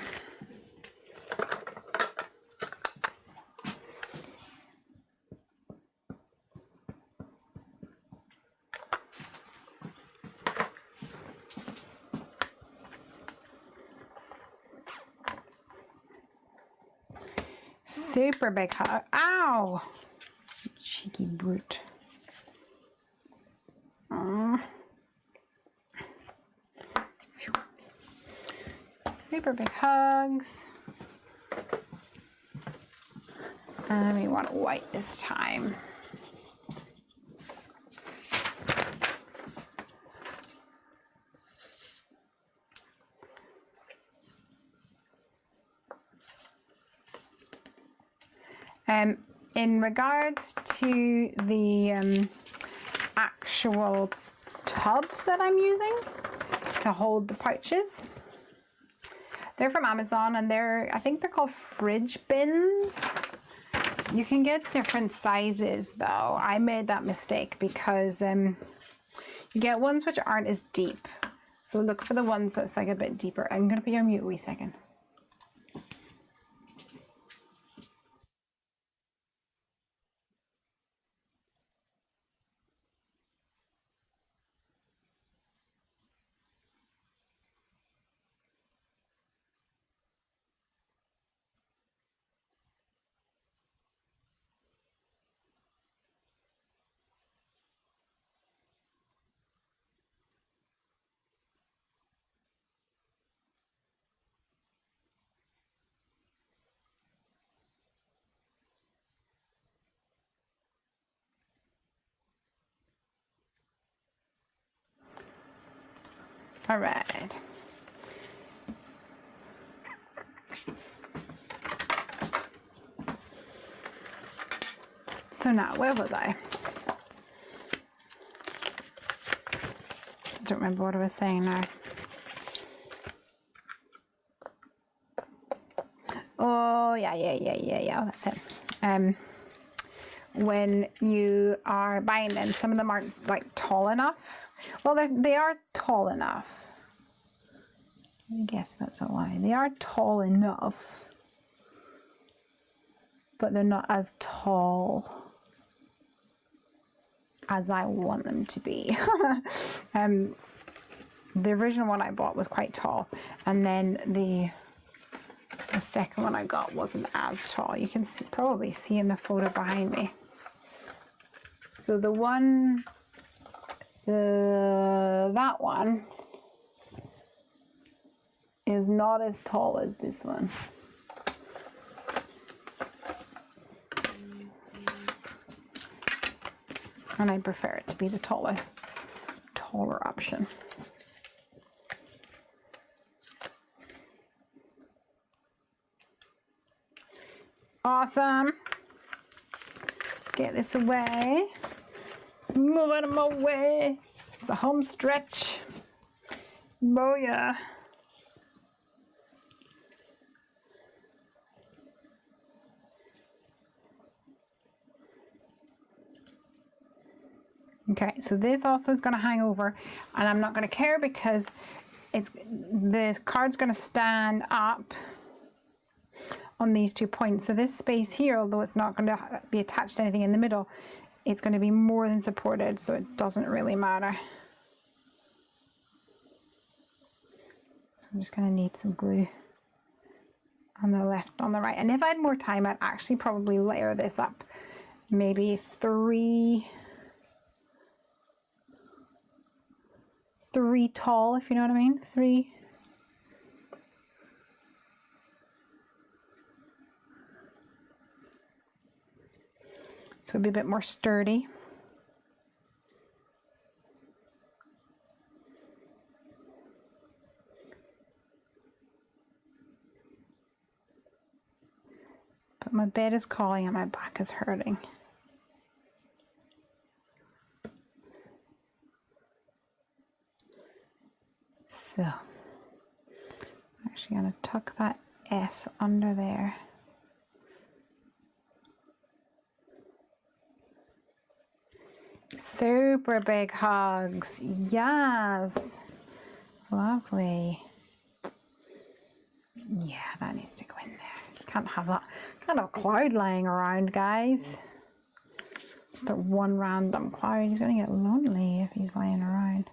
Super big hug. Ow! Cheeky brute. Super big hugs. And we want white this time. In regards to the actual tubs that I'm using to hold the pouches, they're from Amazon, and I think they're called fridge bins. You can get different sizes though. I made that mistake because you get ones which aren't as deep. So look for the ones that's like a bit deeper. I'm gonna put you on mute a wee second. All right. So now, where was I? I don't remember what I was saying now. Oh, yeah, that's it. When you are buying them, some of them aren't like tall enough. Well, they are tall enough. I guess that's a lie. They are tall enough, but they're not as tall as I want them to be. The original one I bought was quite tall, and then the second one I got wasn't as tall. You can probably see in the photo behind me. So the one, that one is not as tall as this one. And I prefer it to be the taller option. Awesome. Get this away. Move out of my way. It's a home stretch. Oh yeah. Okay, so this also is going to hang over, and I'm not going to care because the card's going to stand up on these 2 points. So this space here, although it's not going to be attached to anything in the middle, it's going to be more than supported, so it doesn't really matter. So I'm just going to need some glue on the left, on the right. And if I had more time, I'd actually probably layer this up. Maybe three tall, if you know what I mean. Three. So it'd be a bit more sturdy. But my bed is calling and my back is hurting. So I'm actually going to tuck that S under there. Super big hugs. Yes. Lovely. Yeah, that needs to go in there. Can't have that. Can't have a cloud lying around, guys. Just a one random cloud. He's going to get lonely if he's lying around.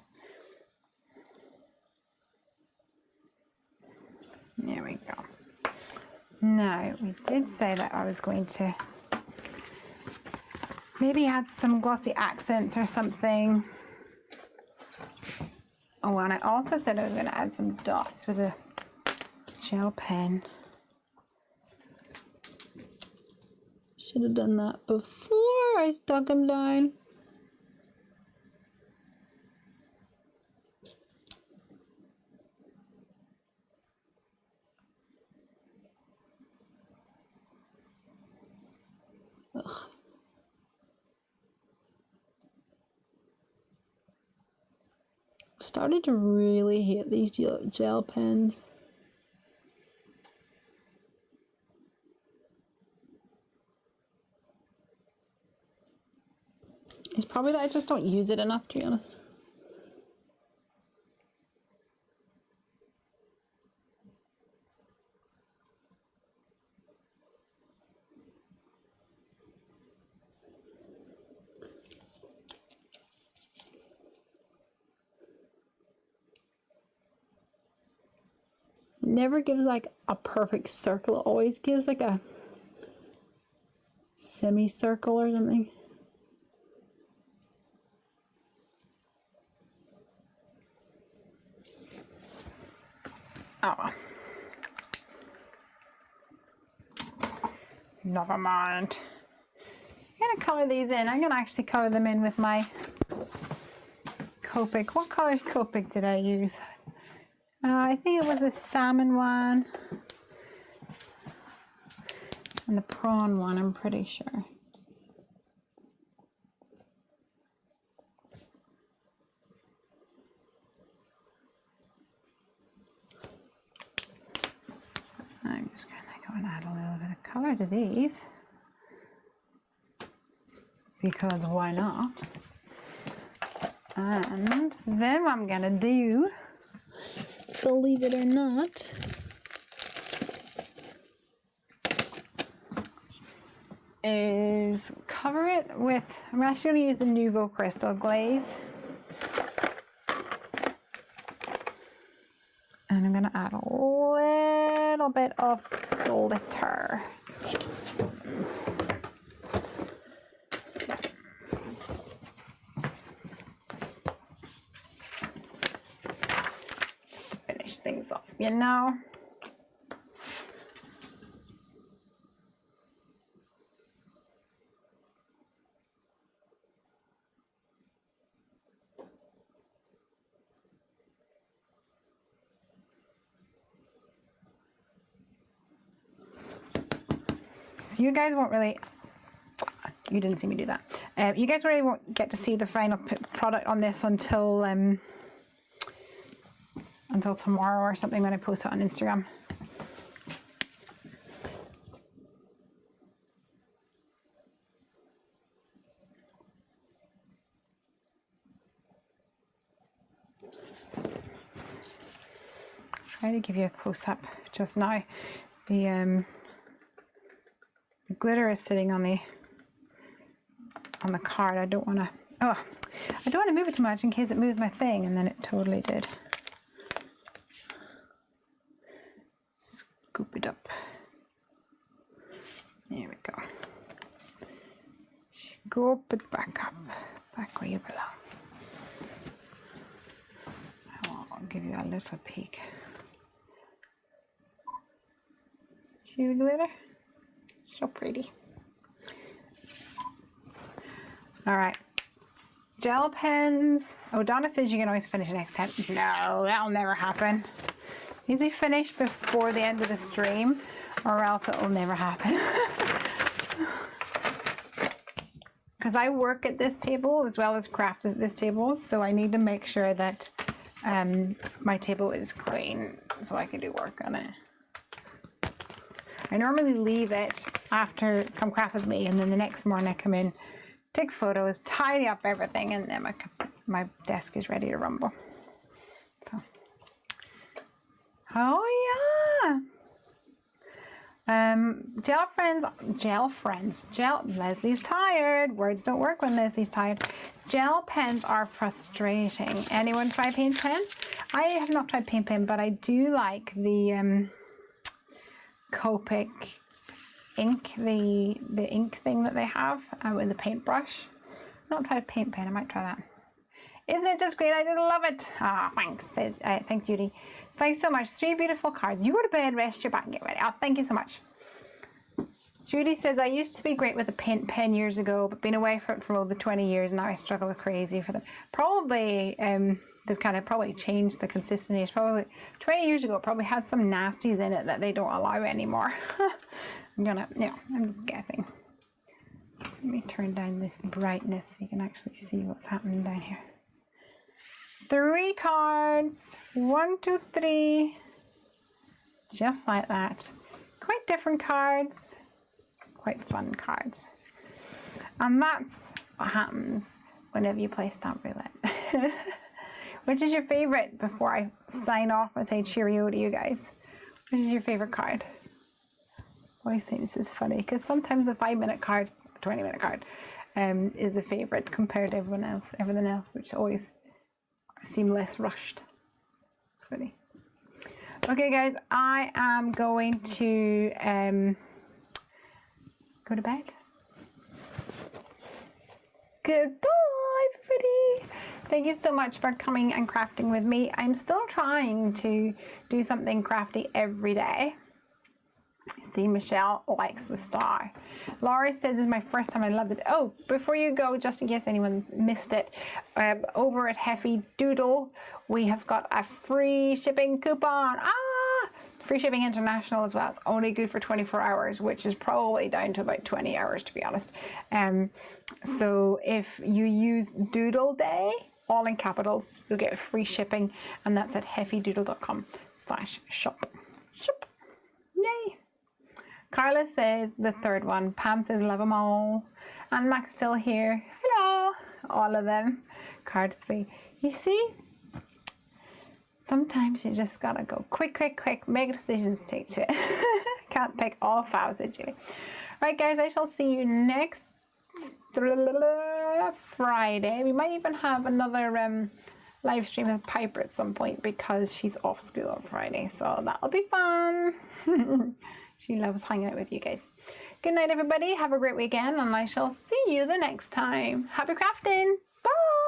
There we go. Now, we did say that I was going to maybe add some glossy accents or something. Oh, and I also said I was going to add some dots with a gel pen. Should have done that before I stuck them down. started to really hate these gel pens. It's probably that I just don't use it enough, to be honest. It never gives like a perfect circle. It always gives like a semicircle or something. Oh. Never mind. I'm going to colour these in. I'm going to actually colour them in with my Copic. What colour Copic did I use? I think it was the salmon one and the prawn one, I'm pretty sure. I'm just going to go and add a little bit of colour to these, because why not? And then what I'm going to do, believe it or not, is cover it with, I'm actually going to use the Nouveau Crystal glaze. And I'm going to add a little bit of glitter. Just to finish things off, you know. So you guys won't really, you didn't see me do that. You guys really won't get to see the final product on this until tomorrow or something when I post it on Instagram. Try to give you a close-up just now. The glitter is sitting on the card. I don't want to move it too much in case it moves my thing, and then it totally did. Scoop it up. There we go. Scoop it back up, back where you belong. I'll give you a little peek. See the glitter? So pretty. All right. Gel pens. Oh, Donna says you can always finish it next time. No, that'll never happen. These will be finished before the end of the stream, or else it will never happen. Because I work at this table as well as craft at this table, so I need to make sure that my table is clean so I can do work on it. I normally leave it after come craft with me, and then the next morning I come in, take photos, tidy up everything, and then my desk is ready to rumble. So, oh yeah. Gel. Leslie's tired. Words don't work when Leslie's tired. Gel pens are frustrating. Anyone try paint pen? I have not tried paint pen, but I do like the Copic ink, the ink thing that they have with the paintbrush. Not tried paint pen. I might try that. Isn't it just great? I just love it. Ah, thanks. Says thanks, Judy. Thanks so much. 3 beautiful cards. You go to bed, rest your back, and get ready. Oh, thank you so much. Judy says, I used to be great with a paint pen years ago, but been away from it for over 20 years, and now I struggle with crazy for them. Probably, they've kind of probably changed the consistency. It's probably 20 years ago, it probably had some nasties in it that they don't allow anymore. I'm just guessing. Let me turn down this brightness so you can actually see what's happening down here. 3 cards. 1, 2, 3. Just like that. Quite different cards. Quite fun cards. And that's what happens whenever you play Stamp Roulette. Which is your favorite before I sign off and say cheerio to you guys? Which is your favorite card? I always think this is funny because sometimes a 5-minute card, 20-minute card is a favorite compared to everything else, which always seem less rushed. It's funny. Okay, guys, I am going to go to bed. Goodbye, everybody. Thank you so much for coming and crafting with me. I'm still trying to do something crafty every day. See, Michelle likes the star. Laurie says this is my first time. I loved it. Oh, before you go, just in case anyone missed it, over at Heffy Doodle, we have got a free shipping coupon. Free shipping international as well. It's only good for 24 hours, which is probably down to about 20 hours, to be honest. So if you use Doodle Day, all in capitals, you'll get free shipping, and that's at heffydoodle.com/shop. Shop. Yay. Carla says the third one. Pam says love them all. And Mac's still here. Hello. All of them. Card 3. You see? Sometimes you just gotta go quick. Make decisions, take to it. Can't pick all 5, said Julie. Right, guys, I shall see you next Friday. We might even have another live stream with Piper at some point because she's off school on Friday. So that'll be fun. She loves hanging out with you guys. Good night, everybody. Have a great weekend, and I shall see you the next time. Happy crafting. Bye.